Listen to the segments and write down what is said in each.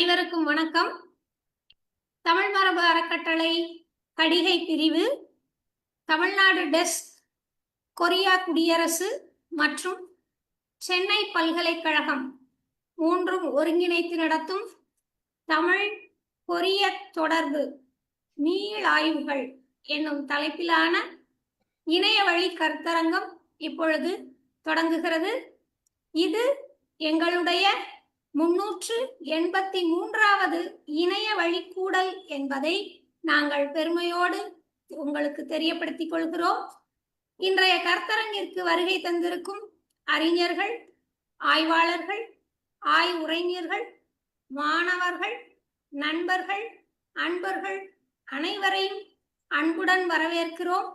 அனைவருக்கும் வணக்கம். தமிழ் மரபு அறக்கட்டளை கடிகை பிரிவு, தமிழ்நாடு டெஸ்க், கொரியா குடியரசு மற்றும் சென்னை பல்கலைக்கழகம் மூன்றும் ஒருங்கிணைத்து நடத்தும் தமிழ் கொரிய தொடர்பு மீளாய்வுகள் என்னும் தலைப்பிலான இணைய வழி கருத்தரங்கம் இப்பொழுது தொடங்குகிறது. இது எங்களுடைய 383வது இணைய வழிக்கூடல் என்பதை நாங்கள் பெருமையோடு உங்களுக்கு தெரியப்படுத்திக் கொள்கிறோம். இன்றைய கருத்தரங்கிற்கு வருகை தந்திருக்கும் அறிஞர்கள், ஆய்வாளர்கள், ஆய்வுரைஞர்கள், மாணவர்கள், நண்பர்கள், அன்பர்கள் அனைவரையும் அன்புடன் வரவேற்கிறோம்.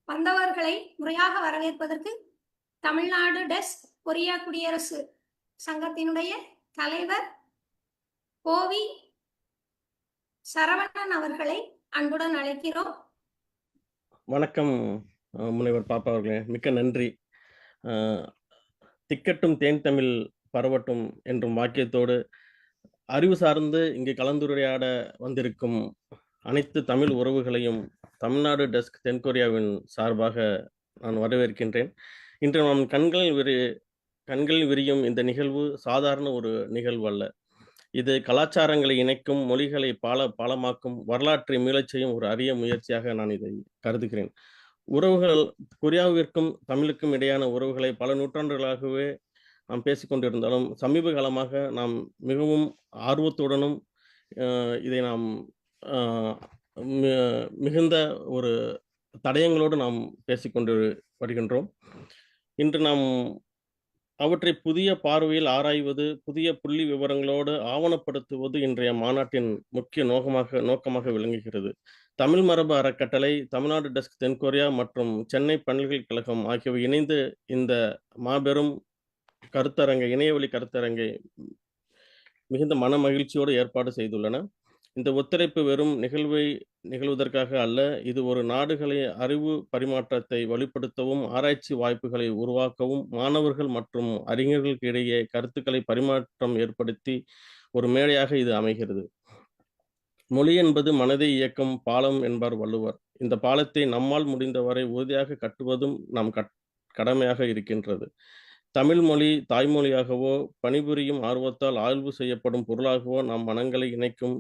வந்தவர்களை முறையாக வரவேற்பதற்கு தமிழ்நாடு டெஸ்க் கொரியா குடியரசு சங்கத்தினுடைய தலைவர் கோவி சரவணன் அவர்களை அன்புடன் அழைக்கிறோம். வணக்கம் முனைவர் பாப்பா அவர்களே, மிக்க நன்றி. திக்கட்டும் தேன் தமிழ் பரவட்டும் என்றும் வாக்கியத்தோடு அறிவு சார்ந்து இங்கு கலந்துரையாட வந்திருக்கும் அனைத்து தமிழ் உறவுகளையும் தமிழ்நாடு டெஸ்க் தென்கொரியாவின் சார்பாக நான் வரவேற்கின்றேன். இன்று நாம் கண்களில் விரியும் இந்த நிகழ்வு சாதாரண ஒரு நிகழ்வு அல்ல. இது கலாச்சாரங்களை இணைக்கும், மொழிகளை பாலமாக்கும், வரலாற்றை மீளச் செய்யும் ஒரு அரிய முயற்சியாக நான் இதை கருதுகிறேன். உறவுகள், கொரியாவிற்கும் தமிழுக்கும் இடையான உறவுகளை பல நூற்றாண்டுகளாகவே நாம் பேசிக்கொண்டிருந்தாலும் சமீப காலமாக நாம் மிகவும் ஆர்வத்துடனும் இதை நாம் மிகுந்த ஒரு தடயங்களோடு நாம் பேசிக்கொண்டு வருகின்றோம். இன்று நாம் அவற்றை புதிய பார்வையில் ஆராய்வது, புதிய புள்ளி விவரங்களோடு ஆவணப்படுத்துவது இன்றைய மாநாட்டின் முக்கிய நோக்கமாக விளங்குகிறது. தமிழ் மரபு அறக்கட்டளை, தமிழ்நாடு டெஸ்க் தென்கொரியா மற்றும் சென்னை பல்கலைக்கழகம் ஆகியவை இணைந்து இந்த மாபெரும் இணையவழி கருத்தரங்கை மிகுந்த மன மகிழ்ச்சியோடு ஏற்பாடு செய்துள்ளன. இந்த ஒத்துழைப்பு வெறும் நிகழ்வதற்காக அல்ல, இது ஒரு நாடுகளை அறிவு பரிமாற்றத்தை வலுப்படுத்தவும், ஆராய்ச்சி வாய்ப்புகளை உருவாக்கவும், மாணவர்கள் மற்றும் அறிஞர்களுக்கு இடையே கருத்துக்களை பரிமாற்றம் ஏற்படுத்தி ஒரு மேடையாக இது அமைகிறது. மொழி என்பது மனதை இயக்கும் பாலம் என்பார் வள்ளுவர். இந்த பாலத்தை நம்மால் முடிந்தவரை உறுதியாக கட்டுவதும் நம் கடமையாக இருக்கின்றது. தமிழ் மொழி தாய்மொழியாகவோ, பணிபுரியும் ஆர்வத்தால் ஆய்வு செய்யப்படும் பொருளாகவோ நம் மனங்களை இணைக்கும்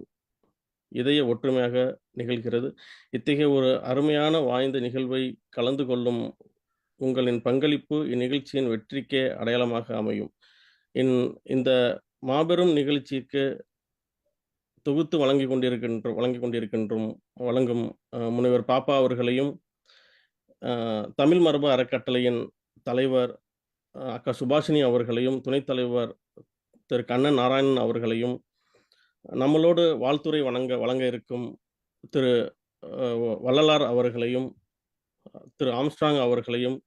இதய ஒற்றுமையாக நிகழ்கிறது. இத்தகைய ஒரு அருமையான வாய்ந்த நிகழ்வை கலந்து கொள்ளும் உங்களின் பங்களிப்பு இந்நிகழ்ச்சியின் வெற்றிக்கே அடையாளமாக அமையும். இந்த மாபெரும் நிகழ்ச்சிக்கு தொகுத்து வழங்கும் முனைவர் பாப்பா அவர்களையும், தமிழ் மரபு அறக்கட்டளையின் தலைவர் அக்கா சுபாஷினி அவர்களையும், துணைத் தலைவர் திரு கண்ணன் நாராயணன் அவர்களையும், நம்மளோடு வாழ்த்துறை வழங்க இருக்கும் திரு வள்ளலார் அவர்களையும், திரு ஆம்ஸ்ட்ராங் அவர்களையும்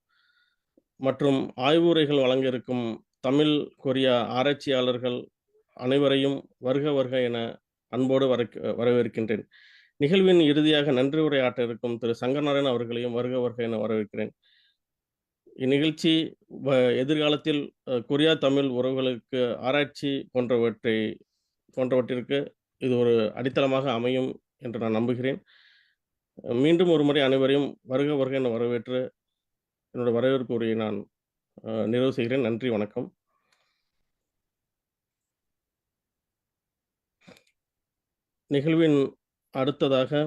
மற்றும் ஆய்வுரைகள் வழங்க இருக்கும் தமிழ் கொரியா ஆராய்ச்சியாளர்கள் அனைவரையும் வருக வருக என அன்போடு வரவேற்கின்றேன். நிகழ்வின் இறுதியாக நன்றி உரையாற்ற இருக்கும் திரு சங்கரநாராயணன் அவர்களையும் வருக வருக என வரவேற்கிறேன். இந்நிகழ்ச்சி எதிர்காலத்தில் கொரியா தமிழ் உறவுகளுக்கு ஆராய்ச்சி போன்றவற்றிற்கு இது ஒரு அடித்தளமாக அமையும் என்று நான் நம்புகிறேன். மீண்டும் ஒரு முறை அனைவரையும் வருக வருக என வரவேற்று என்னோட வரவேற்பு உரையை நான் நிறைவு செய்கிறேன். நன்றி, வணக்கம். நிகழ்வின் அடுத்ததாக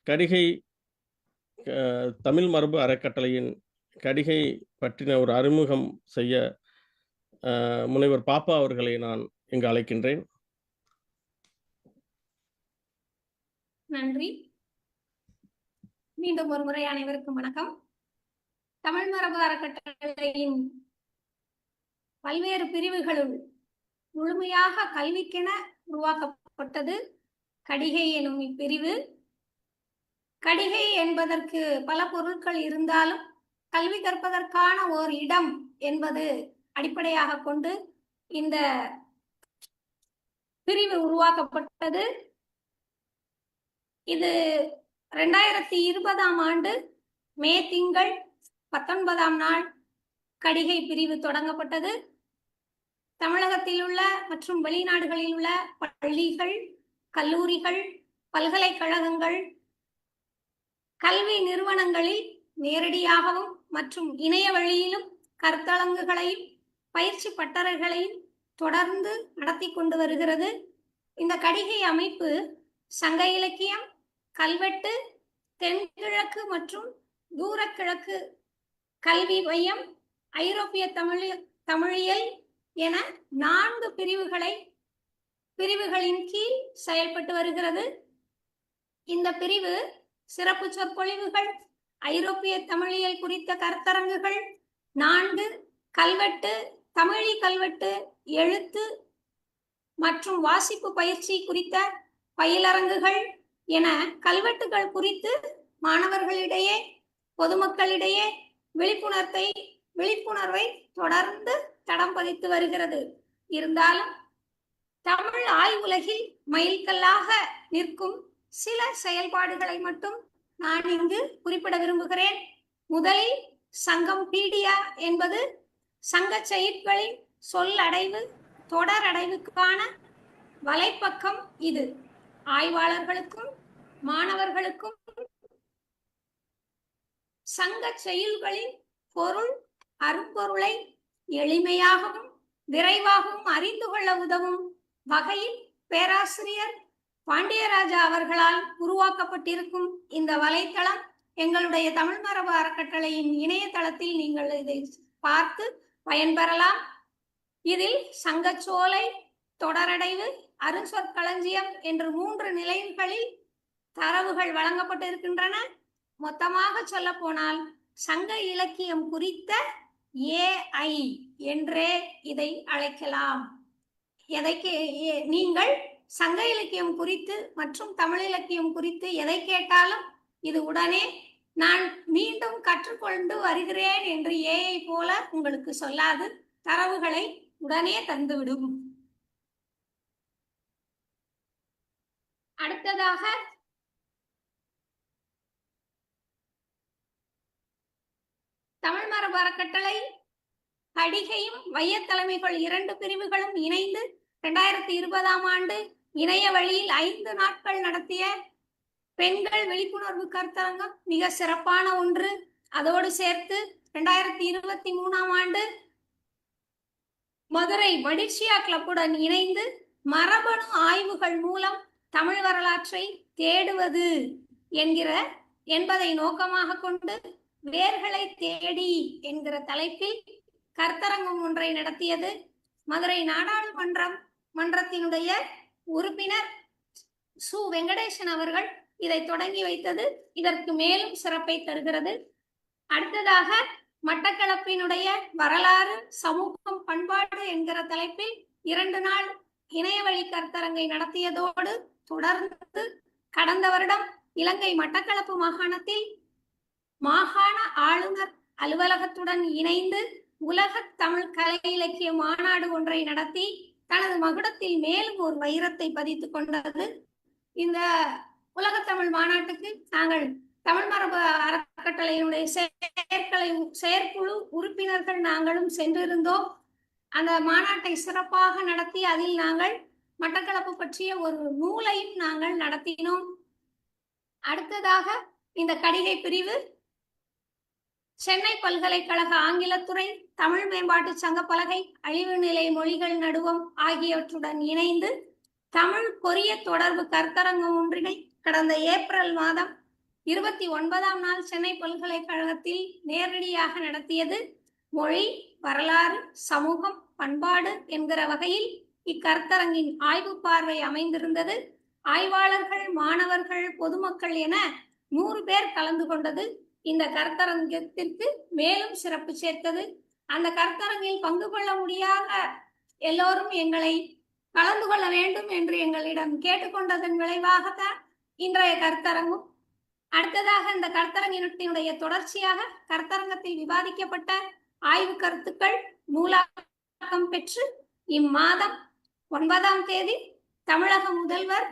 கடிகை தமிழ் மரபு அறக்கட்டளையின் கடிகை பற்றின ஒரு அறிமுகம் செய்ய முனைவர் பாப்பா அவர்களை நான் இங்கு அழைக்கின்றேன். நன்றி. மீண்டும் ஒரு முறை அனைவருக்கும் வணக்கம். தமிழ் மரபு அறக்கட்டளையின் பல்வேறு பிரிவுகளுள் முழுமையாக கல்விக்கென உருவாக்கப்பட்டது கடிகை எனும் இப்பிரிவு. கடிகை என்பதற்கு பல பொருட்கள் இருந்தாலும் கல்வி கற்பதற்கான ஓர் இடம் என்பது அடிப்படையாக கொண்டு இந்த பிரிவு உருவாக்கப்பட்டது. இது 2020 ஆண்டு மே திங்கள் 19ஆம் நாள் கடிகை பிரிவு தொடங்கப்பட்டது. தமிழகத்தில் உள்ள மற்றும் வெளிநாடுகளில் உள்ள பள்ளிகள், கல்லூரிகள், பல்கலைக்கழகங்கள், கல்வி நிறுவனங்களில் நேரடியாகவும் மற்றும் இணைய வழியிலும் கருத்தரங்குகளையும் பயிற்சி பட்டறைகளையும் தொடர்ந்து நடத்தி கொண்டு வருகிறது. இந்த கடிகை அமைப்பு சங்க இலக்கியம், கல்வெட்டு, தென்கிழக்கு மற்றும் தூரக்கிழக்கு கல்வி மையம், ஐரோப்பிய தமிழியல் என 4 பிரிவுகளின் கீழ் செயல்பட்டு வருகிறது. இந்த பிரிவு சிறப்பு சொற்பொழிவுகள், ஐரோப்பிய தமிழியல் குறித்த கருத்தரங்குகள், 4 கல்வெட்டு, தமிழி கல்வெட்டு, எழுத்து மற்றும் வாசிப்பு பயிற்சி குறித்த பயிலரங்குகள் என கல்வெட்டுகள் குறித்து மாணவர்களிடையே, பொதுமக்களிடையே விழிப்புணர்வை தொடர்ந்து தடம் பதித்து வருகிறது. இருந்தாலும் தமிழ் ஆய்வுலகில் மைல்கல்லாக நிற்கும் சில செயல்பாடுகளை மட்டும் நான் இங்கு குறிப்பிட விரும்புகிறேன். முதலில் சங்கம் பீடியா என்பது சங்க செய்யுட்களின் சொல்லடைவு, தொடரடைவுக்கான வலைப்பக்கம். இது ஆய்வாளர்களுக்கும் மாணவர்களுக்கும் சங்க செய்யுள்களின் பொருள், அரும்பொருளை எளிமையாகவும் விரைவாகவும் அறிந்து கொள்ள உதவும் வகையில் பேராசிரியர் பாண்டியராஜா அவர்களால் உருவாக்கப்பட்டிருக்கும் இந்த வலைத்தளம் எங்களுடைய தமிழ் மரபு அறக்கட்டளையின் இணையதளத்தில் நீங்கள் இதை பார்த்து பயன்பெறலாம். இதில் சங்கச்சோலை, தொடரடைவு, அருஞ்சொற்களஞ்சியம் என்று 3 நிலைகளில் தரவுகள் வழங்கப்பட்டிருக்கின்றன. மொத்தமாக சொல்ல போனால் சங்க இலக்கியம் குறித்த AI என்றே இதை அழைக்கலாம். நீங்கள் சங்க இலக்கியம் குறித்து மற்றும் தமிழ் இலக்கியம் குறித்து எதை கேட்டாலும் இது உடனே நான் மீண்டும் கற்றுக்கொண்டு வருகிறேன் என்று AI போல உங்களுக்கு சொல்லாது, தரவுகளை உடனே தந்துவிடும். அடுத்ததாக தமிழ் மரபு அறக்கட்டளை கடிகையும் மையத்தலைமைகள் 2 பிரிவுகளும் இணைந்து 2020ஆம் ஆண்டு இணைய வழியில் 5 நாட்கள் நடத்திய பெண்கள் விழிப்புணர்வு கருத்தரங்கம் மிக சிறப்பான ஒன்று. அதோடு சேர்த்து 2023ஆம் ஆண்டு மதுரை மடிர்ஷியா கிளப்புடன் இணைந்து மரபணு ஆய்வுகள் மூலம் தமிழ் வரலாற்றை தேடுவது என்பதை நோக்கமாக கொண்டு வேர்களை தேடி என்கிற தலைப்பில் கருத்தரங்கம் ஒன்றை நடத்தியது. மதுரை நாடாளுமன்றத்தினுடைய உறுப்பினர் சு. வெங்கடேசன் அவர்கள் இதை தொடங்கி வைத்தது இதற்கு மேலும் சிறப்பை தருகிறது. அடுத்ததாக மட்டக்களப்பினுடைய வரலாறு, சமூகம், பண்பாடு என்கிற தலைப்பில் 2 நாள் இணையவழி கருத்தரங்கை நடத்தியதோடு தொடர்ந்து கடந்த வருடம் இலங்கை மட்டக்களப்பு மாகாணத்தில் மாகாண ஆளுநர் அலுவலகத்துடன் இணைந்து உலக தமிழ் கலை இலக்கிய மாநாடு ஒன்றை நடத்தி தனது மகுடத்தில் மேலும் ஒரு வைரத்தை பதித்துக் கொண்டது. இந்த உலக தமிழ் மாநாட்டுக்கு நாங்கள் தமிழ் மரபு அறக்கட்டளையினுடைய செயற்குழு உறுப்பினர்கள் நாங்களும் சென்றிருந்தோம். அந்த மாநாட்டை சிறப்பாக நடத்தி அதில் நாங்கள் மட்டக்களப்பு பற்றிய ஒரு நூலையும் நாங்கள் நடத்தினோம். அடுத்ததாக இந்த கடிகை பிரிவு சென்னை பல்கலைக்கழக ஆங்கிலத்துறை, தமிழ் மேம்பாட்டு சங்க பலகை, அழிவு நிலை மொழிகள் நடுவம் ஆகியவற்றுடன் இணைந்து தமிழ் கொரிய தொடர்பு கருத்தரங்கம் ஒன்றினை கடந்த ஏப்ரல் மாதம் 29ஆம் நாள் சென்னை பல்கலைக்கழகத்தில் நேரடியாக நடத்தியது. மொழி, வரலாறு, சமூகம், பண்பாடு என்கிற வகையில் இக்கருத்தரங்கின் ஆய்வு பார்வை அமைந்திருந்தது. ஆய்வாளர்கள், மாணவர்கள், பொதுமக்கள் என 100 பேர் கலந்து கொண்டது இந்த கருத்தரங்கத்திற்கு மேலும் சிறப்பு சேர்த்தது. அந்த கருத்தரங்கில் பங்கு கொள்ள முடியாத எல்லோரும் எங்களை கலந்து கொள்ள வேண்டும் என்று எங்களிடம் கேட்டுக்கொண்டதன் விளைவாகத்தான் இன்றைய கருத்தரங்கும். அடுத்ததாக இந்த கருத்தரங்கினுடைய தொடர்ச்சியாக கருத்தரங்கத்தில் விவாதிக்கப்பட்ட ஆய்வு கருத்துக்கள் நூலாக்கம் பெற்று இம்மாதம் 9ஆம் தேதி தமிழக முதல்வர்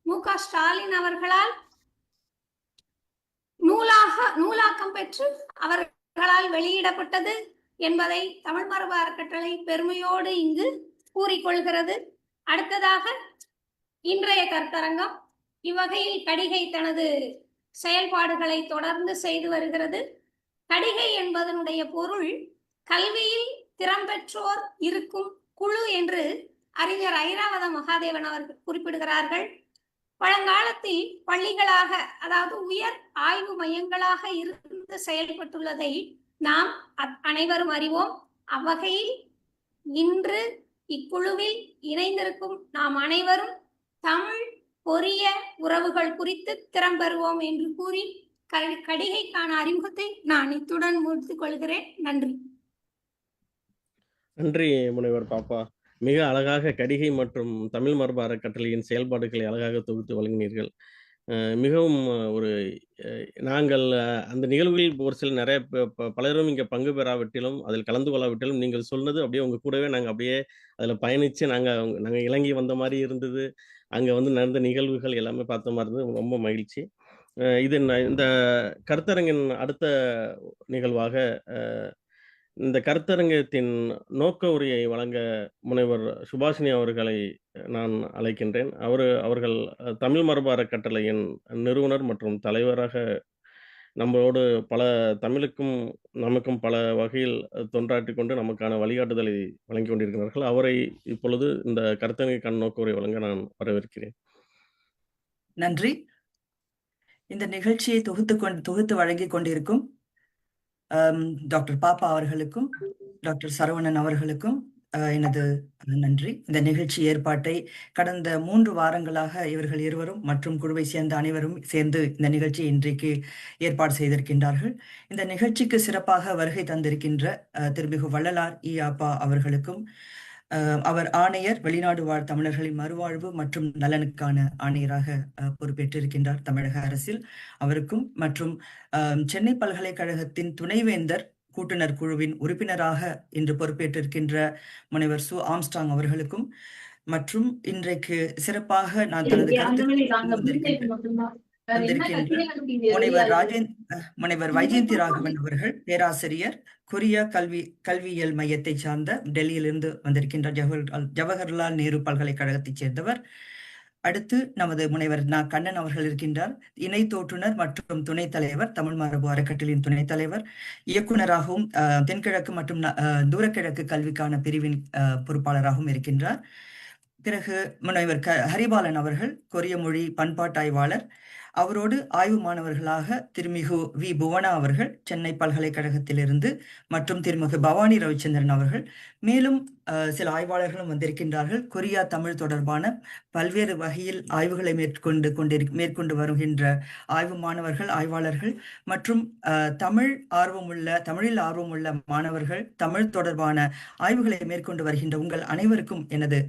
மு.க. ஸ்டாலின் அவர்களால் நூலாக்கம் பெற்று அவர்களால் வெளியிடப்பட்டது. என்பதை தமிழ் மரபு அறக்கட்டளை பெருமையோடு இங்கு கூறிக்கொள்கிறது. அடுத்ததாக இன்றைய கருத்தரங்கம். இவ்வகையில் கடிகை தனது செயல்பாடுகளை தொடர்ந்து செய்து வருகிறது. கடிகை என்பதனுடைய பொருள் கல்வியில் திறம்பெற்றோர் இருக்கும் குழு என்று அறிஞர் ஐராவத மகாதேவன் அவர்கள் குறிப்பிடுகிறார்கள். பழங்காலத்தில் பள்ளிகளாக, அதாவது உயர் ஆய்வு மையங்களாக இருந்து செயல்பட்டுள்ளதை நாம் அனைவரும் அறிவோம். அவ்வகையில் இன்று இக்குழுவில் இணைந்திருக்கும் நாம் அனைவரும் தமிழ் கொரிய உறவுகள் குறித்து திறம்பெறுவோம் என்று கூறி கடிகைக்கான அறிமுகத்தை நான் இத்துடன் முடித்துக் கொள்கிறேன். நன்றி. நன்றி முனைவர் பாப்பா. மிக அழகாக கடிகை மற்றும் தமிழ் மரபு அறக்கட்டளையின் செயல்பாடுகளை அழகாக தொகுத்து வழங்கினீர்கள். மிகவும் ஒரு நாங்கள் அந்த நிகழ்வுகளில் ஒரு சில நிறைய பலரும் இங்கே பங்கு பெறாவிட்டிலும் அதில் கலந்து கொள்ளாவிட்டாலும் நீங்கள் சொன்னது அப்படியே உங்கள் கூடவே நாங்கள் அப்படியே அதில் பயணித்து நாங்கள் இலங்கை வந்த மாதிரி இருந்தது. அங்கே வந்து நடந்த நிகழ்வுகள் எல்லாமே பார்த்த மாதிரி இருந்தது. ரொம்ப மகிழ்ச்சி. இது இந்த கருத்தரங்கின் அடுத்த நிகழ்வாக இந்த கருத்தரங்கத்தின் நோக்க உரையை வழங்க முனைவர் சுபாஷினி அவர்களை நான் அழைக்கின்றேன். அவர்கள் தமிழ் மரபு அறக்கட்டளையின் நிறுவனர் மற்றும் தலைவராக நம்மளோடு பல தமிழுக்கும் நமக்கும் பல வகையில் தொண்டாற்றி கொண்டு நமக்கான வழிகாட்டுதலை வழங்கி கொண்டிருக்கிறார்கள். அவரை இப்பொழுது இந்த கருத்தரங்கிற்கான நோக்க உரை வழங்க நான் வரவேற்கிறேன். நன்றி. இந்த நிகழ்ச்சியை தொகுத்து வழங்கி கொண்டிருக்கும் டாக்டர் பாப்பா அவர்களுக்கும் டாக்டர் சரவணன் அவர்களுக்கும் எனது நன்றி. இந்த நிகழ்ச்சி ஏற்பாட்டை கடந்த 3 வாரங்களாக இவர்கள் இருவரும் மற்றும் குழுவை சேர்ந்த அனைவரும் சேர்ந்து இந்த நிகழ்ச்சியை இன்றைக்கு ஏற்பாடு செய்திருக்கின்றார்கள். இந்த நிகழ்ச்சிக்கு சிறப்பாக வருகை தந்திருக்கின்ற திருமிகு வள்ளலார் இ. ஆப்பா அவர்களுக்கும், அவர் ஆணையர், வெளிநாடு வாழ் தமிழர்களின் மறுவாழ்வு மற்றும் நலனுக்கான ஆணையராக பொறுப்பேற்றிருக்கின்றார் தமிழக அரசில், அவருக்கும், மற்றும் சென்னை பல்கலைக்கழகத்தின் துணைவேந்தர் கூட்டுனர் குழுவின் உறுப்பினராக இன்று பொறுப்பேற்றிருக்கின்ற முனைவர் சு. ஆம்ஸ்டாங் அவர்களுக்கும், மற்றும் இன்றைக்கு சிறப்பாக நான் தனது முனைவர் வைஜெயந்தி ராகவன் அவர்கள் பேராசிரியர், கொரிய கல்வியியல் மையத்தை சார்ந்த டெல்லியிலிருந்து வந்திருக்கின்ற ஜவஹர்லால் நேரு பல்கலைக்கழகத்தைச் சேர்ந்தவர். அடுத்து நமது முனைவர் கண்ணன் அவர்கள் இருக்கின்றார், இணை தோற்றுனர் மற்றும் துணைத் தலைவர், தமிழ் மரபு அறக்கட்டளையின் துணைத் தலைவர், இயக்குநராகவும் தென்கிழக்கு மற்றும் தூரக்கிழக்கு கல்விக்கான பிரிவின் பொறுப்பாளராகவும் இருக்கின்றார். பிறகு முனைவர் ஹரிபாலன் அவர்கள் கொரிய மொழி பண்பாட்டாய்வாளர், அவரோடு ஆய்வு மாணவர்களாக திருமிகு வி. புவனா அவர்கள் சென்னை பல்கலைக்கழகத்திலிருந்து, மற்றும் திருமிகு பவானி ரவிச்சந்திரன் அவர்கள், மேலும் சில ஆய்வாளர்களும் வந்திருக்கின்றார்கள். கொரியா தமிழ் தொடர்பான பல்வேறு வகையில் ஆய்வுகளை மேற்கொண்டு வருகின்ற ஆய்வு மாணவர்கள், ஆய்வாளர்கள், மற்றும் தமிழில் ஆர்வமுள்ள மாணவர்கள், தமிழ் தொடர்பான ஆய்வுகளை மேற்கொண்டு வருகின்ற உங்கள் அனைவருக்கும் எனது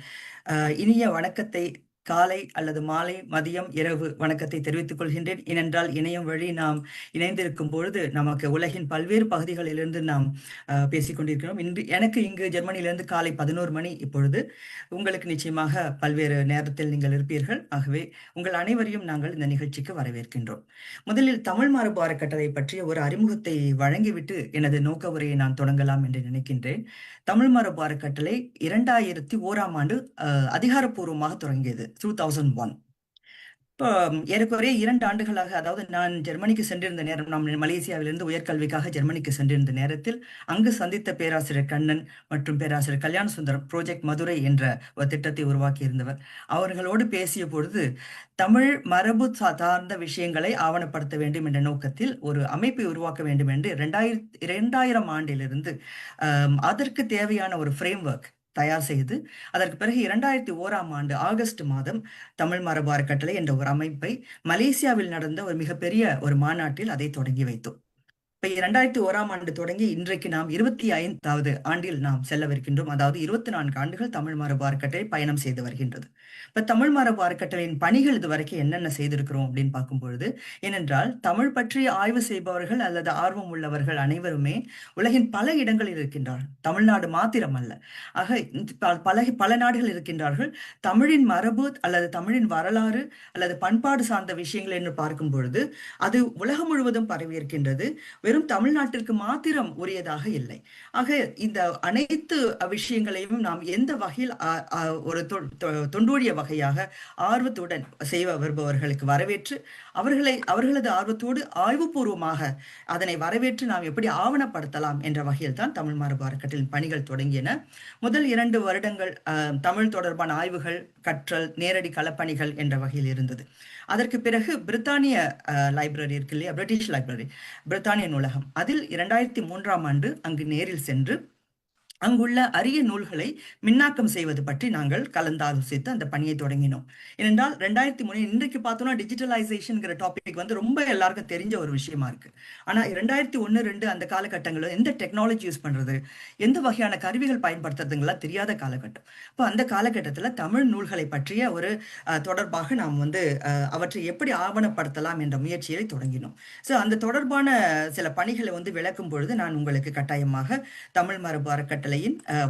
இனிய வணக்கத்தை, காலை அல்லது மாலை, மதியம், இரவு வணக்கத்தை தெரிவித்துக் கொள்கின்றேன். ஏனென்றால் இணையம் வழி நாம் இணைந்திருக்கும் பொழுது நமக்கு உலகின் பல்வேறு பகுதிகளிலிருந்து நாம் பேசிக்கொண்டிருக்கிறோம். எனக்கு இங்கு ஜெர்மனியிலிருந்து காலை 11 மணி. இப்பொழுது உங்களுக்கு நிச்சயமாக பல்வேறு நேரத்தில் நீங்கள் இருப்பீர்கள். ஆகவே உங்கள் அனைவரையும் நாங்கள் இந்த நிகழ்ச்சிக்கு வரவேற்கின்றோம். முதலில் தமிழ் மரபு அறக்கட்டளை பற்றிய ஒரு அறிமுகத்தை வழங்கிவிட்டு எனது நோக்க உரையை நான் தொடங்கலாம் என்று நினைக்கின்றேன். தமிழ் மரபு அறக்கட்டளை 2001ஆம் ஆண்டு அதிகாரப்பூர்வமாக தொடங்கியது, 2001. இப்போ ஏறக்குறைய 2 ஆண்டுகளாக, அதாவது நான் ஜெர்மனிக்கு சென்றிருந்த நேரம், நாம் மலேசியாவிலிருந்து உயர்கல்விக்காக ஜெர்மனிக்கு சென்றிருந்த நேரத்தில் அங்கு சந்தித்த பேராசிரியர் கண்ணன் மற்றும் பேராசிரியர் கல்யாண சுந்தரம் ப்ராஜெக்ட் மதுரை என்ற ஒரு திட்டத்தை உருவாக்கி இருந்தவர். அவர்களோடு பேசிய பொழுது தமிழ் மரபு சார்ந்த விஷயங்களை ஆவணப்படுத்த வேண்டும் என்ற நோக்கத்தில் ஒரு அமைப்பை உருவாக்க வேண்டும் என்று 2000 ஆண்டிலிருந்து அதற்கு தேவையான ஒரு ஃப்ரேம் ஒர்க் தயார் செய்து, அதற்கு பிறகு 2001ஆம் ஆண்டு ஆகஸ்ட் மாதம் தமிழ் மரபு அறக்கட்டளை என்ற ஒரு அமைப்பை மலேசியாவில் நடந்த ஒரு மிகப்பெரிய ஒரு மாநாட்டில் அதை தொடங்கி வைத்தோம். இப்போ 2001ஆம் ஆண்டு தொடங்கி இன்றைக்கு நாம் 25வது ஆண்டில் நாம் செல்லவிருக்கின்றோம். அதாவது 24 ஆண்டுகள் தமிழ் மரபு அறக்கட்டளை பயணம் செய்து வருகின்றது. இப்போ தமிழ் மரபு அறக்கட்டளையின் பணிகள் இதுவரைக்கும் என்னென்ன செய்திருக்கிறோம் அப்படின்னு பார்க்கும்பொழுது, ஏனென்றால் தமிழ் பற்றி ஆய்வு செய்பவர்கள் அல்லது ஆர்வம் உள்ளவர்கள் அனைவருமே உலகின் பல இடங்களில் இருக்கின்றார்கள், தமிழ்நாடு மாத்திரம் அல்ல. ஆக பல நாடுகள் இருக்கின்றார்கள். தமிழின் மரபு அல்லது தமிழின் வரலாறு அல்லது பண்பாடு சார்ந்த விஷயங்கள் என்று பார்க்கும் பொழுது அது உலகம் முழுவதும் பரவி இருக்கின்றது. வெறும் தமிழ்நாட்டிற்கு மாத்திரம் உரியதாக இல்லை. ஆக இந்த அனைத்து விஷயங்களையும் நாம் எந்த வகையில் ஒரு தொண்டூழிய வகையாக ஆர்வத்துடன் செய்ய வருபவர்களுக்கு வரவேற்று அவர்களது ஆர்வத்தோடு ஆய்வுபூர்வமாக அதனை வரவேற்று நாம் எப்படி ஆவணப்படுத்தலாம் என்ற வகையில் தான் தமிழ் மரபு அறக்கட்டளையின் பணிகள் தொடங்கியன. முதல் 2 வருடங்கள் தமிழ் தொடர்பான ஆய்வுகள், கற்றல், நேரடி களப்பணிகள் என்ற வகையில் இருந்தது. அதற்கு பிறகு பிரித்தானிய லைப்ரரி இருக்கு இல்லையா, பிரிட்டிஷ் லைப்ரரி, பிரித்தானிய நூலகம், அதில் 2003ஆம் ஆண்டு அங்கு நேரில் சென்று அங்குள்ள அரிய நூல்களை மின்னாக்கம் செய்வது பற்றி நாங்கள் கலந்தாலோசித்து அந்த பணியை தொடங்கினோம். ஏனென்றால் 2003 இன்றைக்கு பார்த்தோம்னா டிஜிட்டலைசேஷன்ங்கிற டாபிக் வந்து ரொம்ப எல்லாருக்கும் தெரிஞ்ச ஒரு விஷயமா இருக்கு. ஆனா 2001-2 அந்த காலகட்டங்களில் எந்த டெக்னாலஜி யூஸ் பண்றது, எந்த வகையான கருவிகள் பயன்படுத்துறதுங்கெல்லாம் தெரியாத காலகட்டம். இப்போ அந்த காலகட்டத்தில் தமிழ் நூல்களை பற்றிய ஒரு தொடர்பாக நாம் வந்து அவற்றை எப்படி ஆவணப்படுத்தலாம் என்ற முயற்சியை தொடங்கினோம். ஸோ அந்த தொடர்பான சில பணிகளை வந்து விளக்கும் பொழுது நான் உங்களுக்கு கட்டாயமாக தமிழ் மரபு அறக்கட்டளை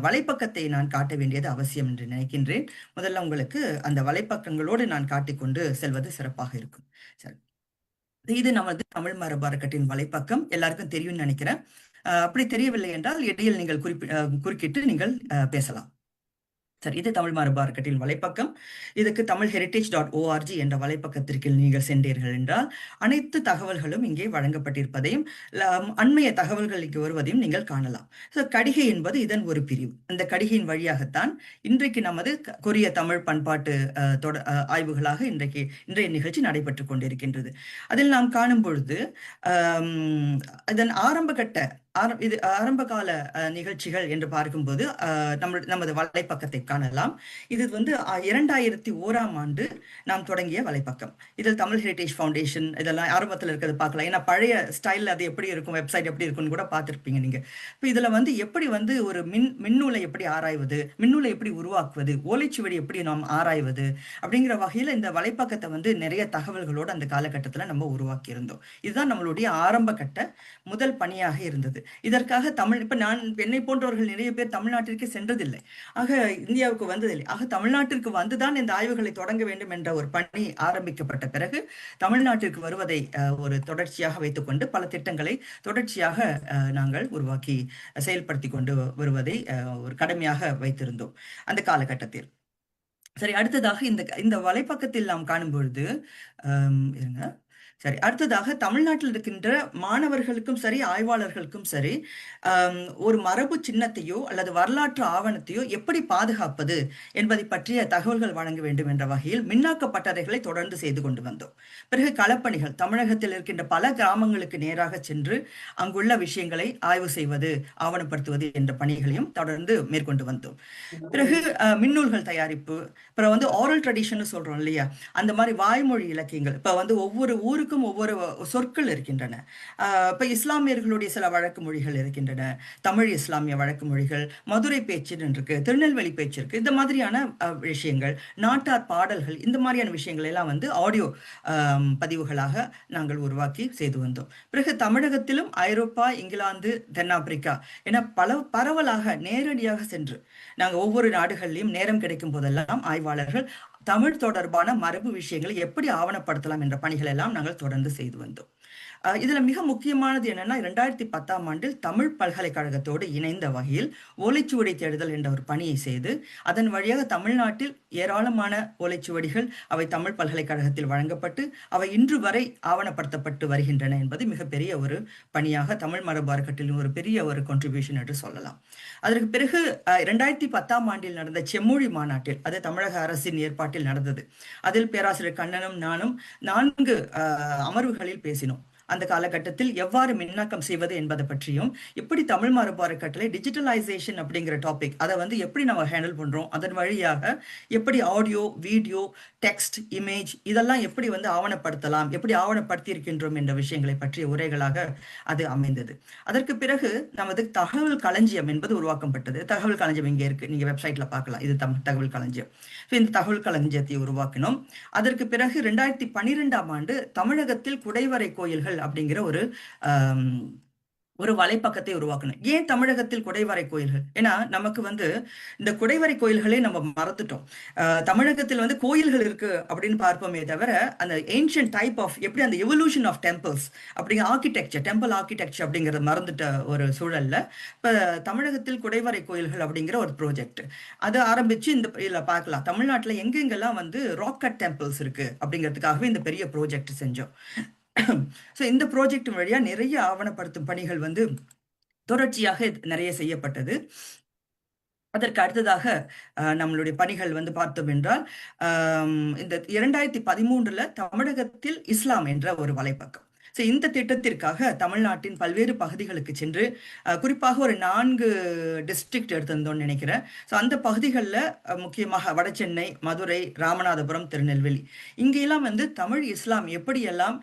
வலைப்பக்கத்தை நான் காட்ட வேண்டியது அவசியம் என்று நினைக்கின்றேன். முதல்ல உங்களுக்கு அந்த வலைப்பக்கங்களோடு நான் காட்டிக்கொண்டு செல்வது சிறப்பாக இருக்கும். சரி, இது நமது தமிழ் மரபு அறக்கட்டளையின் வலைப்பக்கம். எல்லாருக்கும் தெரியும்னு நினைக்கிறேன். அப்படி தெரியவில்லை என்றால் இடையில் நீங்கள் குறுக்கிட்டு நீங்கள் பேசலாம். சரி, இது தமிழ் மரபு அறக்கட்டளையின் வலைப்பக்கம். இதுக்கு tamilheritage.org என்ற வலைப்பக்கத்திற்கு நீங்கள் சென்றீர்கள் என்றால் அனைத்து தகவல்களும் இங்கே வழங்கப்பட்டிருப்பதையும் அண்மைய தகவல்கள் இங்கு வருவதையும் நீங்கள் காணலாம். ஸோ கடிகை என்பது இதன் ஒரு பிரிவு. அந்த கடிகையின் வழியாகத்தான் இன்றைக்கு நமது கொரிய தமிழ் பண்பாட்டு ஆய்வுகளாக இன்றைய நிகழ்ச்சி நடைபெற்று கொண்டிருக்கின்றது. அதில் நாம் காணும் பொழுது இதன் ஆரம்ப கால நிகழ்ச்சிகள் என்று பார்க்கும்போது நமது வலைப்பக்கத்தை காணலாம். இது வந்து 2001ஆம் ஆண்டு நாம் தொடங்கிய வலைப்பக்கம். இதில் தமிழ் ஹெரிட்டேஜ் ஃபவுண்டேஷன் இதெல்லாம் ஆரம்பத்தில் இருக்கிறது பார்க்கலாம். ஏன்னா பழைய ஸ்டைலில் அது எப்படி இருக்கும், வெப்சைட் எப்படி இருக்கும்னு கூட பார்த்துருப்பீங்க நீங்க. இப்போ இதில் வந்து எப்படி வந்து ஒரு மின்னூலை எப்படி ஆராய்வது, மின்னூலை எப்படி உருவாக்குவது, ஓலைச்சுவடி எப்படி நாம் ஆராய்வது அப்படிங்கிற வகையில் இந்த வலைப்பக்கத்தை வந்து நிறைய தகவல்களோடு அந்த காலகட்டத்தில் நம்ம உருவாக்கி இருந்தோம். இதுதான் நம்மளுடைய ஆரம்ப கட்ட முதல் பணியாக இருந்தது. இதற்காக இப்ப என்னை போன்றவர்கள் நிறைய பேர் தமிழ்நாட்டிற்கு சென்றதில்லை, ஆக இந்தியாவுக்கு வந்ததில்லை. ஆக தமிழ்நாட்டிற்கு வந்துதான் இந்த ஆய்வுகளை தொடங்க வேண்டும் என்ற ஒரு பணி ஆரம்பிக்கப்பட்ட பிறகு தமிழ்நாட்டிற்கு வருவதை ஒரு தொடர்ச்சியாக வைத்துக்கொண்டு பல திட்டங்களை தொடர்ச்சியாக நாங்கள் உருவாக்கி செயல்படுத்தி கொண்டு வருவதை ஒரு கடமையாக வைத்திருந்தோம் அந்த காலகட்டத்தில். சரி, அடுத்ததாக இந்த வலைப்பக்கத்தில் நாம் காணும் பொழுது இருங்க. சரி, அடுத்ததாக தமிழ்நாட்டில் இருக்கின்ற மாணவர்களுக்கும் சரி, ஆய்வாளர்களுக்கும் சரி, ஒரு மரபு சின்னத்தையோ அல்லது வரலாற்று ஆவணத்தையோ எப்படி பாதுகாப்பது என்பதை பற்றிய தகவல்கள் வழங்க வேண்டும் என்ற வகையில் மின்னாக்க பட்டறைகளை தொடர்ந்து செய்து கொண்டு வந்தோம். பிறகு களப்பணிகள், தமிழகத்தில் இருக்கின்ற பல கிராமங்களுக்கு நேராக சென்று அங்குள்ள விஷயங்களை ஆய்வு செய்வது, ஆவணப்படுத்துவது என்ற பணிகளையும் தொடர்ந்து மேற்கொண்டு வந்தோம். பிறகு மின்னூல்கள் தயாரிப்பு, அப்புறம் வந்து ஆரல் ட்ரெடிஷன் சொல்றோம் இல்லையா, அந்த மாதிரி வாய்மொழி இலக்கியங்கள். இப்ப வந்து ஒவ்வொரு ஊருக்கும் ஒவ்வொரு சொற்கள் இருக்கின்றன. இப்ப இஸ்லாமியர்களுடைய சில வழக்கு மொழிகள் இருக்கின்றன, தமிழ் இஸ்லாமிய வழக்கு மொழிகள், மதுரை பேச்சு இருக்கு, திருநெல்வேலி பேச்சு இருக்கு. இந்த மாதிரியான விஷயங்கள், நாட்டார் பாடல்கள், இந்த மாதிரியான விஷயங்கள் எல்லாம் வந்து ஆடியோ பதிவுகளாக நாங்கள் உருவாக்கி செய்து வந்தோம். பிறகு தமிழகத்திலும் ஐரோப்பா, இங்கிலாந்து, தென்னாப்பிரிக்கா என பரவலாக நேரடியாக சென்று நாங்கள் ஒவ்வொரு நாடுகளிலும் நேரம் கிடைக்கும் போதெல்லாம் ஆய்வாளர்கள் தமிழ் தொடர்பான மரபு விஷயங்களை எப்படி ஆவணப்படுத்தலாம் என்ற பணிகள் எல்லாம் நாங்கள் தொடர்ந்து செய்து வந்தோம். இதுல மிக முக்கியமானது என்னன்னா 2010ஆம் ஆண்டில் தமிழ் பல்கலைக்கழகத்தோடு இணைந்த வகையில் ஓலைச்சுவடி தேடுதல் என்ற ஒரு பணியை செய்து அதன் வழியாக தமிழ்நாட்டில் ஏராளமான ஓலைச்சுவடிகள் அவை தமிழ் பல்கலைக்கழகத்தில் வழங்கப்பட்டு அவை இன்று வரை ஆவணப்படுத்தப்பட்டு வருகின்றன என்பது மிகப்பெரிய ஒரு பணியாக தமிழ் மரபு அறக்கட்டளையின் ஒரு பெரிய ஒரு கான்ட்ரிபியூஷன் என்று சொல்லலாம். அதற்கு பிறகு 2010ஆம் ஆண்டில் நடந்த செம்மொழி மாநாட்டில், அது தமிழக அரசின் ஏற்பாட்டில் நடந்தது. அதில் பேராசிரியர் கண்ணனும் நானும் 4 அமர்வுகளில் பேசினோம். அந்த காலகட்டத்தில் எவ்வாறு மின்னாக்கம் செய்வது என்பதை பற்றியும், எப்படி தமிழ் மரபு அறக்கட்டளை டிஜிட்டலைசேஷன் அப்படிங்கிற டாபிக் அதை வந்து எப்படி நம்ம ஹேண்டில் பண்றோம், அதன் வழியாக எப்படி ஆடியோ, வீடியோ, டெக்ஸ்ட், இமேஜ் இதெல்லாம் எப்படி வந்து ஆவணப்படுத்தலாம், எப்படி ஆவணப்படுத்தி இருக்கின்றோம் என்ற விஷயங்களை பற்றிய உரைகளாக அது அமைந்தது. அதற்கு பிறகு நமது தகவல் களஞ்சியம் என்பது உருவாக்கப்பட்டது. தகவல் களஞ்சியம் இங்கே இருக்கு, நீங்க வெப்சைட்ல பார்க்கலாம். இது தகவல் களஞ்சியம். இந்த தகவல் களஞ்சியத்தை உருவாக்கினோம். அதற்கு பிறகு 2012ஆம் ஆண்டு தமிழகத்தில் குடைவரை கோயில்கள் அப்படிங்கிற ஒரு வலைப்பக்கத்தை உருவாக்கணும். ஏன் தமிழகத்தில் குடைவரை கோயில்கள்? ஏன்னா நமக்கு வந்து இந்த குடைவரை கோயில்களே நம்ம மறந்துட்டோம். தமிழகத்தில் வந்து கோயில்கள் இருக்கு அப்படின்னு பார்ப்போமே தவிர அந்த ஏன்ஷியன்ட் டைப் ஆஃப் எப்படி அந்த எவல்யூஷன் ஆஃப் டெம்பிள்ஸ் அப்படிங்கிற ஆர்கிடெக்சர், டெம்பிள் ஆர்கிடெக்சர் அப்படிங்கிறத மறந்துட்ட ஒரு சூழல்ல இப்ப தமிழகத்தில் குடைவரை கோயில்கள் அப்படிங்கிற ஒரு ப்ராஜெக்ட் அதை ஆரம்பிச்சு இந்த இதில் பார்க்கலாம். தமிழ்நாட்டில் எங்கெங்கெல்லாம் வந்து ராக் கட் டெம்பிள்ஸ் இருக்கு அப்படிங்கிறதுக்காகவே இந்த பெரிய ப்ராஜெக்ட் செஞ்சோம். ஸோ இந்த ப்ராஜெக்ட் வழியா நிறைய ஆவணப்படுத்தும் பணிகள் வந்து தொடர்ச்சியாக நிறைய செய்யப்பட்டது. அதற்கு அடுத்ததாக நம்மளுடைய பணிகள் வந்து பார்த்தோம் என்றால் இந்த 2013 தமிழகத்தில் இஸ்லாம் என்ற ஒரு வலைப்பக்கம். ஸோ இந்த திட்டத்திற்காக தமிழ்நாட்டின் பல்வேறு பகுதிகளுக்கு சென்று குறிப்பாக ஒரு 4 டிஸ்ட்ரிக்ட் எடுத்திருந்தோம்னு நினைக்கிறேன். ஸோ அந்த பகுதிகளில் முக்கியமாக வடசென்னை, மதுரை, ராமநாதபுரம், திருநெல்வேலி இங்கெல்லாம் வந்து தமிழ் இஸ்லாம் எப்படியெல்லாம்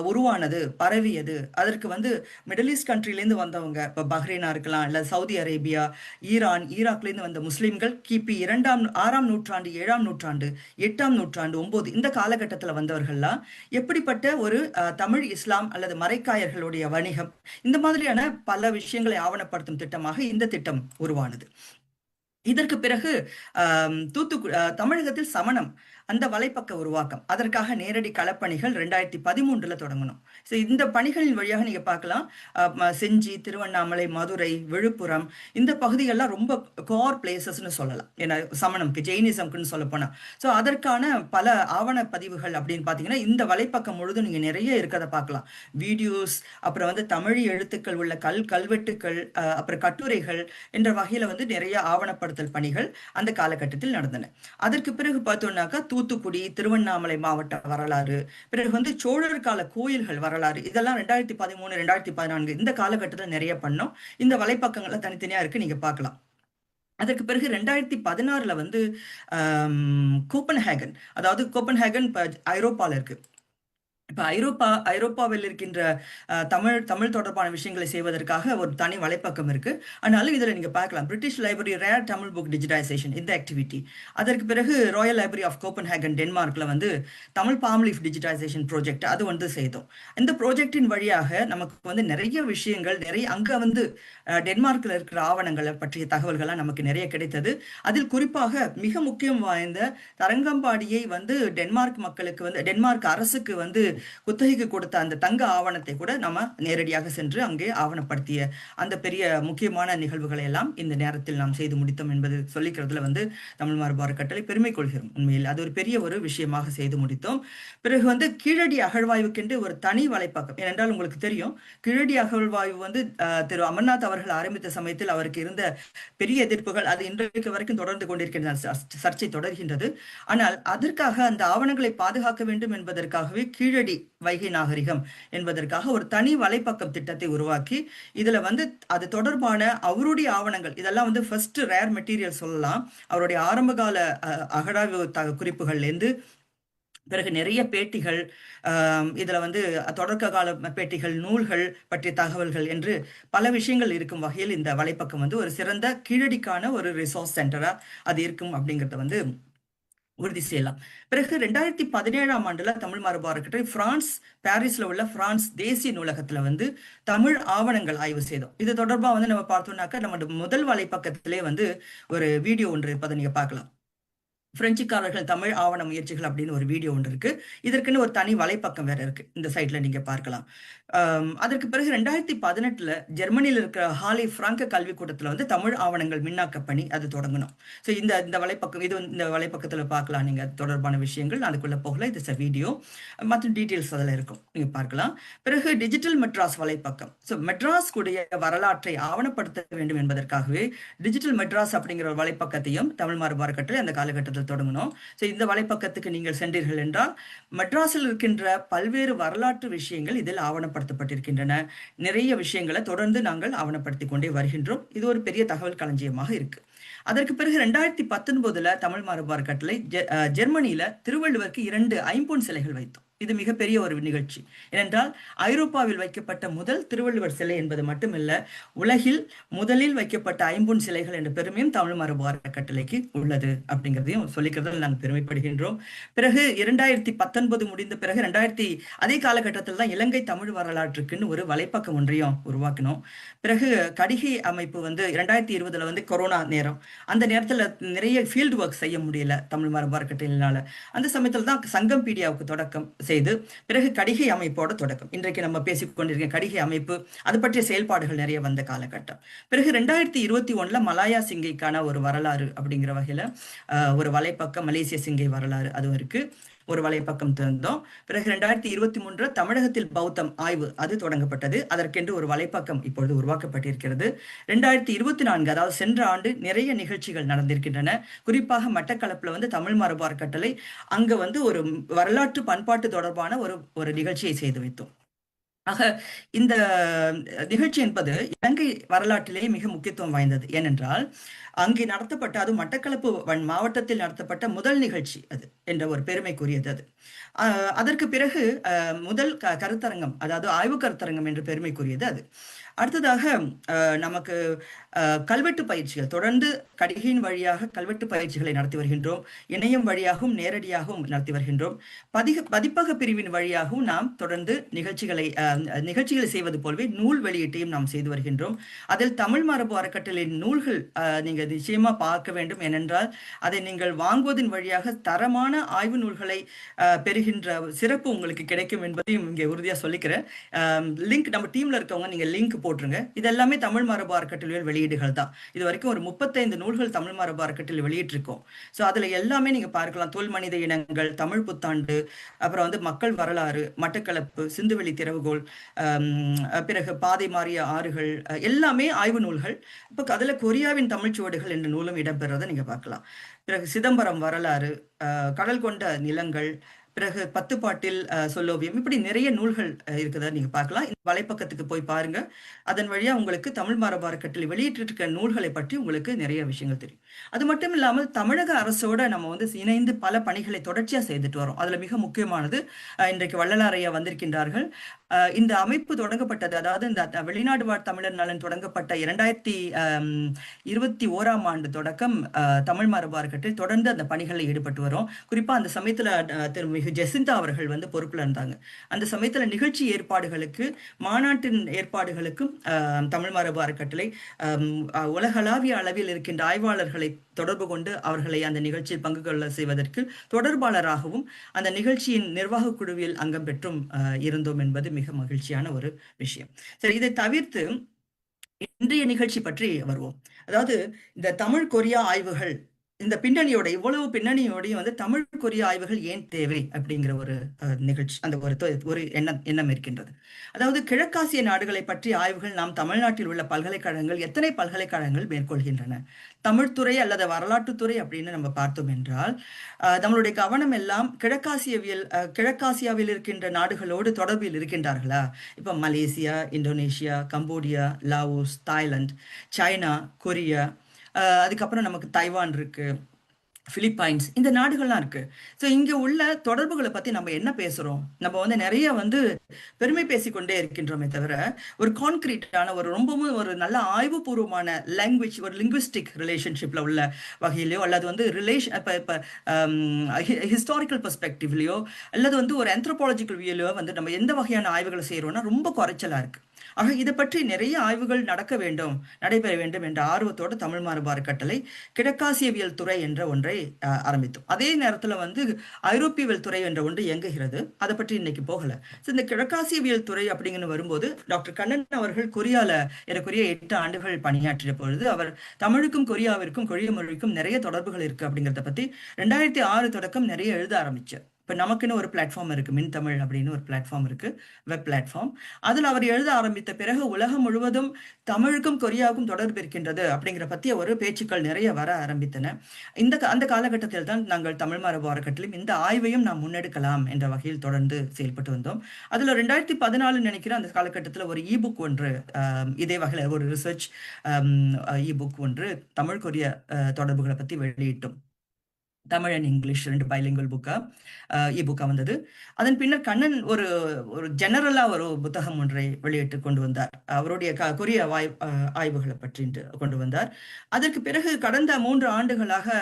உருவானது, பரவியது, அதற்கு வந்து மிடில் ஈஸ்ட் கண்ட்ரிலேருந்து வந்தவங்க, இப்போ பஹ்ரைனா இருக்கலாம், இல்லை சவுதி அரேபியா, ஈரான், ஈராக்லேருந்து வந்த முஸ்லீம்கள் கிபி 6ஆம் நூற்றாண்டு, 7ஆம் நூற்றாண்டு, 8ஆம் நூற்றாண்டு, 9 இந்த காலகட்டத்தில் வந்தவர்கள்லாம் எப்படிப்பட்ட ஒரு தமிழ் இஸ்லாம் அல்லது மரைக்காயர்களுடைய வணிகம், இந்த மாதிரியான பல விஷயங்களை ஆவணப்படுத்தும் திட்டமாக இந்த திட்டம் உருவானது. இதற்கு பிறகு தமிழகத்தில் சமணம் அந்த வலைப்பக்க உருவாக்கம், அதற்காக நேரடி களப்பணிகள் 2013 தொடங்கணும். ஸோ இந்த பணிகளின் வழியாக நீங்க பார்க்கலாம் செஞ்சி, திருவண்ணாமலை, மதுரை, விழுப்புரம் இந்த பகுதிகள்லாம் ரொம்ப கோர் பிளேசஸ்ன்னு சொல்லலாம். ஏன்னா சமணம்க்கு, ஜெயினிசம்க்குன்னு சொல்ல போனா. ஸோ அதற்கான பல ஆவண பதிவுகள் அப்படின்னு பார்த்தீங்கன்னா இந்த வலைப்பக்கம் முழுதும் நீங்க நிறைய இருக்கிறத பார்க்கலாம். வீடியோஸ், அப்புறம் வந்து தமிழ் எழுத்துக்கள் உள்ள கல்வெட்டுக்கள், அப்புறம் கட்டுரைகள் என்ற வகையில வந்து நிறைய ஆவணப்படுத்தல் பணிகள் அந்த காலகட்டத்தில் நடந்தன. அதற்கு பிறகு பார்த்தோம்னாக்கா தூத்துக்குடி, திருவண்ணாமலை மாவட்ட வரலாறு, பிறகு வந்து சோழர் கால கோயில்கள் வரலாறு, இதெல்லாம் 2013, 2014 இந்த காலகட்டத்தில் நிறைய பண்ணோம். இந்த வலைப்பக்கங்கள்லாம் தனித்தனியா இருக்கு, நீங்க பார்க்கலாம். அதற்கு பிறகு 2016 வந்து கோப்பன்ஹேகன், அதாவது கோப்பன்ஹேகன் இப்போ ஐரோப்பாவில் இருக்கு. இப்போ ஐரோப்பாவில் இருக்கின்ற தமிழ் தொடர்பான விஷயங்களை செய்வதற்காக ஒரு தனி வலைப்பக்கம் இருக்கு. ஆனாலும் இதில் நீங்க பார்க்கலாம் British library rare Tamil book digitisation இந்த ஆக்டிவிட்டி. அதற்கு பிறகு ராயல் லைப்ரரி ஆஃப் கோப்பன்ஹேகன் டென்மார்க்ல வந்து Tamil bomb leaf digitisation project அது வந்து செய்தோம். இந்த ப்ராஜெக்டின் வழியாக நமக்கு வந்து நிறைய விஷயங்கள், அங்க வந்து டென்மார்க்ல இருக்கிற ஆவணங்களை பற்றிய தகவல்கள்லாம் நமக்கு நிறைய கிடைத்தது. அதில் குறிப்பாக மிக முக்கியம் வாய்ந்த தரங்கம்பாடியை வந்து டென்மார்க் மக்களுக்கு வந்து டென்மார்க் அரசுக்கு வந்து குத்தகைக்கு கொடுத்த அந்த தங்க ஆவணத்தை கூட நம்ம நேரடியாக சென்று அங்கே ஆவணப்படுத்திய அந்த பெரிய முக்கியமான நிகழ்வுகளை எல்லாம் இந்த நேரத்தில் நாம் செய்து முடித்தோம் என்பது சொல்லிக்கிறதுல வந்து தமிழ் மரபு கட்டளை பெருமை கொள்கிறோம். உண்மையில் அது ஒரு பெரிய ஒரு விஷயமாக செய்து முடித்தோம். பிறகு வந்து கீழடி அகழ்வாய்வுக்கென்று ஒரு தனி வலைப்பக்கம். ஏனென்றால் உங்களுக்கு தெரியும், கீழடி அகழ்வாய்வு வந்து திரு அமர்நாத் அவர்கள் ஆரம்பித்த சமயத்தில் அவருக்கு இருந்த பெரிய எதிர்ப்புகள் அது இன்றைக்கு வரைக்கும் தொடர்ந்து கொண்டிருக்கின்ற சர்ச்சை தொடர்கின்றது. ஆனால் அதற்காக அந்த ஆவணங்களை பாதுகாக்க வேண்டும் என்பதற்காகவே கீழடி வைகை நாகரிகம் என்பதற்காக ஒரு தனி வலைப்பக்கம் திட்டத்தை உருவாக்கி இதுல வந்து அது தொடர்பான அவருடைய ஆவணங்கள், இதெல்லாம் வந்து ஃபர்ஸ்ட் ரேர் மெட்டீரியல் சொல்லலாம். அவருடைய ஆரம்பகால அகழாய்வு குறிப்புகள்ல இருந்து பிறகு நிறைய பேட்டிகள், இதுல வந்து தொடக்க கால பேட்டிகள், நூல்கள் பற்றிய தகவல்கள் என்று பல விஷயங்கள் இருக்கும் வகையில் இந்த வலைப்பக்கம் வந்து ஒரு சிறந்த கீழடிக்கான ஒரு ரிசோர்ஸ் சென்டரா அது இருக்கும் அப்படிங்கிறத வந்து உறுதி செய்யலாம். பிறகு 2017 தமிழ் மரபு அறக்கட்டளை பிரான்ஸ் பாரிஸ்ல உள்ள பிரான்ஸ் தேசிய நூலகத்துல வந்து தமிழ் ஆவணங்கள் ஆய்வு செய்தோம். இது தொடர்பா வந்து நம்ம பார்த்தோம்னாக்கா நம்ம முதல் வலைப்பக்கத்திலே வந்து ஒரு வீடியோ ஒன்று இருப்பதை நீங்க பார்க்கலாம். பிரெஞ்சுக்காரர்கள் தமிழ் ஆவண முயற்சிகள் அப்படின்னு ஒரு வீடியோ ஒன்று இருக்கு. இதற்குன்னு ஒரு தனி வலைப்பக்கம் வேற இருக்கு, இந்த சைட்ல நீங்க பார்க்கலாம். அதற்கு பிறகு 2018 ஜெர்மனியில் இருக்கிற ஹாலி பிராங்க கல்விக்கூடத்துல வந்து தமிழ் ஆவணங்கள் மின்னாக்க பணி அது தொடங்கணும். ஸோ இந்த வலைப்பக்கம், இது இந்த வலைப்பக்கத்துல பார்க்கலாம் நீங்க தொடர்பான விஷயங்கள். அதுக்குள்ள போகல, இது வீடியோ மற்ற டீட்டெயில்ஸ் அதில் இருக்கும், நீங்க பார்க்கலாம். பிறகு டிஜிட்டல் மெட்ராஸ் வலைப்பக்கம். ஸோ மெட்ராஸ் கூடிய வரலாற்றை ஆவணப்படுத்த வேண்டும் என்பதற்காகவே டிஜிட்டல் மெட்ராஸ் அப்படிங்கிற ஒரு வலைப்பக்கத்தையும் தமிழ் மரபு அறக்கட்டளை அந்த காலகட்டத்தில் தொடங்கணும். ஸோ இந்த வலைப்பக்கத்துக்கு நீங்கள் சென்றீர்கள் என்றால் மெட்ராஸில் இருக்கின்ற பல்வேறு வரலாற்று விஷயங்கள் இதில் ஆவணப்படுத்தப்பட்டிருக்கின்றன. நிறைய விஷயங்களை தொடர்ந்து நாங்கள் ஆவணப்படுத்தி கொண்டே வருகின்றோம். இது ஒரு பெரிய தகவல் களஞ்சியமாக இருக்கு. அதற்கு பிறகு 2019 தமிழ் மரபு அறக்கட்டளை ஜெர்மனியில திருவள்ளுவருக்கு 2 ஐம்பொன் சிலைகள் வைத்தோம். இது மிகப்பெரிய ஒரு நிகழ்ச்சி. ஏனென்றால் ஐரோப்பாவில் வைக்கப்பட்ட முதல் திருவள்ளுவர் சிலை என்பது மட்டுமல்ல, உலகில் முதலில் வைக்கப்பட்ட ஐம்பொன் சிலைகள் என்ற பெருமையும் தமிழ் மரபு அறக்கட்டளைக்கு உள்ளது அப்படிங்கிறதையும் சொல்லிக்கிறதில் நாங்கள் பெருமைப்படுகின்றோம். பிறகு 2019 முடிந்த பிறகு அதே காலகட்டத்தில் தான் இலங்கை தமிழ் வரலாற்றுக்குன்னு ஒரு வலைப்பக்கம் ஒன்றையும் உருவாக்கினோம். பிறகு கடிகை அமைப்பு 2020 கொரோனா நேரம், அந்த நேரத்தில் நிறைய ஃபீல்டு ஒர்க் செய்ய முடியல தமிழ் மரபு அறக்கட்டளையினால. அந்த சமயத்தில் தான் சங்கம் பீடியாவுக்கு தொடக்கம் செய்து பிறகு கடிகை அமைப்போட தொடக்கம். இன்றைக்கு நம்ம பேசிக்கொண்டிருக்க கடிகை அமைப்பு, அது பற்றிய செயல்பாடுகள் நிறைய வந்த காலகட்டம். பிறகு 2021 மலாயா சிங்கைக்கான ஒரு வரலாறு அப்படிங்கிற வகையில ஒரு வலைப்பக்கம் மலேசிய சிங்கை வரலாறு அதுவும் இருக்கு, ஒரு வலைப்பக்கம் திறந்தோம். பிறகு 2023 தமிழகத்தில் பௌத்தம் ஆய்வு அது தொடங்கப்பட்டது. அதற்கென்று ஒரு வலைப்பக்கம் இப்பொழுது உருவாக்கப்பட்டிருக்கிறது. 2024 அதாவது சென்ற ஆண்டு நிறைய நிகழ்ச்சிகள் நடந்திருக்கின்றன. குறிப்பாக மட்டக்களப்புல தமிழ் மரபு அறக்கட்டளை அங்க ஒரு வரலாற்று பண்பாட்டு தொடர்பான ஒரு நிகழ்ச்சியை செய்து வைத்தோம். ஆக இந்த நிகழ்ச்சி என்பது இலங்கை வரலாற்றிலேயே மிக முக்கியத்துவம் வாய்ந்தது. ஏனென்றால் அங்கே நடத்தப்பட்ட, அது மட்டக்களப்பு மாவட்டத்தில் நடத்தப்பட்ட முதல் நிகழ்ச்சி அது என்ற ஒரு பெருமைக்குரியது அது. அதற்கு பிறகு முதல் கருத்தரங்கம், அதாவது ஆய்வு கருத்தரங்கம் என்று பெருமைக்குரியது அது. அடுத்ததாக நமக்கு கல்வெட்டு பயிற்சிகள், தொடர்ந்து கடிகையின் வழியாக கல்வெட்டு பயிற்சிகளை நடத்தி வருகின்றோம். இணையம் வழியாகவும் நேரடியாகவும் நடத்தி வருகின்றோம். பதிப்பக பிரிவின் வழியாகவும் நாம் தொடர்ந்து நிகழ்ச்சிகளை செய்வது போலவே நூல் வெளியீட்டையும் நாம் செய்து வருகின்றோம். அதில் தமிழ் மரபு அறக்கட்டளையின் நூல்கள் நீங்கள் நிச்சயமா பார்க்க வேண்டும். ஏனென்றால் அதை நீங்கள் வாங்குவதன் வழியாக தரமான ஆய்வு நூல்களை பெறுகின்ற சிறப்பு உங்களுக்கு கிடைக்கும் என்பதையும் இங்கே உறுதியாக சொல்லிக்கிறேன். லிங்க் நம்ம டீம்ல இருக்கவங்க நீங்க லிங்க் போட்டுருங்க. இது எல்லாமே தமிழ் மரபு அறக்கட்டளை வெளியீடுகள் தான். இது வரைக்கும் ஒரு 35 நூல்கள் தமிழ் மரபு அறக்கட்டளை வெளியிட்டிருக்கோம். ஸோ அதுல எல்லாமே நீங்க பார்க்கலாம். தொல் மனித இனங்கள், தமிழ் புத்தாண்டு, அப்புறம் மக்கள் வரலாறு, மட்டக்களப்பு, சிந்துவெளி திறவுகோல், பிறகு பாதை மாறிய ஆறுகள், எல்லாமே ஆய்வு நூல்கள். இப்போ அதுல கொரியாவின் தமிழ்ச்சுவடுகள் என்ற நூலும் இடம்பெறதை நீங்க பார்க்கலாம். பிறகு சிதம்பரம் வரலாறு, கடல் கொண்ட நிலங்கள், பிறகு 10 பாட்டில் சொல்லோவியம், இப்படி நிறைய நூல்கள் இருக்குதா நீங்க பார்க்கலாம். இந்த வலைப்பக்கத்துக்கு போய் பாருங்க. அதன் வழியா உங்களுக்கு தமிழ் மரபு அறக்கட்டளை வெளியிட்டு இருக்க நூல்களை பற்றி உங்களுக்கு நிறைய விஷயங்கள் தெரியும். அது மட்டும் இல்லாமல் தமிழக அரசோட நம்ம இணைந்து பல பணிகளை தொடர்ச்சியா செய்துட்டு வரோம். அதுல மிக முக்கியமானது இன்றைக்கு வள்ளலார் ஐயா வந்திருக்கின்றார்கள். இந்த அமைப்பு தொடங்கப்பட்டது, அதாவது இந்த வெளிநாடு வாழ் தமிழர் நலன் தொடங்கப்பட்ட 2021 ஆண்டு தொடக்கம் தமிழ் மரபு அறக்கட்டளை தொடர்ந்து அந்த பணிகளில் ஈடுபட்டு வரும். குறிப்பா அந்த சமயத்துல திருமிகு ஜெசிந்தா அவர்கள் பொறுப்புல இருந்தாங்க. அந்த சமயத்துல நிகழ்ச்சி ஏற்பாடுகளுக்கு, மாநாட்டின் ஏற்பாடுகளுக்கும் தமிழ் மரபு அறக்கட்டளை உலகளாவிய அளவில் இருக்கின்ற ஆய்வாளர்களை தொடர்பு கொண்டு அவர்களை அந்த நிகழ்ச்சியில் பங்கு கொள்ள செய்வதற்கு தொடர்பாளராகவும் அந்த நிகழ்ச்சியின் நிர்வாக குழுவில் அங்கம் பெற்றும் இருந்தோம் என்பது மிக மகிழ்ச்சியான ஒரு விஷயம். சரி, இதை தவிர்த்து இன்றைய நிகழ்ச்சி பற்றி வருவோம். அதாவது இந்த தமிழ் கொரியா ஆய்வுகள், இந்த பின்னணியோட இவ்வளவு பின்னணியோடையும் தமிழ் கொரிய ஆய்வுகள் ஏன் தேவை அப்படிங்கிற ஒரு நிகழ்ச்சி, அந்த ஒரு எண்ணம் இருக்கின்றது. அதாவது கிழக்காசிய நாடுகளை பற்றி ஆய்வுகள் நாம் தமிழ்நாட்டில் உள்ள பல்கலைக்கழகங்கள், எத்தனை பல்கலைக்கழகங்கள் மேற்கொள்கின்றன? தமிழ்துறை அல்லது வரலாற்றுத்துறை அப்படின்னு நம்ம பார்த்தோம் என்றால் நம்மளுடைய கவனம் எல்லாம் கிழக்காசியாவில் இருக்கின்ற நாடுகளோடு தொடர்பில் இருக்கின்றார்களா? இப்ப Malaysia, Indonesia, Cambodia, Laos, Thailand, China, Korea, அதுக்கப்புறம் நமக்கு தைவான் இருக்கு, பிலிப்பைன்ஸ், இந்த நாடுகள்லாம் இருக்கு. ஸோ இங்க உள்ள தொடர்புகளை பத்தி நம்ம என்ன பேசுறோம்? நம்ம நிறைய பெருமை பேசிக்கொண்டே இருக்கின்றோமே தவிர ஒரு கான்கிரீட்டான ரொம்பவும் ஒரு நல்ல ஆய்வுபூர்வமான லாங்குவேஜ், ஒரு லிங்குவிஸ்டிக் ரிலேஷன்ஷிப்ல உள்ள வகையிலையோ அல்லது இப்ப ஹிஸ்டாரிக்கல் பெர்ஸ்பெக்டிவ்லயோ அல்லது ஒரு ஆந்த்ரோபாலஜிக்கல் வியூலையோ நம்ம எந்த வகையான ஆய்வுகளை செய்யறோம்னா ரொம்ப குறைச்சலா இருக்கு. ஆக இதை பற்றி நிறைய ஆய்வுகள் நடைபெற வேண்டும் என்ற ஆர்வத்தோடு தமிழ் மரபு அறக்கட்டளை கிழக்காசியவியல் துறை என்ற ஒன்றை ஆரம்பித்தோம். அதே நேரத்துல ஐரோப்பியவியல் துறை என்ற ஒன்று இயங்குகிறது. அதை பற்றி இன்னைக்கு போகல. இந்த கிழக்காசியவியல் துறை அப்படிங்கன்னு வரும்போது டாக்டர் கண்ணன் அவர்கள் கொரியால ஏறக்குறைய 8 ஆண்டுகள் பணியாற்றிய பொழுது அவர் தமிழுக்கும் கொரியாவிற்கும், கொரிய மொழிக்கும் நிறைய தொடர்புகள் இருக்கு அப்படிங்கிறத பத்தி 2006 தொடக்கம் நிறைய எழுத ஆரம்பிச்சார். இப்போ நமக்குன்னு ஒரு பிளாட்ஃபார்ம் இருக்கு, மின் தமிழ் அப்படின்னு ஒரு பிளாட்ஃபார்ம் இருக்கு, வெப் பிளாட்ஃபார்ம். அதில் அவர் எழுத ஆரம்பித்த பிறகு உலகம் முழுவதும் தமிழுக்கும் கொரியாவுக்கும் தொடர்பு இருக்கின்றது அப்படிங்கிற பற்றிய ஒரு பேச்சுக்கள் நிறைய வர ஆரம்பித்தன. அந்த காலகட்டத்தில் தான் நாங்கள் தமிழ் மரபு அறக்கட்டளையும் இந்த ஆய்வையும் நாம் முன்னெடுக்கலாம் என்ற வகையில் தொடர்ந்து செயல்பட்டு வந்தோம். அதில் 2014 நினைக்கிறேன் அந்த காலகட்டத்தில் ஒரு இபுக் ஒன்று, இதே வகையில் ஒரு ரிசர்ச் இபுக் ஒன்று தமிழ் கொரிய தொடர்புகளை பற்றி வெளியிட்டோம். தமிழ் அண்ட் இங்கிலீஷ் 2 பைலிங்குவல் புக்கா புக்கா வந்தது. அதன் பின்னர் கண்ணன் ஒரு ஒரு ஜெனரலா ஒரு புத்தகம் ஒன்றை வெளியிட்டு கொண்டு வந்தார். அவருடைய கொரிய ஆய்வுகளை பற்றி கொண்டு வந்தார். அதற்கு பிறகு கடந்த 3 ஆண்டுகளாக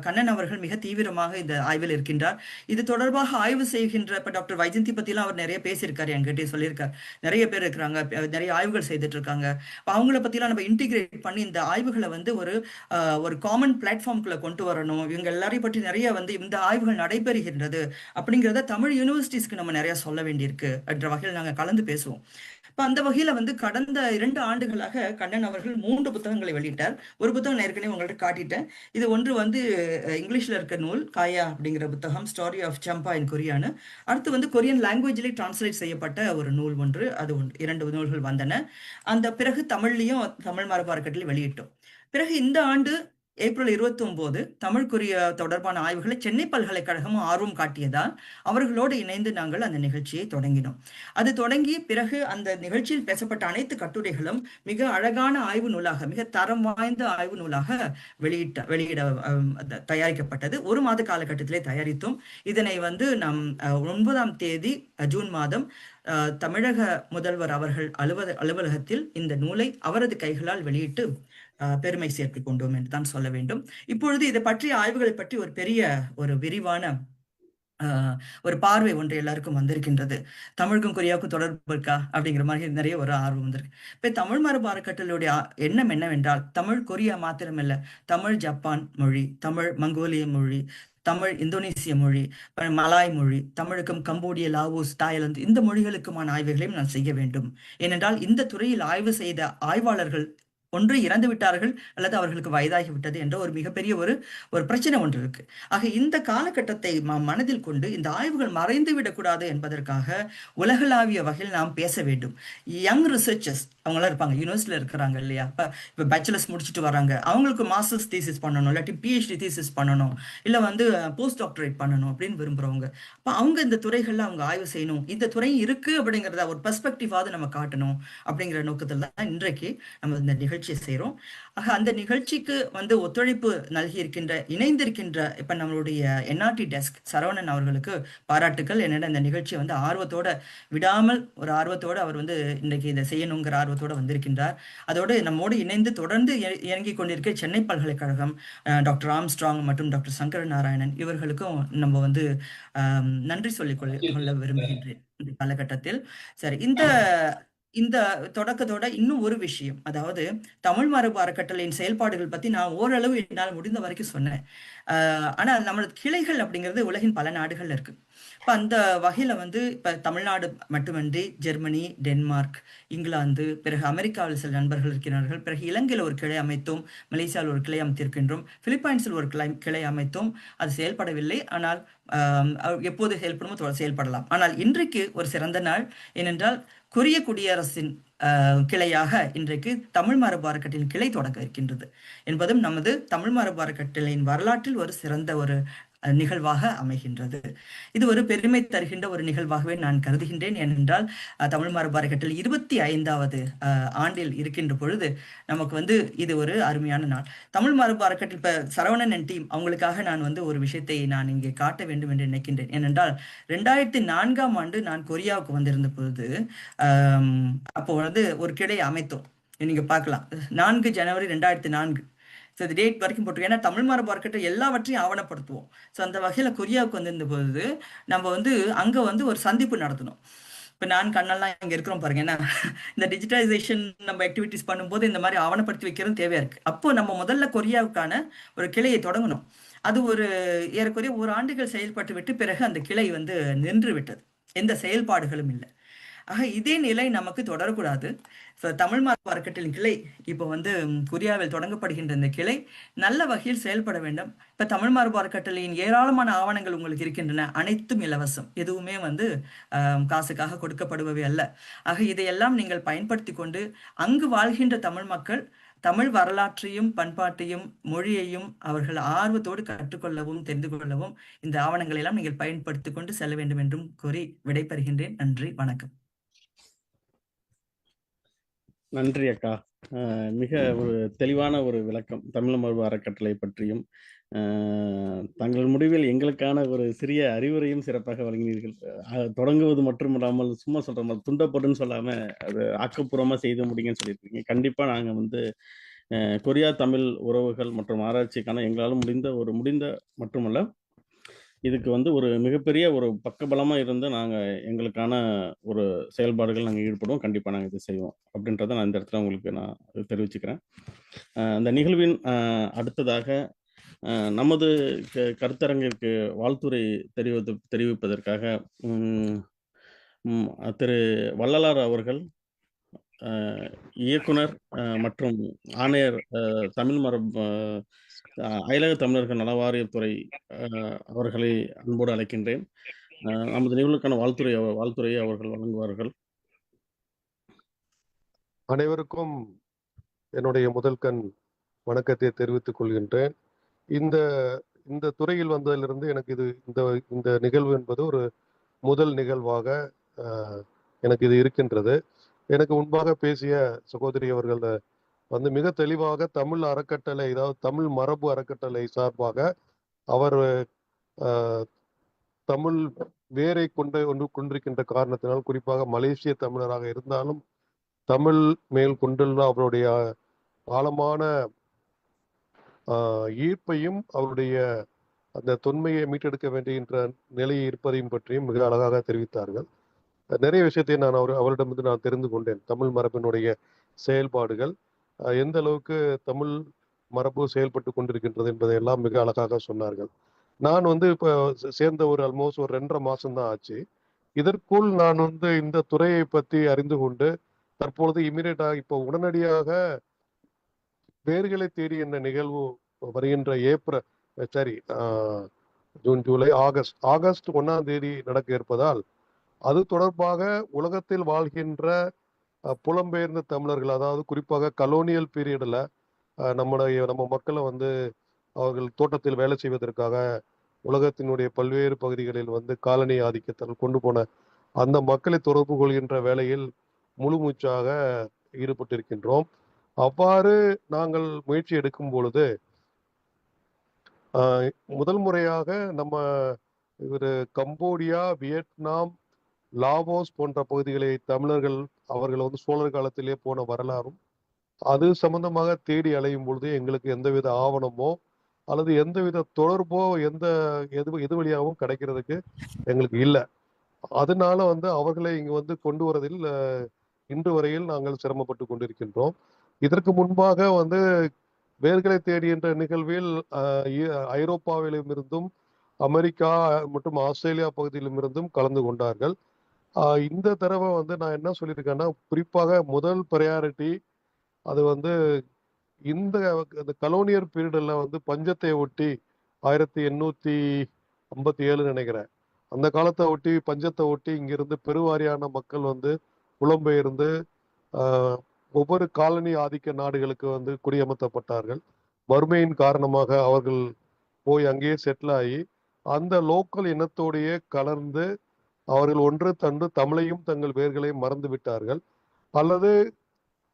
கண்ணன் அவர்கள் மிக தீவிரமாக இந்த ஆய்வில் இருக்கின்றார். இது தொடர்பாக ஆய்வு செய்கின்ற இப்ப டாக்டர் வைஜந்தி பத்திலாம் அவர் நிறைய பேசியிருக்காரு, என்கிட்ட சொல்லியிருக்கார். நிறைய பேர் இருக்கிறாங்க, நிறைய ஆய்வுகள் செய்துட்டு இருக்காங்க. அவங்கள பத்திலாம் நம்ம இன்டிகிரேட் பண்ணி இந்த ஆய்வுகளை வந்து ஒரு காமன் பிளாட்ஃபார்ம்குள்ள கொண்டு வரணும். இவங்க எல்லாரையும் பற்றி நிறைய வந்து இந்த ஆய்வுகள் நடைபெறுகின்றது அப்படிங்கிறத தமிழ் யூனிவர்சிட்டிஸ்க்கு நம்ம நிறைய சொல்ல வேண்டியிருக்கு என்ற வகையில் நாங்கள் கலந்து பேசுவோம். இப்ப அந்த வகையில வந்து கடந்த 2 ஆண்டுகளாக கண்ணன் அவர்கள் 3 புத்தகங்களை வெளியிட்டார். ஒரு புத்தகம் நான் ஏற்கனவே உங்கள்ட்ட காட்டிட்டேன். இது ஒன்று வந்து இங்கிலீஷ்ல இருக்க நூல் காயா அப்படிங்கிற புத்தகம், ஸ்டோரி ஆஃப் சம்பா இன் கொரியான்னு. அடுத்து வந்து கொரியன் லாங்குவேஜ்லேயே டிரான்ஸ்லேட் செய்யப்பட்ட ஒரு நூல் ஒன்று, அது 2 நூல்கள் வந்தன. அந்த பிறகு தமிழ்லையும் தமிழ் மரபு அறக்கட்டளை வெளியிட்டோம். பிறகு இந்த ஆண்டு ஏப்ரல் 29 தமிழ் கொரிய தொடர்பான ஆய்வுகளை சென்னை பல்கலைக்கழகமும் ஆர்வம் காட்டியதால் அவர்களோடு இணைந்து நாங்கள் அந்த நிகழ்ச்சியை தொடங்கினோம். அது தொடங்கி பிறகு அந்த நிகழ்ச்சியில் பேசப்பட்ட அனைத்து கட்டுரைகளும் மிக அழகான ஆய்வு நூலாக, மிக தரம் வாய்ந்த ஆய்வு நூலாக வெளியிட தயாரிக்கப்பட்டது. 1 மாத காலகட்டத்திலே தயாரித்தோம். இதனை வந்து நாம் 9ஆம் தேதி ஜூன் மாதம் தமிழக முதல்வர் அவர்கள் அலுவலகத்தில் இந்த நூலை அவரது கைகளால் வெளியிட்டு பெருமை சேர்த்துக் கொண்டோம் என்று தான் சொல்ல வேண்டும். இப்பொழுது இதை பற்றிய ஆய்வுகளை பற்றி ஒரு பெரிய ஒரு விரிவான ஒரு பார்வை ஒன்று எல்லாருக்கும் வந்திருக்கின்றது. தமிழுக்கும் கொரியாவுக்கும் தொடர்பு இருக்கா அப்படிங்கிற மாதிரி நிறைய ஒரு ஆர்வம் வந்திருக்கு. இப்ப தமிழ் மரபு அறக்கட்டளையுடைய எண்ணம் என்னவென்றால், தமிழ் கொரியா மாத்திரமல்ல, தமிழ் ஜப்பான் மொழி, தமிழ் மங்கோலிய மொழி, தமிழ் இந்தோனேசிய மொழி, மலாய் மொழி, தமிழுக்கும் கம்போடியா, லாவோஸ், தாய்லாந்து இந்த மொழிகளுக்குமான ஆய்வுகளையும் நான் செய்ய வேண்டும். ஏனென்றால் இந்த துறையில் ஆய்வு செய்த ஆய்வாளர்கள் ஒன்று இறந்து விட்டார்கள் அல்லது அவர்களுக்கு வயதாகி விட்டது என்ற ஒரு மிகப்பெரிய ஒரு பிரச்சனை ஒன்று இருக்கு. ஆக இந்த காலகட்டத்தை மனதில் கொண்டு இந்த ஆய்வுகள் மறைந்து விடக்கூடாது என்பதற்காக உலகளாவிய வகையில் நாம் பேச வேண்டும். யங் ரிசர்ச்சர்ஸ் அவங்களாம் இருப்பாங்க, யூனிவர்சிட்டியில் இருக்கிறாங்க இல்லையா, இப்போ பேச்சுலர்ஸ் முடிச்சுட்டு வராங்க, அவங்களுக்கு மாஸ்டர்ஸ் தீசிஸ் பண்ணணும், இல்லாட்டி பிஹெச்டி தீசிஸ் பண்ணணும், இல்லை வந்து போஸ்ட் டாக்டரேட் பண்ணணும் அப்படின்னு விரும்புகிறவங்க. அப்போ அவங்க இந்த துறைகளில் அவங்க ஆய்வு செய்யணும், இந்த துறை இருக்கு அப்படிங்கிறத ஒரு பெர்ஸ்பெக்டிவாவது நம்ம காட்டணும் அப்படிங்கிற நோக்கத்தில் தான் இன்றைக்கு நம்ம இந்த நிகழ்ச்சியை செய்கிறோம். ஆக அந்த நிகழ்ச்சிக்கு வந்து ஒத்துழைப்பு நல்கி இணைந்திருக்கின்ற இப்ப நம்மளுடைய என்ஆர்டி டெஸ்க் சரவணன் அவர்களுக்கு பாராட்டுக்கள். என்னென்ன இந்த நிகழ்ச்சியை வந்து ஆர்வத்தோட விடாமல் ஒரு ஆர்வத்தோடு அவர் வந்து இன்றைக்கு இதை செய்யணுங்கிற ஆர்வத்தோடு வந்திருக்கின்றார். அதோடு நம்மோடு இணைந்து தொடர்ந்து இயங்கிக் கொண்டிருக்க சென்னை பல்கலைக்கழகம் டாக்டர் ஆம்ஸ்ட்ராங் மற்றும் டாக்டர் சங்கர நாராயணன் இவர்களுக்கும் நம்ம வந்து நன்றி சொல்லிக் கொள்ள விரும்புகின்றேன் இந்த காலகட்டத்தில். சரி, இந்த தொடக்கத்தோட இன்னும் ஒரு விஷயம், அதாவது தமிழ் மரபு அறக்கட்டளையின் செயல்பாடுகள் பத்தி நான் ஓரளவு என்னால் முடிந்த வரைக்கும் சொன்னேன். ஆனா நம்மளோட கிளைகள் அப்படிங்கிறது உலகின் பல நாடுகள்ல இருக்கு. இப்ப அந்த வகையில வந்து இப்ப தமிழ்நாடு மட்டுமின்றி ஜெர்மனி, டென்மார்க், இங்கிலாந்து, பிறகு அமெரிக்காவில் சில நண்பர்கள் இருக்கிறார்கள். பிறகு இலங்கையில் ஒரு கிளை அமைத்தோம், மலேசியாவில் ஒரு கிளை அமைத்திருக்கின்றோம், பிலிப்பைன்ஸில் ஒரு கிளை அமைத்தோம். அது செயல்படவில்லை, ஆனால் எப்போது செயல்படுமோ செயல்படலாம். ஆனால் இன்றைக்கு ஒரு சிறந்த நாள். ஏனென்றால் கொரிய குடியரசின் கிளையாக இன்றைக்கு தமிழ் மரபு அறக்கட்டளையின் கிளை தொடங்க இருக்கின்றது என்பதும் நமது தமிழ் மரபு அறக்கட்டளையின் வரலாற்றில் ஒரு சிறந்த ஒரு நிகழ்வாக அமைகின்றது. இது ஒரு பெருமை தருகின்ற ஒரு நிகழ்வாகவே நான் கருதுகின்றேன். ஏனென்றால் தமிழ் மரபு அறக்கட்டளை 25வது ஆண்டில் இருக்கின்ற பொழுது நமக்கு வந்து இது ஒரு அருமையான நாள். தமிழ் மரபு அறக்கட்டளை இப்ப சரவணன் அண்ட் டீம் அவங்களுக்காக நான் வந்து ஒரு விஷயத்தை நான் இங்கே காட்ட வேண்டும் என்று நினைக்கின்றேன். ஏனென்றால் 2004ஆம் ஆண்டு நான் கொரியாவுக்கு வந்திருந்த பொழுது அப்போ வந்து ஒரு கிளை அமைத்தோம். நீங்க பார்க்கலாம், 4 ஜனவரி 2004. ஸோ இந்த டேட் வரைக்கும் போட்டிருக்கோம். ஏன்னா தமிழ் மரபு அறக்கட்டளை எல்லாவற்றையும் ஆவணப்படுத்துவோம். ஸோ அந்த வகையில் கொரியாவுக்கு வந்திருந்த பொழுது நம்ம வந்து அங்கே வந்து ஒரு சந்திப்பு நடத்தணும். இப்போ நான் கண்ணெல்லாம் இங்கே இருக்கிறோம் பாருங்க. ஏன்னா இந்த டிஜிட்டலைசேஷன் நம்ம ஆக்டிவிட்டிஸ் பண்ணும்போது இந்த மாதிரி ஆவணப்படுத்தி வைக்கிறது தேவையா இருக்கு. அப்போ நம்ம முதல்ல கொரியாவுக்கான ஒரு கிளையை தொடங்கணும். அது ஒரு ஏறக்குறைய 1 ஆண்டுகள் செயல்பட்டு விட்டு பிறகு அந்த கிளை வந்து நின்று விட்டது, எந்த செயல்பாடுகளும் இல்லை. ஆக இதே நிலை நமக்கு தொடரக்கூடாது. தமிழ் மரபு அறக்கட்டளையின் கிளை இப்போ வந்து கொரியாவில் தொடங்கப்படுகின்ற இந்த கிளை நல்ல வகையில் செயல்பட வேண்டும். இப்ப தமிழ் மரபு அறக்கட்டளையின் ஏராளமான ஆவணங்கள் உங்களுக்கு இருக்கின்றன, அனைத்தும் இலவசம், எதுவுமே வந்து காசுக்காக கொடுக்கப்படுபவை அல்ல. ஆக இதையெல்லாம் நீங்கள் பயன்படுத்தி கொண்டு அங்கு வாழ்கின்ற தமிழ் மக்கள் தமிழ் வரலாற்றையும் பண்பாட்டையும் மொழியையும் அவர்கள் ஆர்வத்தோடு கற்றுக்கொள்ளவும் தெரிந்து கொள்ளவும் இந்த ஆவணங்களை எல்லாம் நீங்கள் பயன்படுத்தி கொண்டு செல்ல வேண்டும் என்றும் கூறி விடைபெறுகின்றேன். நன்றி, வணக்கம். நன்றி அக்கா. மிக ஒரு தெளிவான ஒரு விளக்கம் தமிழ் மரபு அறக்கட்டளை பற்றியும், தங்கள் முடிவில் எங்களுக்கான ஒரு சிறிய அறிவுரையும் சிறப்பாக வழங்கினீர்கள். தொடங்குவது மட்டுமில்லாமல் சும்மா சொல்ற மாரி துண்டப்பட்டுன்னு சொல்லாம, அது ஆக்கப்பூர்வமா செய்து முடிங்கன்னு சொல்லியிருக்கீங்க. கண்டிப்பா நாங்க வந்து கொரியா தமிழ் உறவுகள் மற்றும் ஆராய்ச்சிக்கான எங்களால முடிந்த மட்டுமல்ல, இதுக்கு வந்து ஒரு மிகப்பெரிய ஒரு பக்கபலமா இருந்து நாங்க எங்களுக்கான ஒரு செயல்பாடுகள் நாங்க ஈடுபடுவோம். கண்டிப்பா நாங்க இத செய்வோம். அப்படின்றத நான் இந்த இடத்துல உங்களுக்கு நான் தெரிவிச்சுக்கிறேன். அந்த நிகழ்வின் அடுத்ததாக நமது கருத்தரங்கிற்கு வாழ்த்துரை தெரிவிப்பதற்காக ம், ம், திரு வள்ளலார் அவர்கள் இயக்குனர் மற்றும் ஆணையர் தமிழ் மரபு அயலக தமிழர்கள் நலவாரியத்துறை அவர்களை அன்போடு அழைக்கின்றேன். நமது நிகழ்வுக்கான வாழ்த்துரையை அவர்கள் வழங்குவார்கள். அனைவருக்கும் என்னுடைய முதல் கண் வணக்கத்தை தெரிவித்துக் கொள்கின்றேன். இந்த இந்த துறையில் வந்ததிலிருந்து எனக்கு இந்த நிகழ்வு என்பது ஒரு முதல் நிகழ்வாக எனக்கு இது இருக்கின்றது. எனக்கு முன்பாக பேசிய சகோதரி அவர்கள் வந்து மிக தெளிவாக தமிழ் அறக்கட்டளை, அதாவது தமிழ் மரபு அறக்கட்டளை சார்பாக அவர் தமிழ் வேரை கொண்டிருக்கின்ற காரணத்தினால், குறிப்பாக மலேசிய தமிழராக இருந்தாலும் தமிழ் மேல் கொண்டுள்ள அவருடைய ஆழமான ஈர்ப்பையும் அவருடைய அந்த தொன்மையை மீட்டெடுக்க வேண்டுகின்ற நிலை இருப்பதையும் பற்றியும் மிக அழகாக தெரிவித்தார்கள். நிறைய விஷயத்தை நான் அவரிடமிருந்து நான் தெரிந்து கொண்டேன். தமிழ் மரபினுடைய செயல்பாடுகள் எந்த அளவுக்கு தமிழ் மரபு செயல்பட்டு கொண்டிருக்கின்றது என்பதை எல்லாம் மிக அழகாக சொன்னார்கள். நான் வந்து இப்போ சேர்ந்த ஆல்மோஸ்ட் ஒரு 2.5 மாசம் தான் ஆச்சு. இதற்குள் நான் வந்து இந்த துறையை பற்றி அறிந்து கொண்டு தற்பொழுது இமீடியட்டாக இப்போ உடனடியாக வேர்களை தேடி என்ற நிகழ்வு வருகின்ற ஜூன், ஜூலை, ஆகஸ்ட் 1ஆம் தேதி நடக்க இருப்பதால் அது தொடர்பாக உலகத்தில் வாழ்கின்ற புலம்பெயர்ந்த தமிழர்கள், அதாவது குறிப்பாக கலோனியல் பீரியட்ல நம்ம மக்களை வந்து அவர்கள் தோட்டத்தில் வேலை செய்வதற்காக உலகத்தினுடைய பல்வேறு பகுதிகளில் வந்து காலனி ஆதிக்கத்தால் கொண்டு போன அந்த மக்களை தொடர்பு கொள்கின்ற வேலையில் முழு மூச்சாக ஈடுபட்டிருக்கின்றோம். அவ்வாறு நாங்கள் முயற்சி எடுக்கும் பொழுது முதல் முறையாக நம்ம கம்போடியா, வியட்நாம், லாவோஸ் போன்ற பகுதிகளை தமிழர்கள் அவர்கள் வந்து சோழர் காலத்திலே போன வரலாறும் அது சம்பந்தமாக தேடி அலையும் பொழுது எங்களுக்கு எந்தவித ஆவணமோ அல்லது எந்தவித தொடர்போ எது வழியாகவும் கிடைக்கிறதுக்கு எங்களுக்கு இல்லை. அதனால வந்து அவர்களை இங்கு வந்து கொண்டு வரதில் இன்று வரையில் நாங்கள் சிரமப்பட்டு கொண்டிருக்கின்றோம். இதற்கு முன்பாக வந்து வேர்களை தேடி என்ற நிகழ்வில் ஐரோப்பாவிலும் இருந்தும் அமெரிக்கா மற்றும் ஆஸ்திரேலியா பகுதியிலும் இருந்தும் கலந்து கொண்டார்கள். இந்த தடவை வந்து நான் என்ன சொல்லியிருக்கேன்னா, குறிப்பாக முதல் ப்ரையாரிட்டி அது வந்து இந்த கலோனியர் பீரியட்ல வந்து பஞ்சத்தை ஒட்டி 1857 நினைக்கிறேன், அந்த காலத்தை ஒட்டி பஞ்சத்தை ஒட்டி இங்கிருந்து பெருவாரியான மக்கள் வந்து புலம்பெயர்ந்து ஒவ்வொரு காலனி ஆதிக்க நாடுகளுக்கு வந்து குடியமர்த்தப்பட்டார்கள். வறுமையின் காரணமாக அவர்கள் போய் அங்கேயே செட்டில் ஆகி அந்த லோக்கல் இனத்தோடையே கலந்து அவர்கள் ஒன்று தண்டு தமிழையும் தங்கள் வேர்களையும் மறந்து விட்டார்கள். அல்லது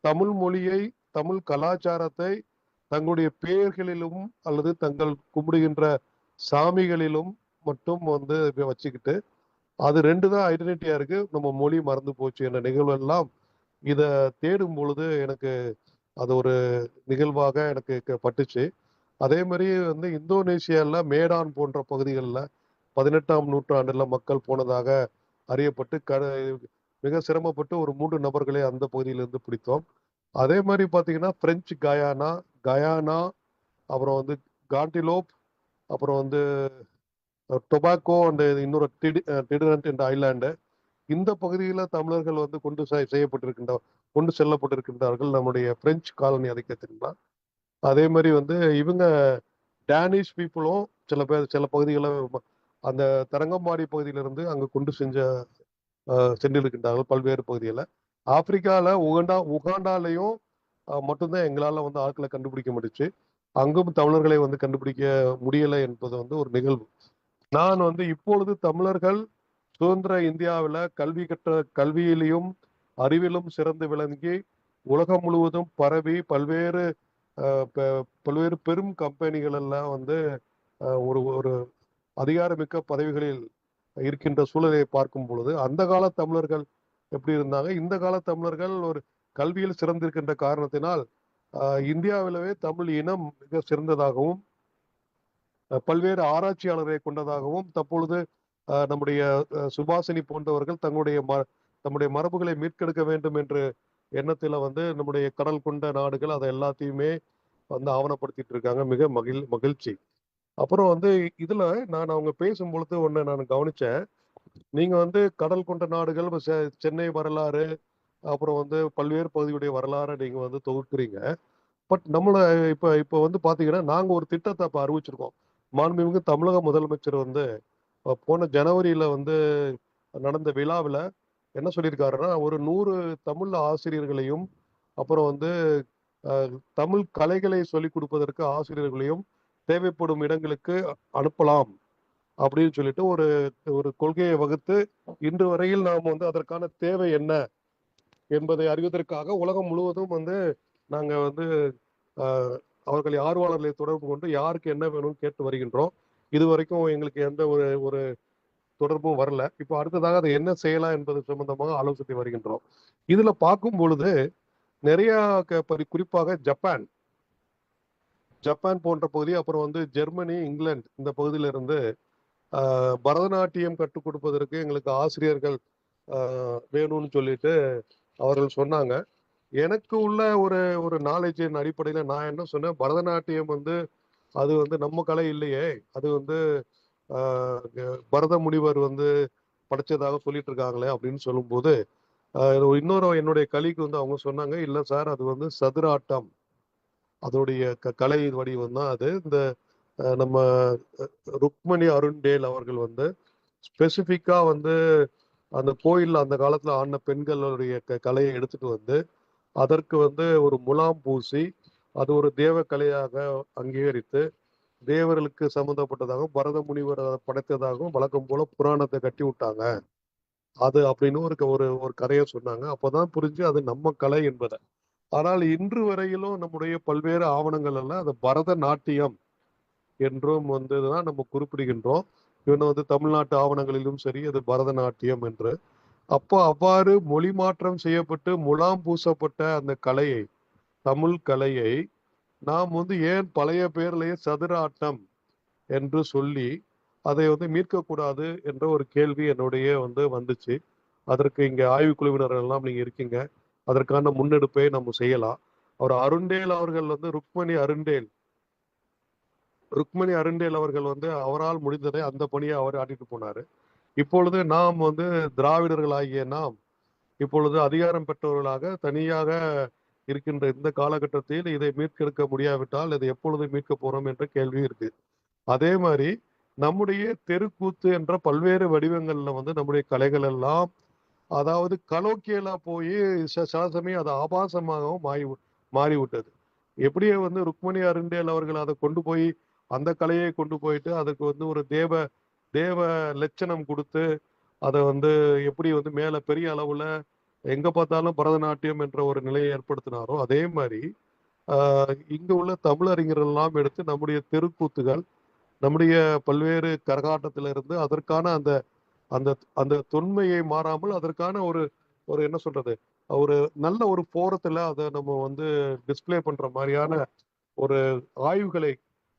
தமிழ் மொழியை, தமிழ் கலாச்சாரத்தை தங்களுடைய பெயர்களிலும் அல்லது தங்கள் கும்பிடுகின்ற சாமிகளிலும் மட்டும் வந்து வச்சுக்கிட்டு அது 2 தான் ஐடென்டிட்டியா இருக்கு, நம்ம மொழி மறந்து போச்சு என்ற நிகழ்வு எல்லாம் இதை தேடும் பொழுது எனக்கு அது ஒரு நிகழ்வாக எனக்கு பட்டுச்சு. அதே மாதிரி வந்து இந்தோனேசியால மேடான் போன்ற பகுதிகளில் 18ஆம் நூற்றாண்டுல மக்கள் போனதாக அறியப்பட்டு மிக சிரமப்பட்டு ஒரு 3 நபர்களை அந்த பகுதியிலிருந்து பிடித்தோம். அதே மாதிரி பார்த்தீங்கன்னா பிரெஞ்சு கயானா, அப்புறம் வந்து காண்டிலோப், அப்புறம் வந்து டொபாக்கோ அண்ட் இன்னொரு டிடரண்ட் என்ற ஐலாண்டு, இந்த பகுதியில் தமிழர்கள் வந்து கொண்டு செல்லப்பட்டிருக்கின்றார்கள் நம்முடைய பிரெஞ்சு காலனி ஆதிக்கத்தினால். அதே மாதிரி வந்து இவங்க டேனிஷ் பீப்புளும் சில பகுதிகளில் அந்த தரங்கம்பாடி பகுதியிலிருந்து அங்கு கொண்டு சென்றிருக்கின்றார்கள் பல்வேறு பகுதிகளில். ஆப்பிரிக்காவில் உகாண்டாலையும் மட்டும்தான் எங்களால் வந்து ஆட்களை கண்டுபிடிக்க முடிச்சு, அங்கும் தமிழர்களை வந்து கண்டுபிடிக்க முடியலை என்பது வந்து ஒரு நிகழ்வு. நான் வந்து இப்பொழுது தமிழர்கள் சுதந்திர இந்தியாவில் கல்வியிலும் அறிவிலும் சிறந்து விளங்கி உலகம் முழுவதும் பரவி பல்வேறு பல்வேறு பெரும் கம்பெனிகள் எல்லாம் வந்து ஒரு ஒரு அதிகாரமிக்க பதவிகளில் இருக்கின்ற சூழலை பார்க்கும் பொழுது அந்த கால தமிழர்கள் எப்படி இருந்தாங்க, இந்த கால தமிழர்கள் ஒரு கல்வியில் சிறந்திருக்கின்ற காரணத்தினால் இந்தியாவிலவே தமிழ் இனம் மிக சிறந்ததாகவும் பல்வேறு ஆராய்ச்சியாளர்களை கொண்டதாகவும் தற்பொழுது நம்முடைய சுபாசினி போன்றவர்கள் தம்முடைய மரபுகளை மீட்கெடுக்க வேண்டும் என்று எண்ணத்துல வந்து நம்முடைய கடல் கொண்ட நாடுகள் அதை எல்லாத்தையுமே வந்து ஆவணப்படுத்திட்டு இருக்காங்க. மிக மகிழ்ச்சி. அப்புறம் வந்து இதுல நான் அவங்க பேசும் பொழுது ஒண்ணு நான் கவனிச்சேன். நீங்க வந்து கடல் கொண்ட நாடுகள், சென்னை வரலாறு, அப்புறம் வந்து பல்வேறு பகுதியுடைய வரலாறை நீங்க வந்து தொகுக்கிறீங்க. பட் நம்மள இப்ப இப்ப வந்து பாத்தீங்கன்னா நாங்க ஒரு திட்டத்தை இப்ப அறிவிச்சிருக்கோம். மாண்புமிகு தமிழக முதலமைச்சர் வந்து போன ஜனவரியில வந்து நடந்த விழாவில் என்ன சொல்லியிருக்காருன்னா, ஒரு 100 தமிழ் ஆசிரியர்களையும் அப்புறம் வந்து தமிழ் கலைகளை சொல்லிக் கொடுப்பதற்கு ஆசிரியர்களையும் தேவைப்படும் இடங்களுக்கு அனுப்பலாம் அப்படின்னு சொல்லிட்டு ஒரு ஒரு கொள்கையை வகுத்து இன்று வரையில் நாம் வந்து அதற்கான தேவை என்ன என்பதை அறிவதற்காக உலகம் முழுவதும் வந்து நாங்க வந்து அவர்களை ஆர்வலர்களை தொடர்பு கொண்டு யாருக்கு என்ன வேணும்னு கேட்டு வருகின்றோம். இது வரைக்கும் எங்களுக்கு எந்த ஒரு ஒரு தொடர்பும் வரல. இப்போ அடுத்ததாக அதை என்ன செய்யலாம் என்பது சம்பந்தமாக ஆலோசித்து வருகின்றோம். இதுல பார்க்கும் பொழுது நிறைய குறிப்பாக ஜப்பான் போன்ற பகுதி, அப்புறம் வந்து ஜெர்மனி, இங்கிலாந்து இந்த பகுதியில இருந்து பரதநாட்டியம் கற்றுக் கொடுப்பதற்கு எங்களுக்கு ஆசிரியர்கள் வேணும்னு சொல்லிட்டு அவர்கள் சொன்னாங்க. எனக்கு உள்ள ஒரு ஒரு நாலேஜின் அடிப்படையில நான் என்ன சொன்னேன், பரதநாட்டியம் வந்து அது வந்து நம்ம கலை இல்லையே, அது வந்து பரத முனிவர் வந்து படைச்சதாக சொல்லிட்டு இருக்காங்களே அப்படின்னு சொல்லும்போது இன்னொரு என்னுடைய கலிக்கு வந்து அவங்க சொன்னாங்க, இல்ல சார் அது வந்து சதுராட்டம், அதோடைய கலை வடிவம் தான் அது. இந்த நம்ம ருக்மணி அருண்டேல் அவர்கள் வந்து ஸ்பெசிபிக்கா வந்து அந்த கோயில்ல அந்த காலத்துல ஆடின பெண்களுடைய கலையை எடுத்துட்டு வந்து அதற்கு வந்து ஒரு முலாம் பூசி அது ஒரு தேவ கலையாக அங்கீகரித்து தேவர்களுக்கு சம்பந்தப்பட்டதாகவும் பரத முனிவர் படைத்ததாகவும் வழக்கம் போல புராணத்தை கட்டி விட்டாங்க. அது அப்படின்னு ஒரு ஒரு கதையை சொன்னாங்க. அப்பதான் புரிஞ்சு அது நம்ம கலை என்பதை. ஆனால் இன்று வரையிலும் நம்முடைய பல்வேறு ஆவணங்கள் எல்லாம் அது பரதநாட்டியம் என்றும் வந்துதான் நம்ம குறிப்பிடுகின்றோம். இவன் வந்து தமிழ்நாட்டு ஆவணங்களிலும் சரி அது பரதநாட்டியம் என்று. அப்போ அவ்வாறு மொழி மாற்றம் செய்யப்பட்டு முலாம் பூசப்பட்ட அந்த கலையை, தமிழ் கலையை நாம் வந்து ஏன் பழைய பெயர்லயே சதுராட்டம் என்று சொல்லி அதை வந்து மீட்கக்கூடாது என்ற ஒரு கேள்வி என்னுடைய வந்து வந்துச்சு. அதற்கு இங்க ஆய்வுக்குழுவினர் எல்லாம் நீங்க இருக்கீங்க, அதற்கான முன்னெடுப்பை நம்ம செய்யலாம். அவர் அருண்டேல் அவர்கள் வந்து ருக்மணி அருண்டேல் அவர்கள் வந்து அவரால் முடிந்ததை அந்த பணியை அவர் ஆட்டிட்டு போனாரு. இப்பொழுது நாம் வந்து திராவிடர்கள் ஆகிய நாம் இப்பொழுது அதிகாரம் பெற்றவர்களாக தனியாக இருக்கின்ற இந்த காலகட்டத்தில் இதை மீட்கெடுக்க முடியாவிட்டால் இதை எப்பொழுது மீட்க போறோம் என்ற கேள்வி இருக்கு. அதே மாதிரி நம்முடைய தெருக்கூத்து என்ற பல்வேறு வடிவங்கள்ல வந்து நம்முடைய கலைகள் எல்லாம் அதாவது கலோக்கியலா போய் சில சமயம் அது ஆபாசமாகவும் மாறிவிட்டது. எப்படியே வந்து ருக்மணி அருண்டேல் அவர்கள் அதை கொண்டு போய் அந்த கலையை கொண்டு போயிட்டு அதுக்கு வந்து ஒரு தேவ லட்சணம் கொடுத்து அதை வந்து எப்படி வந்து மேல பெரிய அளவுல எங்க பார்த்தாலும் பரதநாட்டியம் என்ற ஒரு நிலையை ஏற்படுத்தினாரோ அதே மாதிரி இங்க உள்ள தமிழறிஞர்கள் எல்லாம் எடுத்து நம்முடைய தெருக்கூத்துகள், நம்முடைய பல்வேறு கரகாட்டத்திலிருந்து அதற்கான அந்த அந்த அந்த தொன்மையை மாறாமல் அதற்கான ஒரு ஒரு என்ன சொல்றது ஒரு நல்ல ஒரு போரத்துல அதை நம்ம வந்து டிஸ்பிளே பண்ற மாதிரியான ஒரு ஆய்வுகளை,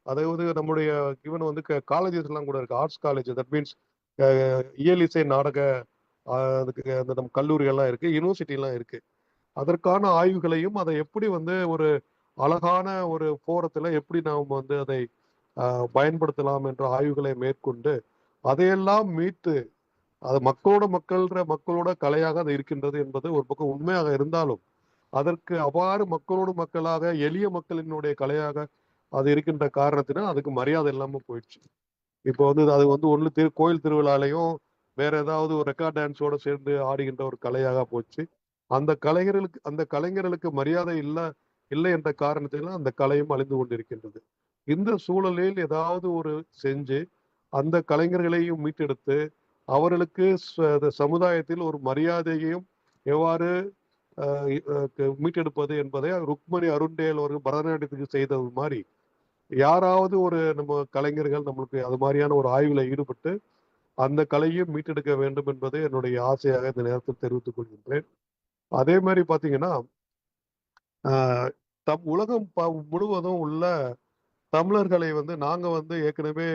அதாவது நம்முடைய இவன் வந்து காலேஜஸ் எல்லாம் கூட இருக்கு, ஆர்ட்ஸ் காலேஜ், தட் மீன்ஸ் இயல் இசை நாடக அதுக்கு அந்த நம்ம கல்லூரிகள்லாம் இருக்கு, யூனிவர்சிட்டி எல்லாம் இருக்கு. அதற்கான ஆய்வுகளையும் அதை எப்படி வந்து ஒரு அழகான ஒரு போரத்துல எப்படி நாம் வந்து அதை பயன்படுத்தலாம் என்ற ஆய்வுகளை மேற்கொண்டு அதையெல்லாம் மீட்டு அது மக்களோட கலையாக அது இருக்கின்றது என்பது ஒரு பக்கம் உண்மையாக இருந்தாலும் அதற்கு அவ்வாறு மக்களோடு மக்களாக எளிய மக்களினுடைய கலையாக அது இருக்கின்ற காரணத்தினால் அதுக்கு மரியாதை இல்லாம போயிடுச்சு. இப்போ வந்து அது வந்து ஒண்ணு கோயில் திருவிழாலையும் வேற ஏதாவது ஒரு ரெக்கார்ட் டான்ஸோட சேர்ந்து ஆடுகின்ற ஒரு கலையாக போச்சு. அந்த கலைஞர்களுக்கு மரியாதை இல்லை என்ற காரணத்தினால் அந்த கலையும் அழிந்து கொண்டிருக்கின்றது. இந்த சூழலில் ஏதாவது ஒரு செஞ்சு அந்த கலைஞர்களையும் மீட்டெடுத்து அவர்களுக்கு சமுதாயத்தில் ஒரு மரியாதையையும் எவ்வாறு மீட்டெடுப்பது என்பதை ருக்மணி அருண்டேல் அவர்கள் பரதநாட்டியத்துக்கு செய்தது மாதிரி யாராவது ஒரு நம்ம கலைஞர்கள் நம்மளுக்கு அது மாதிரியான ஒரு ஆய்வுல ஈடுபட்டு அந்த கலையும் மீட்டெடுக்க வேண்டும் என்பது என்னுடைய ஆசையாக இந்த நேரத்தில் தெரிவித்துக் கொள்கின்றேன். அதே மாதிரி பாத்தீங்கன்னா உலகம் முழுவதும் உள்ள தமிழர்களை நாங்க ஏற்கனவே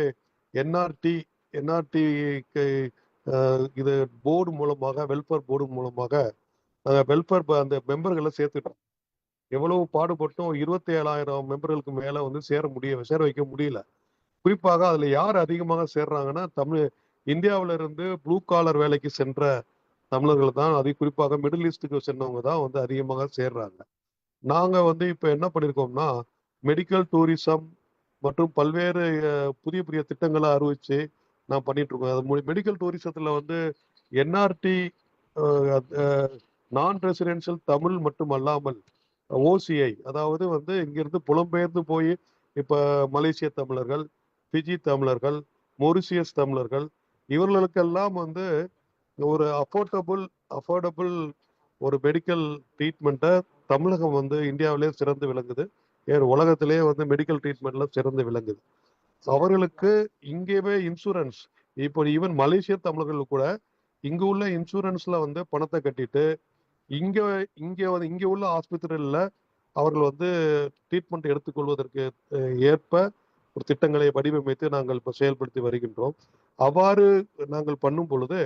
என்ஆர்டி இது போர்டு மூலமாக வெல்ஃபேர் போர்டு மூலமாக வெல்ஃபேர் அந்த மெம்பர்களை சேர்த்துட்டோம். எவ்வளவு பாடுபட்டும் 27,000 மெம்பர்களுக்கு மேல சேர வைக்க முடியல. குறிப்பாக அதுல யார் அதிகமாக சேர்றாங்கன்னா இந்தியாவில இருந்து ப்ளூ காலர் வேலைக்கு சென்ற தமிழர்கள் தான், அது குறிப்பாக மிடில் ஈஸ்டுக்கு சென்றவங்க தான் அதிகமாக சேர்றாங்க. நாங்க இப்ப என்ன பண்ணிருக்கோம்னா மெடிக்கல் டூரிசம் மற்றும் பல்வேறு புதிய புதிய திட்டங்களை அறிவிச்சு நான் பண்ணிட்டு இருக்கோம். அது மெடிக்கல் டூரிசத்துல என்ஆர்டி நான் ரெசிடென்சியல் தமிழ் மட்டும் அல்லாமல் ஓசிஐ, அதாவது இங்கிருந்து புலம்பெயர்ந்து போய் இப்ப மலேசிய தமிழர்கள், பிஜி தமிழர்கள், மொரிசியஸ் தமிழர்கள், இவர்களுக்கெல்லாம் ஒரு அஃபோர்டபுள் ஒரு மெடிக்கல் ட்ரீட்மெண்ட்டை தமிழகம் இந்தியாவிலே சிறந்து விளங்குது. உலகத்திலே மெடிக்கல் ட்ரீட்மெண்ட்ல சிறந்து விளங்குது. அவர்களுக்கு இங்கேயே இன்சூரன்ஸ், இப்போ ஈவன் மலேசிய தமிழர்கள் கூட இங்க உள்ள இன்சூரன்ஸ்ல பணத்தை கட்டிட்டு இங்க உள்ள ஆஸ்பத்திரியில அவர்கள் ட்ரீட்மெண்ட் எடுத்துக்கொள்வதற்கு ஏற்ப ஒரு திட்டங்களை வடிவமைத்து நாங்கள் இப்ப செயல்படுத்தி வருகின்றோம். அவ்வாறு நாங்கள் பண்ணும் பொழுது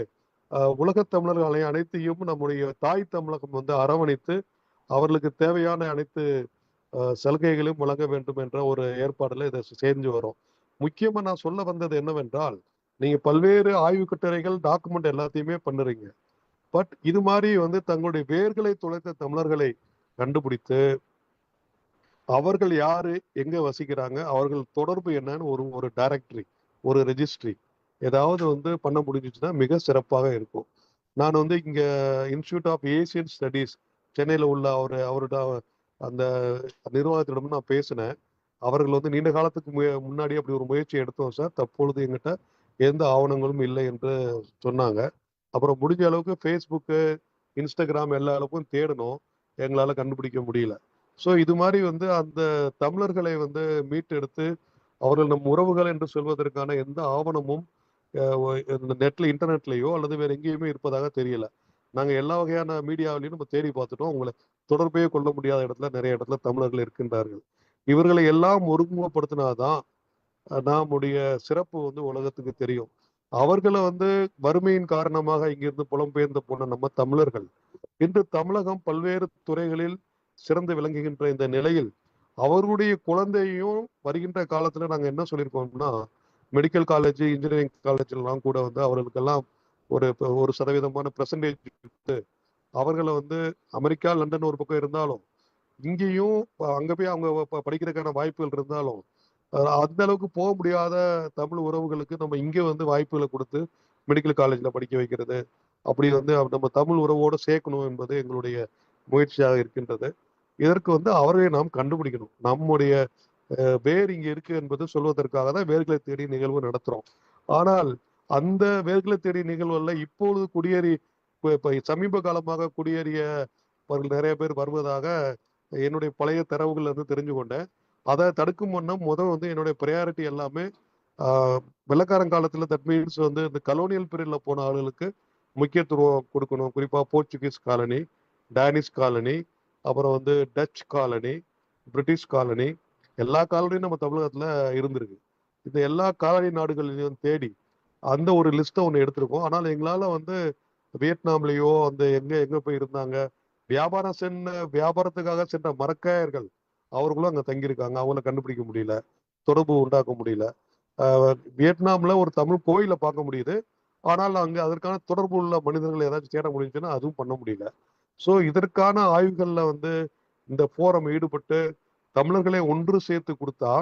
உலகத் தமிழர்களை அனைத்தையும் நம்முடைய தாய் தமிழகம் அரவணைத்து அவர்களுக்கு தேவையான அனைத்து சலுகைகளையும் வழங்க வேண்டும் என்ற ஒரு ஏற்பாடுல இதை செஞ்சு வரும். முக்கியமா நான் சொல்ல வந்தது என்னவென்றால், நீங்க பல்வேறு ஆய்வு கட்டுரைகள் டாக்குமெண்ட் எல்லாத்தையுமே பண்ணுறீங்க. பட் இது மாதிரி தங்களுடைய வேர்களை துளைத்த தமிழர்களை கண்டுபிடித்து அவர்கள் யாரு, எங்க வசிக்கிறாங்க, அவர்கள் தொடர்பு என்னன்னு ஒரு டைரக்டரி, ஒரு ரெஜிஸ்ட்ரி ஏதாவது பண்ண முடிஞ்சிச்சுன்னா மிக சிறப்பாக இருக்கும். நான் இங்க இன்ஸ்டிடியூட் ஆஃப் ஏசியன் ஸ்டடீஸ் சென்னையில உள்ள அவரோட அந்த நிர்வாகத்திடம் நான் பேசினேன். அவர்கள் நீண்ட காலத்துக்கு முன்னாடி அப்படி ஒரு முயற்சி எடுத்தோம் சார், தற்பொழுது எங்கிட்ட எந்த ஆவணங்களும் இல்லை என்று சொன்னாங்க. அப்புறம் முடிஞ்ச அளவுக்கு ஃபேஸ்புக்கு, இன்ஸ்டாகிராம் எல்லா அளவுக்கும் தேடணும், எங்களால கண்டுபிடிக்க முடியல. ஸோ இது மாதிரி அந்த தமிழர்களை மீட்டெடுத்து அவர்கள் நம் உறவுகள் என்று சொல்வதற்கான எந்த ஆவணமும் நெட்ல இன்டர்நெட்லயோ அல்லது வேற எங்கேயுமே இருப்பதாக தெரியல. நாங்க எல்லா வகையான மீடியாவிலையும் நம்ம தேடி பார்த்துட்டோம். உங்களை தொடர்பே கொள்ள முடியாத இடத்துல நிறைய இடத்துல தமிழர்கள் இருக்கின்றார்கள். இவர்களை எல்லாம் ஒருமுகப்படுத்தினாதான் நம்முடைய சிறப்பு உலகத்துக்கு தெரியும். அவர்களை வறுமையின் காரணமாக இங்கிருந்து புலம்பெயர்ந்து போன நம்ம தமிழர்கள் இன்று தமிழகம் பல்வேறு துறைகளில் சிறந்து விளங்குகின்ற இந்த நிலையில் அவர்களுடைய குழந்தையும் வருகின்ற காலத்துல நாங்க என்ன சொல்லியிருக்கோம்னா, மெடிக்கல் காலேஜ், இன்ஜினியரிங் காலேஜ் எல்லாம் கூட அவர்களுக்கெல்லாம் ஒரு 1% பெர்சன்டேஜ் அவர்களை அமெரிக்கா, லண்டன் ஒரு பக்கம் இருந்தாலும் இங்கேயும் அங்க போய் அவங்க படிக்கிறதுக்கான வாய்ப்புகள் இருந்தாலும் அந்த அளவுக்கு போக முடியாத தமிழ் உறவுகளுக்கு நம்ம இங்க வாய்ப்புகளை கொடுத்து மெடிக்கல் காலேஜ்ல படிக்க வைக்கிறது, அப்படி நம்ம தமிழ் உறவோடு சேர்க்கணும் என்பது எங்களுடைய முயற்சியாக இருக்கின்றது. இதற்கு அவர்களை நாம் கண்டுபிடிக்கணும். நம்முடைய வேர் இங்க இருக்கு என்பது சொல்வதற்காக தான் வேர்களை தேடி நிகழ்வு நடத்துறோம். ஆனால் அந்த வேர்களை தேடி நிகழ்வுல இப்பொழுது குடியேறி இப்ப சமீப காலமாக குடியேறியவர்கள் நிறைய பேர் வருவதாக என்னுடைய பழைய தரவுகள் தெரிஞ்சு கொண்டேன். அதை தடுக்கும் வண்ணம் என்னுடைய ப்ரையாரிட்டி எல்லாமே வெள்ளக்காரன் தட் மீன்ஸ் இந்த கலோனியல் பீரியட்ல போன ஆளுகளுக்கு முக்கியத்துவம் கொடுக்கணும். குறிப்பா போர்ச்சுகீஸ் காலனி, டேனிஷ் காலனி, அப்புறம் டச் காலனி, பிரிட்டிஷ் காலனி, எல்லா காலனியும் நம்ம தமிழகத்துல இருந்திருக்கு. இந்த எல்லா காலனி நாடுகளிலும் தேடி அந்த ஒரு லிஸ்ட்டை ஒன்று எடுத்திருக்கோம். ஆனால் எங்களால வியட்நாம்லயோ எங்க போய் இருந்தாங்க, வியாபாரத்துக்காக சென்ற மரக்காயர்கள் அவர்களும் அங்க தங்கியிருக்காங்க, அவங்கள கண்டுபிடிக்க முடியல, தொடர்பு உண்டாக்க முடியல. வியட்நாம்ல ஒரு தமிழ் கோயிலை பார்க்க முடியுது, ஆனால் அங்க அதற்கான தொடர்பு உள்ள மனிதர்கள் ஏதாச்சும் தேட முடிஞ்சுன்னா அதுவும் பண்ண முடியல. ஸோ இதற்கான ஆய்வுகள்ல இந்த ஃபோரம் ஈடுபட்டு தமிழர்களை ஒன்று சேர்த்து கொடுத்தா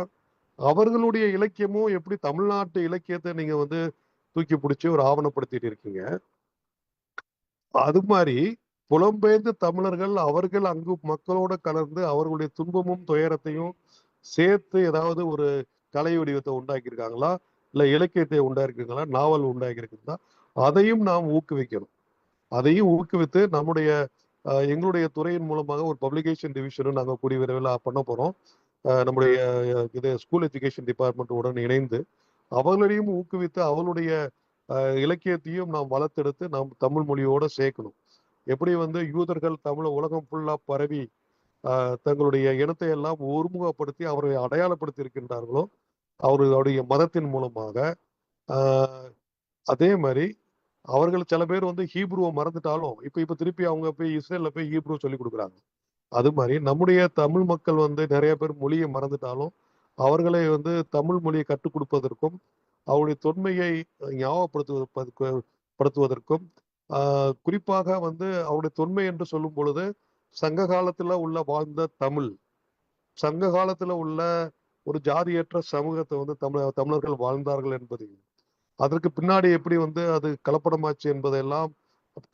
அவர்களுடைய இலக்கியமும் எப்படி தமிழ்நாட்டு இலக்கியத்தை நீங்க தூக்கி பிடிச்சி ஒரு ஆவணப்படுத்திட்டு இருக்கீங்க, அது மாதிரி புலம்பெயர்ந்த தமிழர்கள் அவர்கள் அங்கு மக்களோட கலந்து அவர்களுடைய துன்பமும் துயரத்தையும் சேர்த்து ஏதாவது ஒரு கலை வடிவத்தை உண்டாக்கியிருக்காங்களா, இல்ல இலக்கியத்தை உண்டாக்கிருக்காங்களா, நாவல் உண்டாக்கியிருக்குதா, அதையும் நாம் ஊக்குவிக்கணும். அதையும் ஊக்குவித்து நம்முடைய எங்களுடைய துறையின் மூலமாக ஒரு பப்ளிகேஷன் டிவிஷனும் நாங்கள் கூடிய விரைவில் பண்ண போகிறோம். நம்முடைய இது ஸ்கூல் எஜுகேஷன் டிபார்ட்மெண்ட் உடன் இணைந்து அவர்களையும் ஊக்குவித்து அவளுடைய இலக்கியத்தையும் நாம் வளர்த்தெடுத்து நாம் தமிழ் மொழியோட சேர்க்கணும். எப்படி வந்து யூதர்கள் தமிழ் உலகம் ஃபுல்லா பரவி தங்களுடைய இனத்தை எல்லாம் ஒருமுகப்படுத்தி அவரை அடையாளப்படுத்தி இருக்கின்றார்களோ அவர்களுடைய மதத்தின் மூலமாக, அதே மாதிரி அவர்கள் சில பேர் வந்து ஹீப்ருவை மறந்துட்டாலும் இப்ப திருப்பி அவங்க போய் இஸ்ரேல்ல போய் ஹீப்ரு சொல்லி கொடுக்குறாங்க. அது மாதிரி நம்முடைய தமிழ் மக்கள் வந்து நிறைய பேர் மொழியை மறந்துட்டாலும் அவர்களை வந்து தமிழ் மொழியை கற்றுக் கொடுப்பதற்கும் அவருடைய தொன்மையை ஞாபகப்படுத்துவதற்கும் குறிப்பாக வந்து அவருடைய தொன்மை என்று சொல்லும் பொழுது சங்க காலத்துல உள்ள வாழ்ந்த தமிழ், சங்க காலத்துல உள்ள ஒரு ஜாதியற்ற சமூகத்தை வந்து தமிழர்கள் வாழ்ந்தார்கள் என்பதையும், அதற்கு பின்னாடி எப்படி வந்து அது கலப்படமாச்சு என்பதெல்லாம்,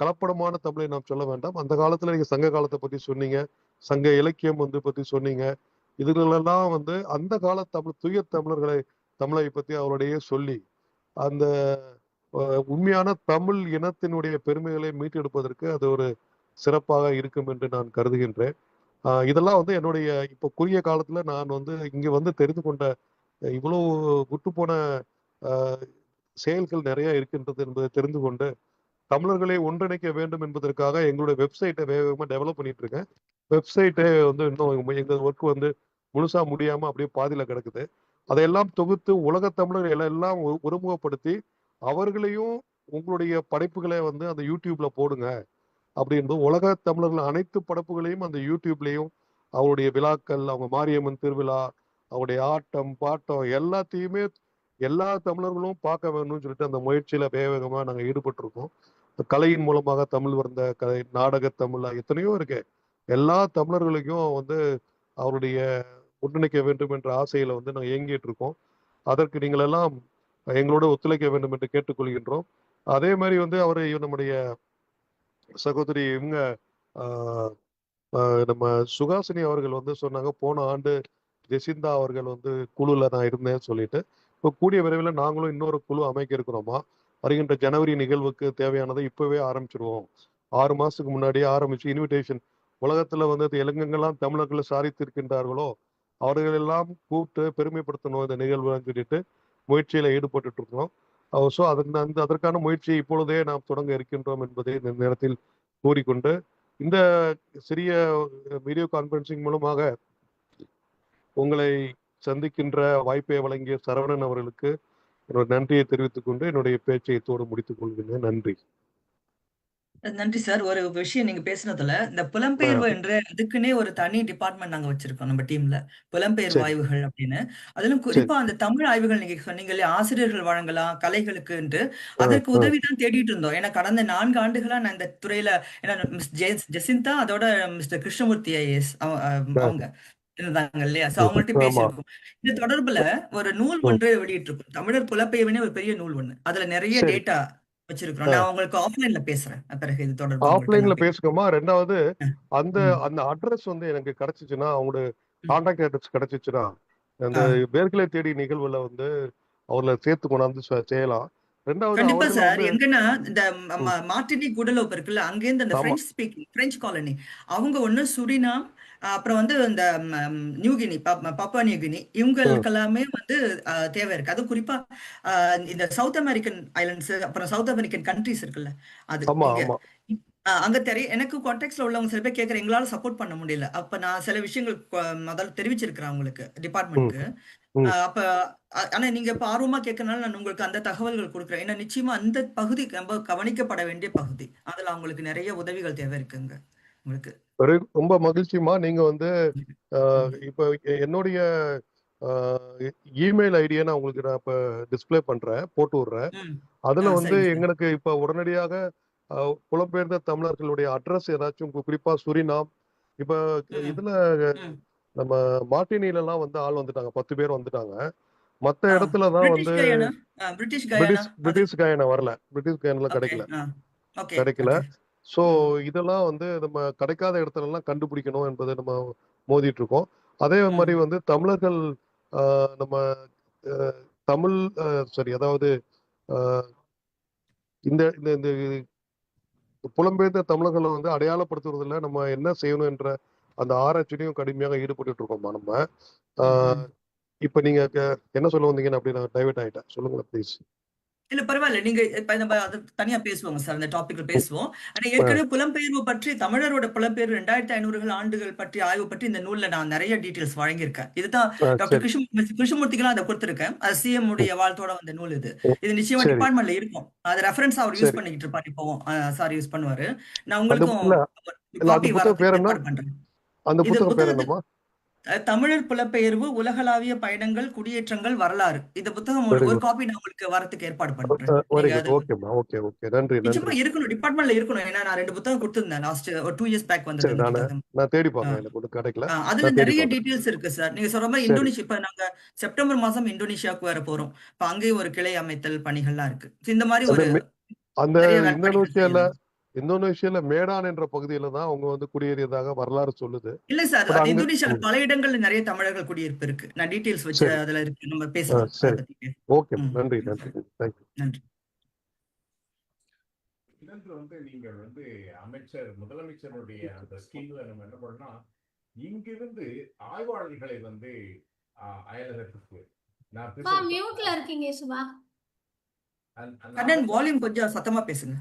கலப்படமான தமிழை நாம் சொல்ல வேண்டாம். அந்த காலத்துல நீங்க சங்க காலத்தை பத்தி சொன்னீங்க, சங்க இலக்கியம் வந்து பத்தி சொன்னீங்க. இதுகளெல்லாம் வந்து அந்த கால தூய தமிழை பத்தி அவருடைய சொல்லி அந்த உண்மையான தமிழ் இனத்தினுடைய பெருமைகளை மீட்டெடுப்பதற்கு அது ஒரு சிறப்பாக இருக்கும் என்று நான் கருதுகின்றேன். இதெல்லாம் வந்து என்னுடைய இப்போ குறுகிய காலத்துல நான் வந்து இங்க வந்து தெரிந்து கொண்ட இவ்வளவு விட்டுப்போன செயல்கள் நிறைய இருக்கின்றது என்பதை தெரிந்து கொண்டு தமிழர்களை ஒன்றிணைக்க வேண்டும் என்பதற்காக எங்களுடைய வெப்சைட்டை வேகமாக டெவலப் பண்ணிட்டு இருக்கேன். வெப்சைட்டே வந்து இன்னும் எங்க ஒர்க் வந்து முழுசா முடியாம அப்படியே பாதியில கிடக்குது. அதையெல்லாம் தொகுத்து உலக தமிழர்கள் எல்லாம் ஒருமுகப்படுத்தி அவர்களையும் உங்களுடைய படைப்புகளை வந்து அந்த யூடியூப்ல போடுங்க அப்படின்றது, உலக தமிழர்கள் அனைத்து படைப்புகளையும் அந்த யூடியூப்லயும் அவருடைய விழாக்கள், அவங்க மாரியம்மன் திருவிழா, அவருடைய ஆட்டம் பாட்டம் எல்லாத்தையுமே எல்லா தமிழர்களும் பார்க்க வேணும்னு சொல்லிட்டு அந்த முயற்சியில வேகமா நாங்க ஈடுபட்டிருக்கோம். கலையின் மூலமாக தமிழ் வந்த கலை, நாடக தமிழ் எத்தனையோ இருக்கு. எல்லா தமிழர்களுக்கும் வந்து அவருடைய ஒன்றிணைக்க வேண்டும் என்ற ஆசையில வந்து நாங்கள் இயங்கிட்டு இருக்கோம். அதற்கு நீங்கள் எல்லாம் எங்களோட ஒத்துழைக்க வேண்டும் என்று கேட்டுக்கொள்கின்றோம். அதே மாதிரி வந்து அவரை நம்முடைய சகோதரி இவங்க நம்ம சுகாசினி அவர்கள் வந்து சொன்னாங்க, போன ஆண்டு ஜெசிந்தா அவர்கள் வந்து குழுல நான் இருந்தேன்னு சொல்லிட்டு, இப்போ கூடிய விரைவில் நாங்களும் இன்னொரு குழு அமைக்க இருக்கிறோமா. வருகின்ற ஜனவரி நிகழ்வுக்கு தேவையானதை இப்பவே ஆரம்பிச்சிருவோம். 6 மாசத்துக்கு முன்னாடியே ஆரம்பிச்சு இன்விடேஷன், உலகத்துல வந்து எங்கெங்கெல்லாம் தமிழர்கள் சாதித்திருக்கின்றார்களோ அவர்கள் எல்லாம் கூப்பிட்டு பெருமைப்படுத்தணும் இந்த நிகழ்வுன்னு சொல்லிட்டு முயற்சியில ஈடுபட்டு இருக்கிறோம். ஸோ அதற்கான முயற்சியை இப்பொழுதே நாம் தொடங்க இருக்கின்றோம் என்பதை இந்த நேரத்தில் கூறிக்கொண்டு, இந்த சிறிய வீடியோ கான்பரன்சிங் மூலமாக உங்களை சந்திக்கின்ற வாய்ப்பை வழங்கிய சரவணன் அவர்களுக்கு என்னோட நன்றியை தெரிவித்துக் கொண்டு என்னுடைய பேச்சை இத்தோடு முடித்துக் கொள்கிறேன். நன்றி. நன்றி சார். ஒரு விஷயம் நீங்க பேசுனதுல இந்த புலம்பெயர்வு என்ற அதுக்குன்னே ஒரு தனி டிபார்ட்மெண்ட் நாங்க வச்சிருக்கோம் நம்ம டீம்ல, புலம்பெயர்வு சரி ஆய்வுகள் அப்படின்னு. அதிலும் சரி. குறிப்பா அந்த தமிழ் ஆய்வுகள் நீங்க சொன்னீங்களே, ஆசிரியர்கள் வழங்கலாம் கலைகளுக்கு என்று, அதற்கு உதவி தான் தேடிட்டு இருந்தோம். ஏன்னா கடந்த 4 ஆண்டுகளா நான் இந்த துறையில, ஏன்னா மிஸ் ஜெசிந்தா அதோட மிஸ்டர் கிருஷ்ணமூர்த்தி ஐஏஎஸ் அவங்க இருந்தாங்க இல்லையா, சோ அவங்கள்ட்ட ஆமா. பேசியிருக்கோம். இந்த தொடர்புல ஒரு நூல் ஒன்று வெளியிட்டிருக்கோம், தமிழர் புலப்பெயர்வுனே ஒரு பெரிய நூல் ஒண்ணு. அதுல நிறைய சரி. டேட்டா வச்சிருக்கிறோம். நான் உங்களுக்கு ஆஃப்லைன்ல பேசுறேன் பிறகு இது தொடர்பா உங்கள்ட்ட ஆஃப்லைன்ல நான் பேசுங்கம்மா. ரெண்டாவது பேசுறேன். அந்த ம், அந்த அட்ரஸ் வந்து எனக்கு கிடைச்சிச்சுன்னா, அவங்களோட ம். கான்டாக்ட் அட்ரஸ் கிடைச்சிச்சுன்னா, அந்த ஆ, வேர்களை தேடி நிகழ்வுல வந்து அவர்களை சேர்த்து கொண்டாந்து செய்யலாம். ரெண்டாவது கண்டிப்பா அவர்கள் சார். வந்து எங்கன்னா இந்த மார்டினி குடலோப் இருக்குல்ல, அங்கேருந்து அந்த ஆமா பிரெஞ்சு ஸ்பீக்கிங் பிரெஞ்சு காலனி அவங்க ஒண்ணு, சுரினாம், அப்புறம் வந்து இந்த நியூகினி, பாப்பா நியூகினி, இவங்களுக்கு எல்லாமே வந்து தேவை இருக்கு. அது குறிப்பா இந்த சவுத் அமெரிக்கன் ஐலண்ட்ஸ், அப்புறம் சவுத் அமெரிக்கன் கண்ட்ரிஸ் இருக்குல்ல, அது ஆமா இங்க ஆமா அங்க எனக்கு கான்டாக்ட்ஸ்ல உள்ளவங்க சில பேர் கேட்கற, எங்களால சப்போர்ட் பண்ண முடியல. அப்ப நான் சில விஷயங்கள் முதல்ல தெரிவிச்சிருக்கிறேன் அவங்களுக்கு, ம் டிபார்ட்மெண்ட்க்கு. ம் அப்ப ஆனா நீங்க இப்ப ஆர்வமா கேட்கறனால நான் உங்களுக்கு அந்த தகவல்கள் கொடுக்குறேன். ஏன்னா நிச்சயமா அந்த பகுதி ரொம்ப கவனிக்கப்பட வேண்டிய பகுதி. அதுல அவங்களுக்கு நிறைய உதவிகள் தேவை இருக்குங்க உங்களுக்கு. ரொம்ப மகிழ்ச்சிமா. நீங்க வந்து இப்ப என்னுடைய இமெயில் ஐடியை நான் உங்களுக்கு நான் இப்ப டிஸ்பிளே பண்றேன், போட்டு விடுறேன். ம். அதுல வந்து சரிங்க சார். எங்களுக்கு இப்ப உடனடியாக புலம்பெயர்ந்த தமிழர்களுடைய அட்ரஸ் ஏதாச்சும் குறிப்பா சுரினாம், இப்ப ம், இதுல ம். நம்ம மார்டினில எல்லாம் வந்து ஆள் வந்துட்டாங்க, 10 பேர் வந்துட்டாங்க. மத்த ஆ, இடத்துல தான் வந்து பிரிட்டிஷ் கயானா, பிரிட்டிஷ் கயானா அது. பிரிட்டிஷ் கயானா வரல, பிரிட்டிஷ் கயானால ஓகே. கிடைக்கல. ஓகே. கிடைக்கல. ஓகே. ஸோ ம், இதெல்லாம் வந்து நம்ம கிடைக்காத இடத்துல எல்லாம் கண்டுபிடிக்கணும் என்பதை நம்ம மோதிட்டு இருக்கோம். அதே மாதிரி ம். வந்து தமிழர்கள் நம்ம தமிழ் சரி, அதாவது இந்த இந்த இந்த புலம்பெயர்ந்த தமிழர்களை வந்து அடையாளப்படுத்துறதுல நம்ம என்ன செய்யணும் என்ற அந்த ஆராய்ச்சியிலையும் கடுமையாக ஈடுபட்டு இருக்கோமா நம்ம. இப்ப நீங்க என்ன சொல்ல வந்தீங்கன்னு அப்படி நான் டைவர்ட் ஆயிட்டேன், சொல்லுங்களேன் ப்ளீஸ். இல்ல பரவாயில்ல. நீங்க இப்ப நம்ம அது தனியா பேசுவோங்க சார். அந்த டாபிக்ல பேசுவோம். ஆனா ஏற்கனவே புலம்பெயர்வு பற்றி, தமிழரோட புலம்பெயர்வு 2500 ஆண்டுகள் பற்றி ஆய்வு பற்றி இந்த நூல்ல நான் நிறைய டீட்டெயில்ஸ் வழங்கியிருக்கேன். இதுதான் டாக்டர் கிருஷ்ணமூர்த்திக்கெல்லாம் அதை கொடுத்திருக்கேன். அது சிஎம் உடைய வாழ்த்தோட வந்த நூல் இது. இது நிச்சயமா டிபார்ட்மெண்ட்ல இருக்கும். அது ரெஃபரன்ஸ் அவர் யூஸ் பண்ணிக்கிட்டு இருப்பாரு இப்பவும். சார் யூஸ் பண்ணுவாரு. நான் உங்களுக்கும் காப்பி வரதுக்கு ஏற்பாடு பண்றேன். அந்த இது புத்தகம் பேர் என்னமா? தமிழர் புலப்பெயர்வு, உலகளாவிய பயணங்கள், குடியேற்றங்கள், வரலாறு. இந்த புத்தகம் ஒரு காப்பி நான் உங்களுக்கு வரதுக்கு ஏற்பாடு பண்றேன். நிச்சயமா இருக்கணும், டிபார்ட்மெண்ட்ல இருக்கணும். ஏன்னா நான் 2 புத்தகம் கொடுத்திருந்தேன் லாஸ்ட் ஒரு 2 இயர்ஸ் பேக் வந்தது. நான் தேடி பார்க்கிறேன், எனக்கு ஒண்ணு கிடைக்கல. அதுல நிறைய டீடைல்ஸ் இருக்கு சார். நீங்க சொல்ற மாதிரி இந்தோனேஷியா, இப்ப நாங்க செப்டம்பர் மாசம் இந்தோனேஷியாவுக்கு வர போறோம். இப்ப அங்கேயும் ஒரு கிளை அமைத்தல் பணிகள்லாம் இருக்கு. இந்த மாதிரி ஒரு அந்த இந்தோனேஷியால மேடான் என்ற பகுதியில தான் அவங்க வந்து குடியேறியதாக வரலாறு சொல்லுது. இல்ல சார், அது இந்தோனேஷியால பல இடங்கள்ல நிறைய தமிழர்கள் குடியிருப்பு இருக்கு. நான் டீடைல்ஸ் வச்சு அதுல இருக்கு, நம்ம பேசலாம். ஓகே, நன்றி நன்றி நன்றி. இதற்கு வந்து நீங்க வந்து முதலமைச்சருடைய அந்த ஸ்கீம்ல நம்ம என்ன பண்ணோம், இங்கிருந்து ஆய்வாளர்களை வந்து அயலகத்துக்கு மியூட்ல இருக்கீங்க சுபா. அண்ணன் வால்யூம் கொஞ்சம் சத்தமா பேசுங்க.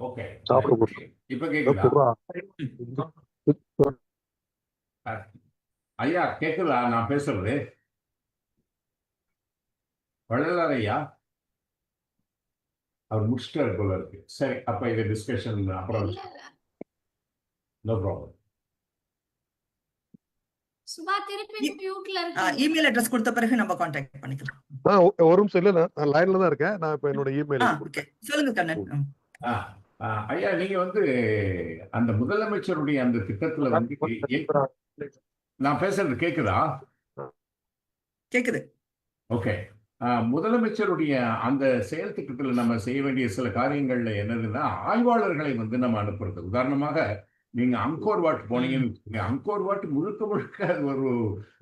ஓகே, இப்ப கேக்குதா ஐயா? கேக்குதா நான் பேசுறது? வள்ளலார் ஐயா அவர் முடிச்சிட்டாரு போல இருக்கு. சரி, அப்ப இது டிஸ்கஷன் அப்புறம். No problem. சுபா திருப்பி மியூட்ல இருக்கு. இமெயில் அட்ரஸ் கொடுத்த பிறகு நம்ம கான்டாக்ட் பண்ணிக்கலாம். ஒரு நிமிஷம், இல்ல நான் லைன்ல தான் இருக்கேன். நான் இப்ப என்னோட இமெயில் சொல்லுங்க கண்ணன். ஐயா, நீங்க வந்து அந்த முதலமைச்சருடைய அந்த திட்டத்துல வந்து நான் பேசுறது கேக்குதா? கேக்குது. ஓகே. முதலமைச்சருடைய அந்த செயல் திட்டத்துல நம்ம செய்ய வேண்டிய சில காரியங்கள்ல என்னதுன்னா, ஆய்வாளர்களை வந்து நம்ம அனுப்புறது. உதாரணமாக நீங்க அங்கோர் வாட் போனீங்கன்னு, அங்கோர் வாட் முழுக்க முழுக்க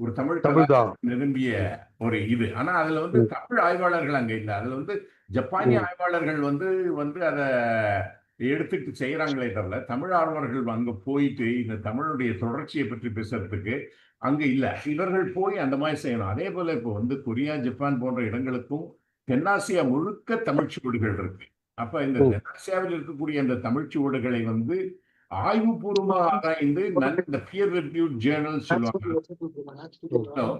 ஒரு தமிழ் நிரம்பிய ஒரு இது. ஆனா அதுல வந்து தமிழ் ஆய்வாளர்கள் அங்க இல்லை. அதுல வந்து ஜப்பானிய ஆய்வாளர்கள் வந்து அதை எடுத்துட்டு செய்யறாங்களே தவிர, தமிழ் ஆர்வலர்கள் அங்க போயிட்டு இந்த தமிழுடைய தொடர்ச்சியை பற்றி பேசுறதுக்கு அங்க இல்ல. இவர்கள் போய் அந்த மாதிரி செய்யணும். அதே போல இப்போ வந்து கொரியா, ஜப்பான் போன்ற இடங்களுக்கும் தென்னாசியா முழுக்க தமிழ்ச்சுவடுகள் இருக்கு. அப்ப இந்த தென்னாசியாவில் இருக்கக்கூடிய அந்த தமிழ்ச்சுவடுகளை வந்து ஆய்வுபூர்வமாக ஆராய்ந்து இந்த பியர் ரிவ்யூட் ஜேர்னல்ஸ் சொல்லுவாங்க,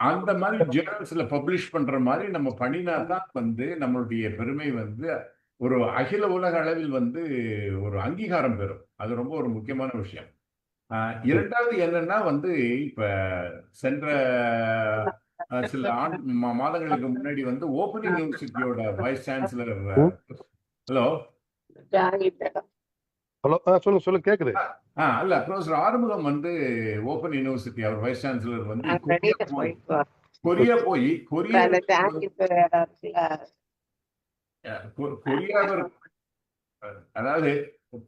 அந்த மாதிரி ஜேர்னல்ஸ்ல பப்ளிஷ் பண்ற மாதிரி நம்ம பண்ணினா தான் வந்து நம்மளுடைய பெருமை வந்து ஒரு அகில உலக அளவில் வந்து ஒரு அங்கீகாரம் பெறும். அது ரொம்ப ஒரு முக்கியமான விஷயம். இரண்டாவது என்னன்னா வந்து, இப்ப சென்ற சில மாதங்களுக்கு முன்னாடி வந்து ஓபன் யூனிவர்சிட்டியோட வைஸ் சான்சலர், ஹலோ சொல்லு கேக்குது. இல்ல, ப்ரொஃபசர் ஆறுமுகம் வந்து ஓபன் யூனிவர்சிட்டி அவர் வைஸ் சான்சலர் வந்து கொரியா போய் அதாவது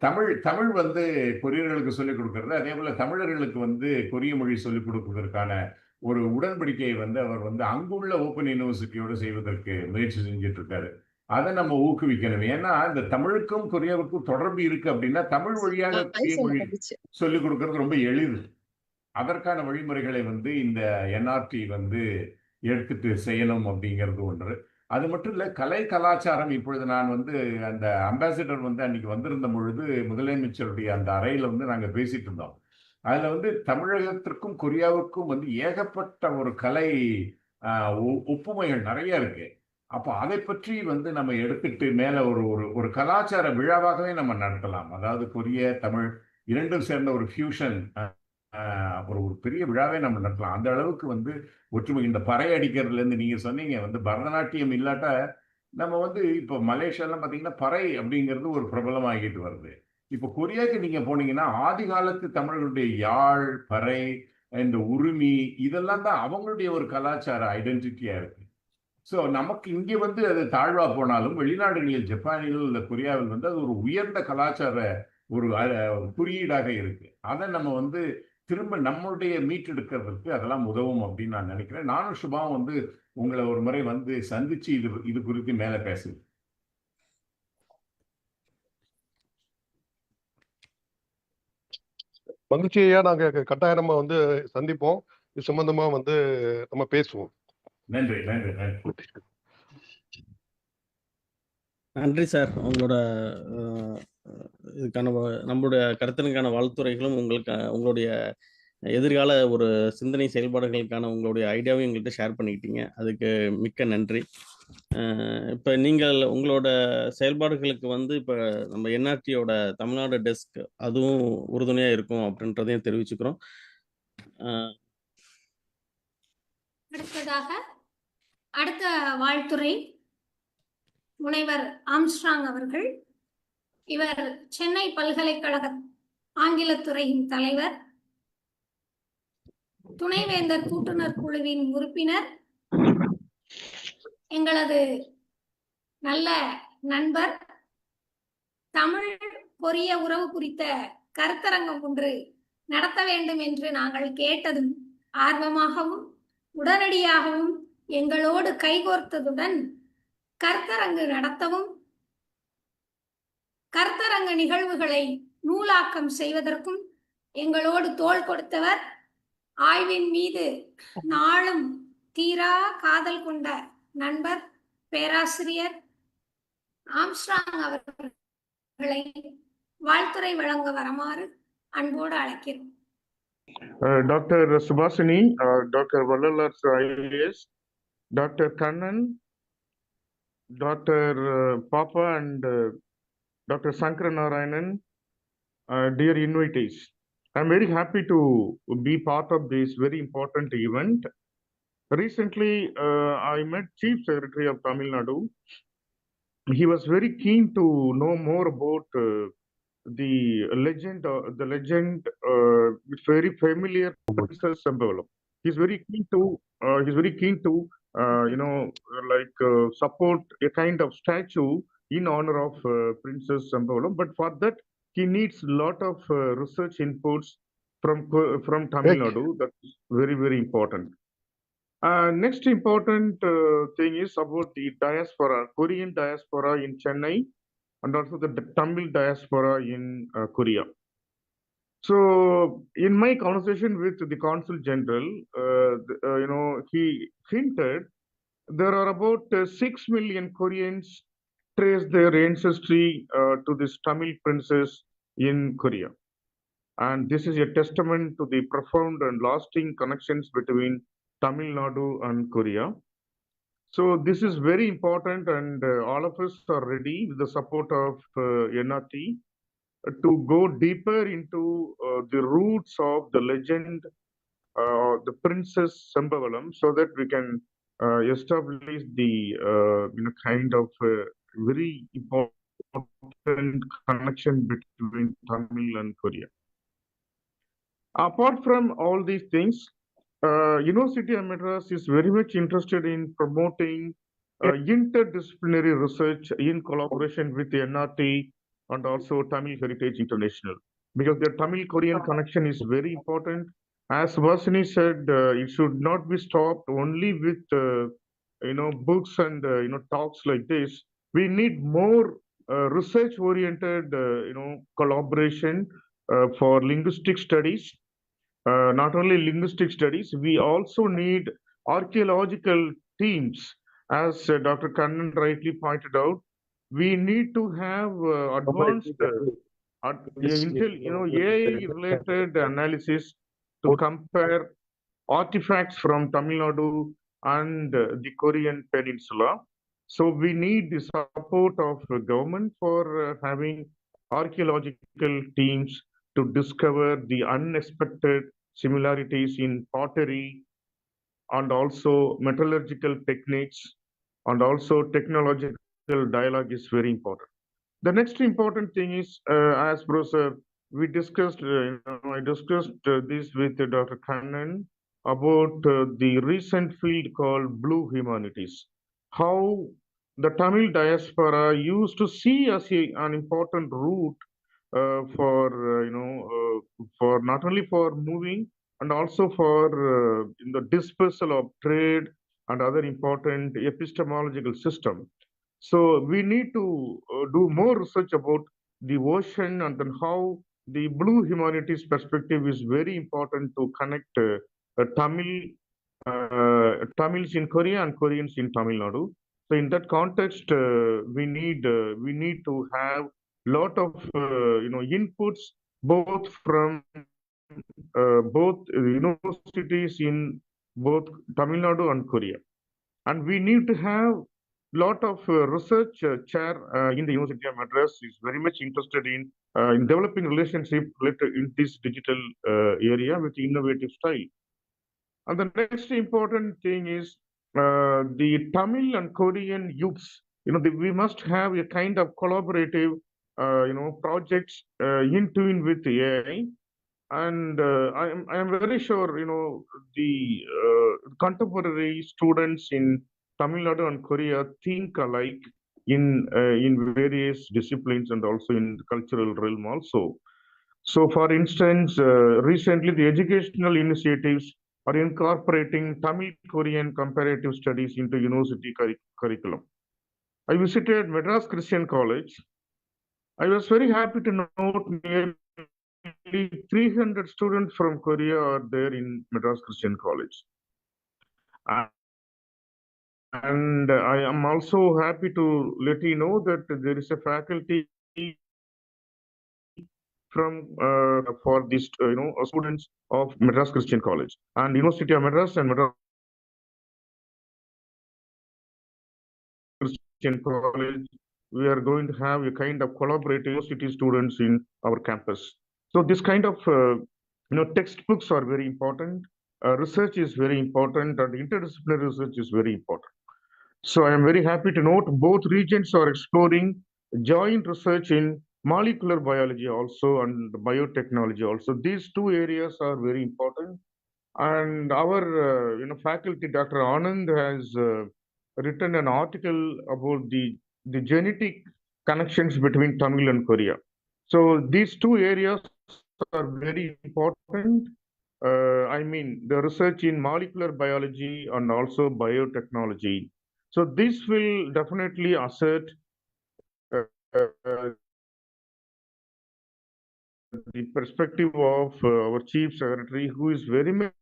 தமிழ் வந்து கொரியர்களுக்கு சொல்லிக் கொடுக்கறது, அதே போல தமிழர்களுக்கு வந்து கொரிய மொழி சொல்லிக் கொடுப்பதற்கான ஒரு உடன்படிக்கையை வந்து அவர் வந்து அங்குள்ள ஓபன் யூனிவர்சிட்டியோடு செய்வதற்கு முயற்சி செஞ்சுட்டு இருக்காரு. அதை நம்ம ஊக்குவிக்கணும். ஏன்னா இந்த தமிழுக்கும் கொரியாவுக்கும் தொடர்பு இருக்கு அப்படின்னா தமிழ் வழியாக கொரிய மொழி சொல்லிக் கொடுக்கறது ரொம்ப எளிது. அதற்கான வழிமுறைகளை வந்து இந்த என்ஆர்டி வந்து எடுத்துட்டு செய்யணும் அப்படிங்கிறது ஒன்று. அது மட்டும் இல்ல, கலை கலாச்சாரம். இப்பொழுது நான் வந்து அந்த அம்பாசிடர் வந்து அன்னைக்கு வந்திருந்த பொழுது முதலமைச்சருடைய அந்த அறையில வந்து நாங்க பேசிட்டு இருந்தோம். அதுல வந்து தமிழகத்திற்கும் கொரியாவுக்கும் வந்து ஏகப்பட்ட ஒரு கலை ஒப்புமைகள் நிறைய இருக்கு. அப்போ அதை பற்றி வந்து நம்ம எடுத்துட்டு மேல ஒரு கலாச்சார விழாவாகவே நம்ம நடத்தலாம். அதாவது கொரிய தமிழ் இரண்டும் சேர்ந்த ஒரு ஃபியூஷன், ஒரு பெரிய விழாவே நம்ம நடத்தலாம். அந்த அளவுக்கு வந்து ஒற்றுமை. இந்த பறை அடிக்கிறதுல இருந்து நீங்க சொன்னீங்க வந்து பரதநாட்டியம் இல்லாட்டா நம்ம வந்து இப்போ மலேசியாலாம் பார்த்தீங்கன்னா பறை அப்படிங்கிறது ஒரு பிரபலம் ஆகிட்டு வருது. இப்போ கொரியாவுக்கு நீங்க போனீங்கன்னா ஆதி காலத்து தமிழர்களுடைய யாழ், பறை, இந்த உரிமை இதெல்லாம் தான் அவங்களுடைய ஒரு கலாச்சார ஐடென்டிட்டியா இருக்கு. ஸோ நமக்கு இங்கே வந்து அது தாழ்வா போனாலும் வெளிநாடுகளில் ஜப்பானில் இல்லை கொரியாவில் வந்து அது ஒரு உயர்ந்த கலாச்சார ஒரு குறியீடாக இருக்கு. அதை நம்ம வந்து திரும்ப நம்மளுடைய மீட்டெடுக்கிறதுக்கு அதெல்லாம் உதவும் அப்படின்னு நான் நினைக்கிறேன். நானும் சுபாவும் வந்து உங்களை ஒரு முறை வந்து சந்திச்சு இது குறித்து மேல பேசுவேன். மகிழ்ச்சியா நாங்க கட்டாயம் நம்ம வந்து சந்திப்போம். இது சம்பந்தமா வந்து நம்ம பேசுவோம். நன்றி நன்றி நன்றி. நன்றி சார். உங்களோட இதுக்கான நம்மளுடைய கருத்திற்கான வாழ்த்துரைகளும் உங்களுடைய எதிர்கால ஒரு சிந்தனை செயல்பாடுகளுக்கான உங்களுடைய ஐடியாவையும் எங்கள்கிட்ட ஷேர் பண்ணிக்கிட்டீங்க. அதுக்கு மிக்க நன்றி. இப்போ நீங்கள் உங்களோட செயல்பாடுகளுக்கு வந்து இப்போ நம்ம என்ஆர்டியோட தமிழ்நாடு டெஸ்க் அதுவும் உறுதுணையாக இருக்கும் அப்படின்றதையும் தெரிவிச்சுக்கிறோம். அடுத்ததாக அடுத்த வாழ்த்துரை முனைவர் ஆம்ஸ்ட்ராங் அவர்கள். இவர் சென்னை பல்கலைக்கழக ஆங்கிலத்துறையின் தலைவர், துணைவேந்தர் கூட்டுநர் குழுவின் உறுப்பினர், எங்களது நல்ல நண்பர். தமிழ் கொரிய உறவு குறித்த கருத்தரங்கம் ஒன்று நடத்த வேண்டும் என்று நாங்கள் கேட்டதும் ஆர்வமாகவும் உடனடியாகவும் எங்களோடு கைகோர்த்ததுடன் கருத்தரங்கு நடத்தவும் கருத்தரங்க நிகழ்வுகளை நூலாக்கம் செய்வதற்கும் எங்களோடு தோள் கொடுத்தவர், ஆய்வின் மீது நாளும் தீரா காதல் கொண்ட நண்பர் பேராசிரியர் ஆம்ஸ்ட்ராங் அவர்களை வாழ்த்துரை வழங்க வருமாறு அன்போடு அழைக்கிறோம். Dr. Subhasini, Dr. Vallalar IAS, Dr. Kannan, Dr. Papa and Dr. Sankara Narayanan, dear invitees. I'm very happy to be part of this very important event. Recently, I met Chief Secretary of Tamil Nadu. He was very keen to know more about the legend, very familiar Princess Sambhavam. He's very keen to, support a kind of statue in honor of Princess Sambhavam. But for that, he needs a lot of research inputs from Tamil Nadu. That's very, very important. Next important thing is about the diaspora, Korean diaspora in Chennai, and also the Tamil diaspora in Korea. So, in my conversation with the Consul General, he hinted there are about 6 million Koreans trace their ancestry to this Tamil princess in Korea. And this is a testament to the profound and lasting connections between Tamil Nadu and Korea. So this is very important, and all of us are ready with the support of NRT to go deeper into the roots of the legend, the Princess Sambhavam, so that we can establish the kind of very important connection between Tamil and Korea. Apart from all these things, University of Madras is very much interested in promoting interdisciplinary research in collaboration with the NRT and also Tamil Heritage International, because the Tamil-Korean connection is very important. As Vasini said, it should not be stopped only with books and talks like this. We need more research-oriented collaboration for linguistic studies. Not only linguistic studies, we also need archaeological teams. As Dr. Kannan rightly pointed out, we need to have advanced AI-related analysis to compare artifacts from Tamil Nadu and the Korean Peninsula. So we need the support of the government for having archaeological teams to discover the unexpected similarities in pottery and also metallurgical techniques, and also technological dialogue is very important. The next important thing is, as Professor, we discussed, I discussed this with Dr. Kannan about the recent field called Blue Humanities, how the Tamil diaspora used to see as an important route for not only for moving and also for the dispersal of trade and other important epistemological system. So we need to do more research about the ocean and then how the blue humanities perspective is very important to connect Tamils in Korea and Koreans in Tamil Nadu. So in that context, we need to have lot of inputs both from both universities in both Tamil Nadu and Korea, and we need to have lot of research chair in the University of Madras is very much interested in developing relationship related in this digital area with innovative style. And the next important thing is the Tamil and Korean youths. We must have a kind of collaborative, projects in tune with AI. And I am very sure, the contemporary students in Tamil Nadu and Korea think alike in various disciplines and also in the cultural realm also. So, for instance, recently the educational initiatives are incorporating Tamil Korean comparative studies into university curriculum. I visited Madras Christian College. I was very happy to note nearly 300 students from Korea are there in Madras Christian College. And I am also happy to let you know that there is a faculty from for these students of Madras Christian College and University of Madras and Madras Christian College. We are going to have a kind of collaborative university students in our campus. So this kind of textbooks are very important. Research is very important, and interdisciplinary research is very important. So I am very happy to note both regions are exploring joint research in molecular biology also and biotechnology also. These two areas are very important. And our faculty, Dr. Anand, has written an article about the genetic connections between Tamil and Korea. So these two areas are very important. I mean, the research in molecular biology and also biotechnology. So this will definitely assert the perspective of our Chief Secretary, who is very much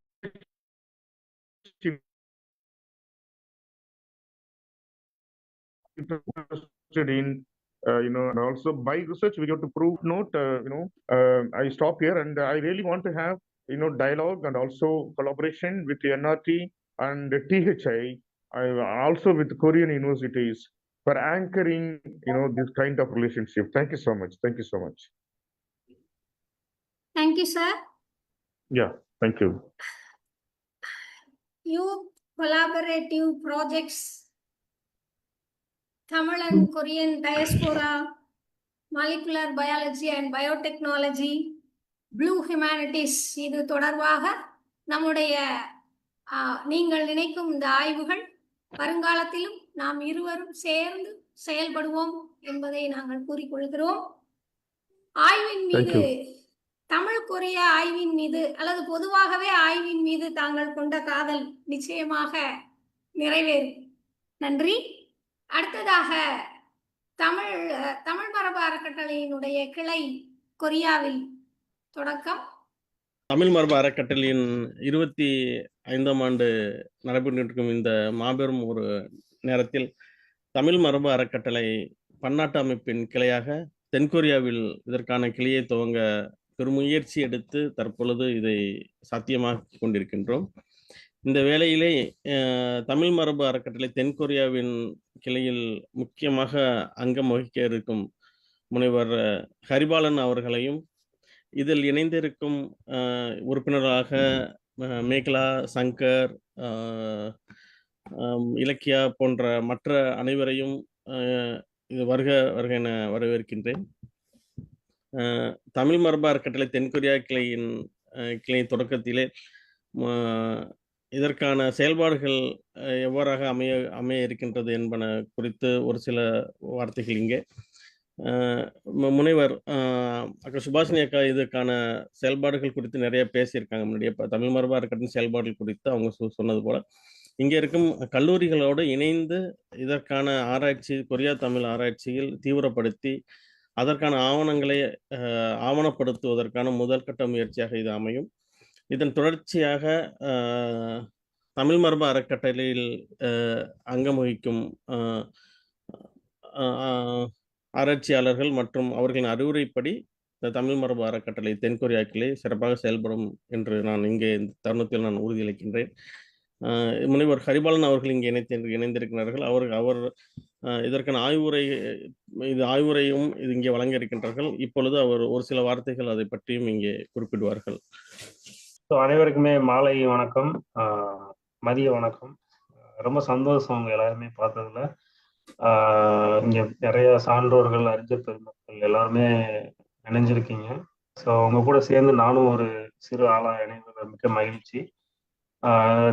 interested in, and also by research we have to prove. I stop here, and I really want to have, dialogue and also collaboration with the NRT and the THI, also with Korean universities for anchoring, this kind of relationship. Thank you so much. Thank you so much. Thank you, sir. Yeah, thank you. Youth collaborative projects, Tamil and Korean diaspora, molecular biology and biotechnology, blue humanities, இது தொடர்பாக நம்முடைய நீங்கள் நினைக்கும் இந்த ஆய்வுகள் வருங்காலத்திலும் நாம் இருவரும் சேர்ந்து செயல்படுவோம் என்பதை நாங்கள் கூறிக்கொள்கிறோம். ஆய்வின் மீது, தமிழ் கொரிய ஆய்வின் மீது அல்லது பொதுவாகவே ஆய்வின் மீது தாங்கள் கொண்ட காதல் நிச்சயமாக நிறைவேறும். நன்றி. அடுத்ததாக தமிழ் மரபு அறக்கட்டளையினுடைய கிளை கொரியாவில் தொடக்கம். தமிழ் மரபு அறக்கட்டளையின் 25ஆம் ஆண்டு நடைபெற்றிருக்கும் இந்த மாபெரும் ஒரு நேரத்தில் தமிழ் மரபு அறக்கட்டளை பன்னாட்டு அமைப்பின் கிளையாக தென்கொரியாவில் இதற்கான கிளையை துவங்க பெருமுயற்சி எடுத்து தற்பொழுது இதை சாத்தியமாக்கி கொண்டிருக்கின்றோம். இந்த வேளையிலே தமிழ் மரபு அறக்கட்டளை தென்கொரியாவின் கிளையில் முக்கியமாக அங்கம் வகிக்க இருக்கும் முனைவர் ஹரிபாலன் அவர்களையும், இதில் இணைந்திருக்கும் உறுப்பினராக மேகலா, சங்கர், இலக்கியா போன்ற மற்ற அனைவரையும் இது வருக என வரவேற்கின்றேன். தமிழ் மரபு அறக்கட்டளை தென்கொரியா கிளை தொடக்கத்திலே இதற்கான செயல்பாடுகள் எவ்வாறாக அமைய இருக்கின்றது என்பன குறித்து ஒரு சில வார்த்தைகள் இங்கே. முனைவர் அக்கா சுபாஷினி அக்கா இதற்கான செயல்பாடுகள் குறித்து நிறைய பேசியிருக்காங்க. முன்னாடியே தமிழ் மரபு அறக்கட்டளை செயல்பாடுகள் குறித்து அவங்க சொன்னது போல இங்கே இருக்கும் கல்லூரிகளோடு இணைந்து இதற்கான ஆராய்ச்சி, கொரியா தமிழ் ஆராய்ச்சியில் தீவிரப்படுத்தி அதற்கான ஆவணங்களை ஆவணப்படுத்துவதற்கான முதல் கட்ட முயற்சியாக இது அமையும். இதன் தொடர்ச்சியாக தமிழ் மரபு அறக்கட்டளையில் அங்கம் வகிக்கும் ஆராய்ச்சியாளர்கள் மற்றும் அவர்களின் அறிவுரைப்படி இந்த தமிழ் மரபு அறக்கட்டளை தென்கொரியா கிளை சிறப்பாக செயல்படும் என்று நான் இங்கே இந்த தருணத்தில் நான் உறுதியளிக்கின்றேன். முனைவர் ஹரிபாலன் அவர்கள் இங்கே இணைந்திருக்கிறார்கள். அவர் இதற்கான ஆய்வுரையும் இது இங்கே வழங்க இருக்கின்றார்கள். இப்பொழுது அவர் ஒரு சில வார்த்தைகள் அதை பற்றியும் இங்கே குறிப்பிடுவார்கள். அனைவருக்குமே மாலை வணக்கம், மதிய வணக்கம். ரொம்ப சந்தோஷம் உங்க எல்லாருமே பார்த்ததுல. இங்க நிறைய சான்றோர்கள், அறிஞர் பெருமக்கள் எல்லாருமே இணைஞ்சிருக்கீங்க. ஸோ உங்க கூட சேர்ந்து நானும் ஒரு சிறு ஆளா இணைவது மிக்க மகிழ்ச்சி.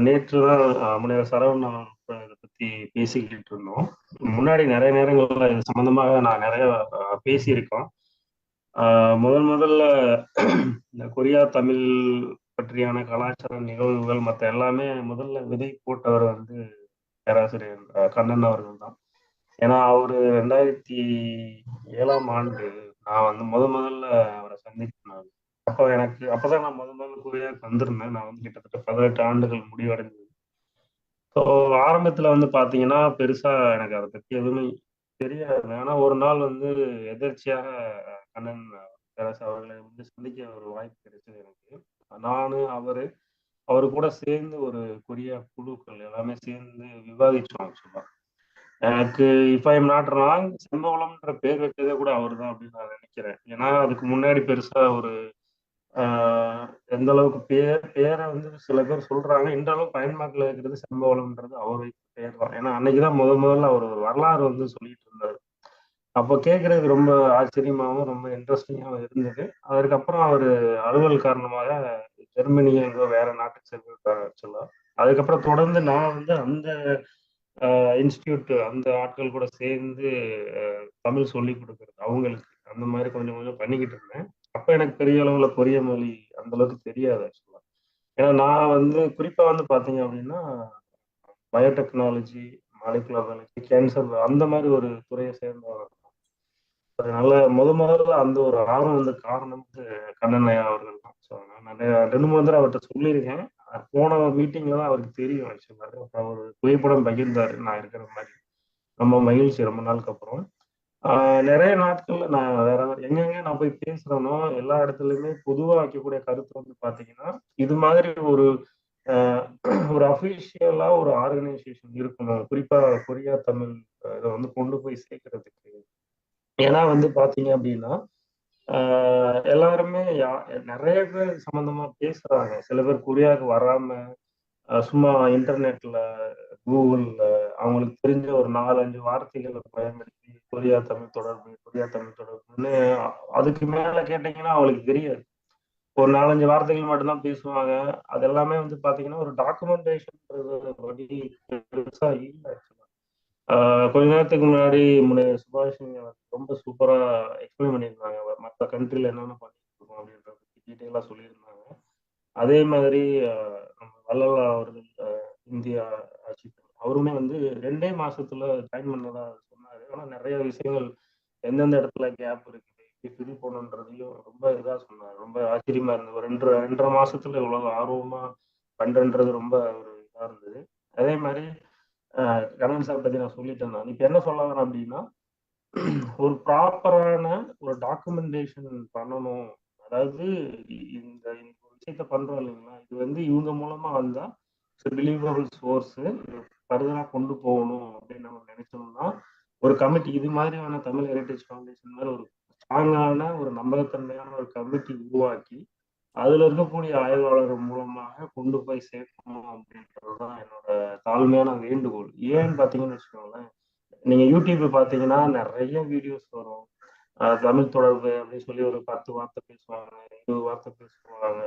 நேற்று தான் முனைவர் சரவணன் இதை பத்தி பேசிக்கிட்டு இருந்தோம். முன்னாடி நிறைய நேரங்கள்ல இது சம்பந்தமாக நான் நிறைய பேசியிருக்கோம். முதல்ல இந்த கொரியா தமிழ் பற்றியான கலாச்சார நிகழ்வுகள் மற்ற எல்லாமே முதல்ல விதை போட்டவர் வந்து பேராசிரியர் கண்ணன் அவர்கள் தான். ஏன்னா அவரு 2007ஆம் ஆண்டு நான் வந்து முதல்ல அவரை சந்திச்சேன். அப்பதான் நான் முதல்ல கொரியாவுக்கு வந்திருந்தேன். நான் வந்து கிட்டத்தட்ட 18 ஆண்டுகள் முடிவடைந்தது. ஸோ ஆரம்பத்துல வந்து பாத்தீங்கன்னா பெருசா எனக்கு அதை பத்தி எதுவுமே தெரியாது. ஆனா ஒரு நாள் வந்து எதர்ச்சியாக கண்ணன் பேராசிரியர் அவர்களை வந்து சந்திக்க ஒரு வாய்ப்பு கிடைச்சது எனக்கு. நானு அவரு கூட சேர்ந்து ஒரு கொரியா குழுக்கள் எல்லாமே சேர்ந்து விவாதிச்சோம். சொல்ல எனக்கு if I am not wrong, செம்பவளம்ன்ற பேர் வச்சதே கூட அவர் தான் அப்படின்னு நான் நினைக்கிறேன். ஏன்னா அதுக்கு முன்னாடி பெருசா ஒரு எந்த அளவுக்கு பேரை வந்து சில பேர் சொல்றாங்க, இந்த அளவுக்கு பயன்பாட்டில் இருக்கிறது செம்பவளம்ன்றது அவர் பேர் தான். ஏன்னா அன்னைக்குதான் முதல்ல அவர் ஒரு வரலாறு வந்து சொல்லிட்டு இருந்தாரு. அப்போ கேட்கறதுக்கு ரொம்ப ஆச்சரியமாகவும் ரொம்ப இன்ட்ரெஸ்டிங்காகவும் இருந்தது. அதுக்கப்புறம் அவர் அலுவல் காரணமாக ஜெர்மனி எங்கோ வேற நாட்டுக்கு சென்றிருக்காரு ஆக்சுவலா. அதுக்கப்புறம் தொடர்ந்து நான் வந்து அந்த இன்ஸ்டியூட் அந்த ஆட்கள் கூட சேர்ந்து தமிழ் சொல்லி கொடுக்கறது அவங்களுக்கு அந்த மாதிரி கொஞ்சம் கொஞ்சம் பண்ணிக்கிட்டு இருந்தேன். அப்ப எனக்கு பெரிய அளவுல கொரிய மொழி அந்த அளவுக்கு தெரியாது ஆக்சுவலா. ஏன்னா நான் வந்து குறிப்பா வந்து பாத்தீங்க அப்படின்னா பயோடெக்னாலஜி, மாலிகுலர் பயாலஜி, கேன்சர் அந்த மாதிரி ஒரு துறையை சேர்ந்தவர். அதனால முதல்ல அந்த ஒரு ஆர்வம் வந்து காரணம் கண்ணன் ஐயா அவர்கள் தான். ஸோ நான் நிறைய 2-3 தடவை அவர்கிட்ட சொல்லியிருக்கேன். போன மீட்டிங்ல தான் அவருக்கு தெரியும் ஆக்சுவலா. அவர் புகைப்படம் பகிர்ந்தாரு நான் இருக்கிற மாதிரி. ரொம்ப மகிழ்ச்சி ரொம்ப நாளுக்கு அப்புறம். நிறைய நாட்கள்ல நான் வேற எங்கெங்க நான் போய் பேசுறேனோ எல்லா இடத்துலயுமே பொதுவா வைக்கக்கூடிய கருத்து வந்து பாத்தீங்கன்னா இது மாதிரி ஒரு அஃபிஷியலா ஒரு ஆர்கனைசேஷன் இருக்கணும், குறிப்பா கொரியா தமிழ் இதை வந்து கொண்டு போய் சேர்க்கறதுக்கு. ஏன்னா வந்து பாத்தீங்க அப்படின்னா எல்லாருமே நிறைய பேர் சம்பந்தமா பேசுறாங்க. சில பேர் கொரியாவுக்கு வராம சும்மா இன்டர்நெட்ல கூகுள்ல அவங்களுக்கு தெரிஞ்ச ஒரு 4-5 வார்த்தைகளை பயன்படுத்தி கொரியா தமிழ் தொடர்புன்னு அதுக்கு மேல கேட்டீங்கன்னா அவங்களுக்கு தெரியாது. ஒரு 4-5 வார்த்தைகள் மட்டும்தான் பேசுவாங்க. அது எல்லாமே வந்து பாத்தீங்கன்னா ஒரு டாக்குமெண்டேஷன்ன்றது படி பெருசா இல்லை. கொஞ்ச நேரத்துக்கு முன்னாடி சுபாஷ் ரொம்ப சூப்பரா எக்ஸ்பிளைன் பண்ணியிருந்தாங்க. மற்ற கண்ட்ரில என்னென்ன பண்ணிட்டு இருக்கோம் அப்படின்றத டீட்டெயிலா சொல்லியிருந்தாங்க. அதே மாதிரி நம்ம வள்ளலா அவர்கள் இந்தியா ஆட்சி அவருமே வந்து 2 மாசத்துல ஜாயின் பண்ணதா சொன்னாரு. ஆனா நிறைய விஷயங்கள் எந்தெந்த இடத்துல கேப் இருக்குது ஃபில் பண்ணணுன்றதையும் ரொம்ப இதா சொன்னாரு. ரொம்ப ஆச்சரியமா இருந்தது. ஒரு 2.5 மாசத்துல இவ்வளவு ஆர்வமா பண்றன்றது ரொம்ப ஒரு இதா இருந்தது. அதே மாதிரி கண்ணன் சார் பத்தி நான் சொல்லிட்டேன். நான் இப்ப என்ன சொல்ல வரேன் அப்படின்னா ஒரு ப்ராப்பரான ஒரு டாக்குமெண்டேஷன் பண்ணணும். அதாவது இந்த விஷயத்த பண்றோம் இல்லைங்களா, இது வந்து இவங்க மூலமா வந்தா பிலீவபிள் சோர்ஸ் ஃபர்தரா கொண்டு போகணும் அப்படின்னு நம்ம நினைச்சோம்னா ஒரு கமிட்டி இது மாதிரியான தமிழ் ஹெரிட்டேஜ் ஃபவுண்டேஷன் மாதிரி ஒரு ஸ்ட்ராங்கான ஒரு நம்பகத்தன்மையான ஒரு கமிட்டி உருவாக்கி அதுல இருக்கக்கூடிய ஆய்வாளர்கள் மூலமாக கொண்டு போய் சேர்க்கணும் அப்படின்றதுதான் என்னோட தாழ்மையான வேண்டுகோள். ஏன்னு பாத்தீங்கன்னு வச்சுக்கோங்களேன், நீங்க யூடியூப் பாத்தீங்கன்னா நிறைய வீடியோஸ் வரும். தமிழ் தொடர்பு அப்படின்னு சொல்லி ஒரு 10 வார்த்தை பேசுவாங்க, 20 வார்த்தை பேசுவாங்க.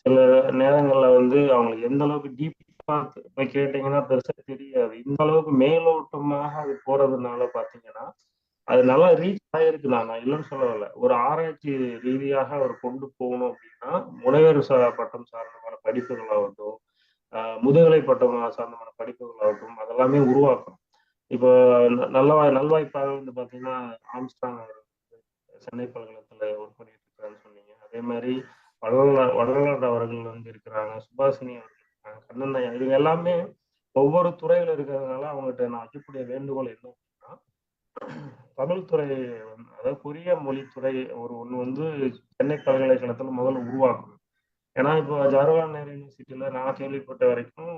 சில நேரங்கள்ல வந்து அவங்களுக்கு எந்த அளவுக்கு டீப்பா போய் கேட்டீங்கன்னா பெருசா தெரியாது. இந்த அளவுக்கு மேலோட்டமாக அது போறதுனால பாத்தீங்கன்னா அது நல்லா ரீச் ஆயிருக்கு. நான் இல்லைன்னு சொல்லவில்லை. ஒரு ஆராய்ச்சி ரீதியாக அவர் கொண்டு போகணும் அப்படின்னா முனைவர் பட்டம் சார்ந்தமான படிப்புகளாகட்டும், முதுகலை பட்டம் சார்ந்தமான படிப்புகளாகட்டும் அதெல்லாமே உருவாக்கணும். இப்போ நல்வாய்ப்பாக வந்து பாத்தீங்கன்னா ஆம்ஸ்ட்ராங் சென்னை பல்கலைக்கழகத்தில் ஒர்க் பண்ணிட்டு இருக்காருன்னு சொன்னீங்க. அதே மாதிரி வள்ளலார் அவர்கள் வந்து இருக்கிறாங்க, சுபாஷினி அவர்கள் இருக்காங்க, கண்ணன் ஐயா, இவங்க எல்லாமே ஒவ்வொரு துறையில இருக்கிறதுனால அவங்ககிட்ட நான் வைக்கக்கூடிய வேண்டுகோள் என்ன அப்படின்னா, தமிழ் துறை அதாவது கொரிய மொழித்துறை ஒன்று வந்து சென்னை பல்கலைக்கழகத்தில் முதல்ல உருவாக்கணும். ஏன்னா இப்போ ஜவஹர்லால் நேரு யூனிவர்சிட்டியில நான் கேள்விப்பட்ட வரைக்கும்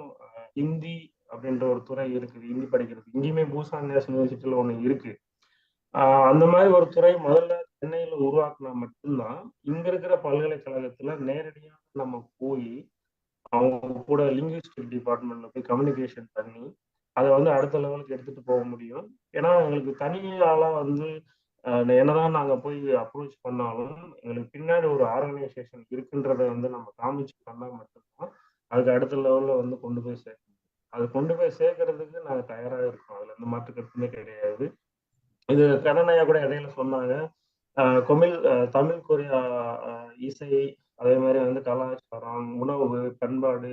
ஹிந்தி அப்படின்ற ஒரு துறை இருக்குது, ஹிந்தி படிக்கிறது. இங்கேயுமே பூசான் நேஷனல் யூனிவர்சிட்டியில ஒன்று இருக்கு. அந்த மாதிரி ஒரு துறை முதல்ல சென்னையில உருவாக்குனா மட்டும்தான் இங்க இருக்கிற பல்கலைக்கழகத்துல நேரடியாக நம்ம போய் அவங்க கூட லிங்குவிஸ்டிக் டிபார்ட்மெண்ட்ல போய் கம்யூனிகேஷன் பண்ணி அதை வந்து அடுத்த லெவலுக்கு எடுத்துட்டு போக முடியும். ஏன்னா எங்களுக்கு தனியாலாம் வந்து என்னதான் நாங்க போய் அப்ரோச் பண்ணாலும் எங்களுக்கு பின்னாடி ஒரு ஆர்கனைசேஷன் இருக்குன்றத வந்து நம்ம காமிச்சு பண்ணா மட்டும்தான் அதுக்கு அடுத்த லெவல்ல வந்து கொண்டு போய் சேர்க்கணும். அது கொண்டு போய் சேர்க்கறதுக்கு நாங்க தயாராக இருக்கோம், அதுல எந்த மாற்று கருத்துமே கிடையாது. இது கண்ணனையா கூட இடையில சொன்னாங்க, தமிழ் கொரியா இசை, அதே மாதிரி வந்து கலாச்சாரம், உணவு, பண்பாடு,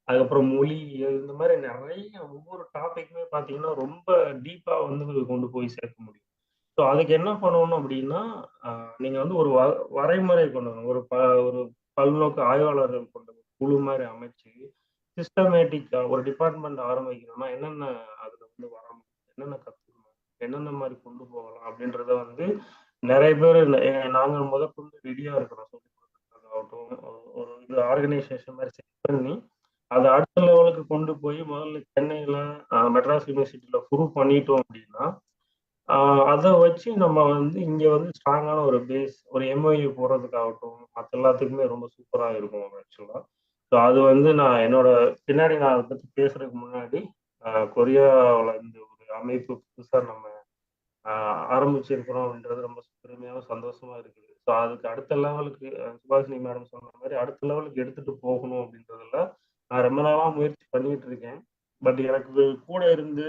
அதுக்கப்புறம் மொழி, இந்த மாதிரி நிறைய ஒவ்வொரு டாபிக்குமே பார்த்தீங்கன்னா ரொம்ப டீப்பா வந்து கொண்டு போய் சேர்க்க முடியும். ஸோ அதுக்கு என்ன பண்ணணும் அப்படின்னா, நீங்க வந்து ஒரு வரைமுறை கொண்டு வரணும். ஒரு பல்நோக்கு ஆய்வாளர்கள் கொண்ட ஒரு குழு மாதிரி அமைச்சு சிஸ்டமேட்டிக்கா ஒரு டிபார்ட்மெண்ட் ஆரம்பிக்கணும்னா என்னென்ன அதுல வந்து வரணும், என்னென்ன கத்துக்கணும், என்னென்ன மாதிரி கொண்டு போகலாம் அப்படின்றத வந்து நிறைய பேர் நாங்கள் முதற்கொண்டு ரெடியா இருக்கிறோம். சொல்லி கொடுக்கறதாகட்டும், ஒரு இது ஆர்கனைசேஷன் மாதிரி செட் பண்ணி அதை அடுத்த லெவலுக்கு கொண்டு போய் முதல்ல சென்னையில மெட்ராஸ் யூனிவர்சிட்டியில ப்ரூவ் பண்ணிட்டோம் அப்படின்னா அதை வச்சு நம்ம வந்து இங்க வந்து ஸ்ட்ராங்கான ஒரு பேஸ், ஒரு எம்ஓயு போடுறதுக்காகட்டும், மற்ற எல்லாத்துக்குமே ரொம்ப சூப்பரா இருக்கும் ஆக்சுவலா. ஸோ அது வந்து நான் என்னோட பின்னாடி நான் அதை பத்தி பேசுறதுக்கு முன்னாடி கொரியாவில் இந்த ஒரு அமைப்பு புதுசா நம்ம ஆரம்பிச்சிருக்கிறோம்ன்றது ரொம்ப பெருமையாகவும் சந்தோஷமா இருக்குது. ஸோ அதுக்கு அடுத்த லெவலுக்கு சுபாஷினி மேடம் சொன்ன மாதிரி அடுத்த லெவலுக்கு எடுத்துட்டு போகணும் அப்படின்றதுல நான் ரொம்ப நாளா முயற்சி பண்ணிட்டு இருக்கேன். பட் எனக்கு கூட இருந்து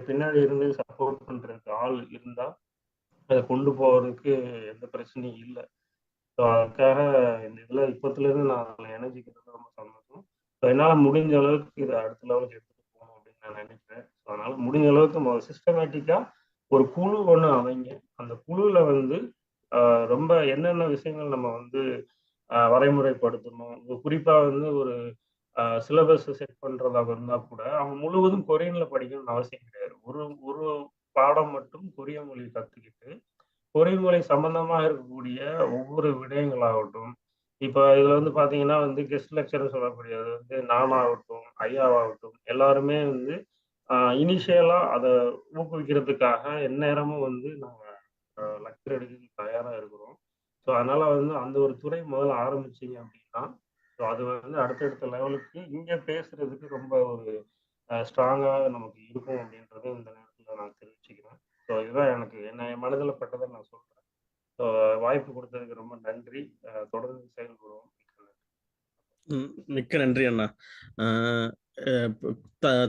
பின்னாடி இருந்து சப்போர்ட் பண்றதுக்கு ஆள் இருந்தா அதை கொண்டு போறதுக்கு எந்த பிரச்சனையும் இல்லை. ஸோ அதுக்காக இந்த இதுல இப்பத்துல இருந்து நான் அதில் இணைஞ்சிக்கிறது ரொம்ப சந்தோஷம். ஸோ என்னால் முடிஞ்ச அளவுக்கு இதை அடுத்த லெவலுக்கு எடுத்துட்டு போகணும் அப்படின்னு நான் நினைக்கிறேன். ஸோ அதனால முடிஞ்ச அளவுக்கு சிஸ்டமேட்டிக்கா ஒரு குழு ஒன்று அமைங்க. அந்த குழுவில் வந்து ரொம்ப என்னென்ன விஷயங்கள் நம்ம வந்து வரைமுறைப்படுத்தணும், குறிப்பாக வந்து ஒரு சிலபஸ் செட் பண்ணுறதாக இருந்தால் கூட அவங்க முழுவதும் கொரியன்ல படிக்கணும்னு அவசியம் கிடையாது. ஒரு பாடம் மட்டும் கொரிய மொழி கற்றுக்கிட்டு கொரிய மொழி சம்பந்தமாக இருக்கக்கூடிய ஒவ்வொரு விடயங்களாகட்டும், இப்போ இதில் வந்து பார்த்தீங்கன்னா வந்து கெஸ்ட் லெக்சர்னு சொல்லக்கூடியது வந்து நானாகட்டும், ஐயாவாகட்டும், எல்லாருமே வந்து இனிஷியலாக அதை ஊக்குவிக்கிறதுக்காக எந்நேரமும் வந்து நாங்கள் லெக்சர் எடுக்க தயாராக இருக்கிறோம். ஸோ அதனால வந்து அந்த ஒரு துறை முதல்ல ஆரம்பிச்சிங்க அப்படின்னா ஸோ அது வந்து அடுத்தடுத்த லெவலுக்கு இங்கே பேசுறதுக்கு ரொம்ப ஒரு ஸ்ட்ராங்காக நமக்கு இருக்கும் அப்படின்றது இந்த நேரத்தில் நான் தெரிவிச்சுக்கிறேன். ஸோ இதுதான் எனக்கு என்ன என் மனதில் பட்டதை நான் சொல்கிறேன். ஸோ வாய்ப்பு கொடுத்ததுக்கு ரொம்ப நன்றி. தொடர்ந்து செயல்படுவோம். மிக்க நன்றி அண்ணா.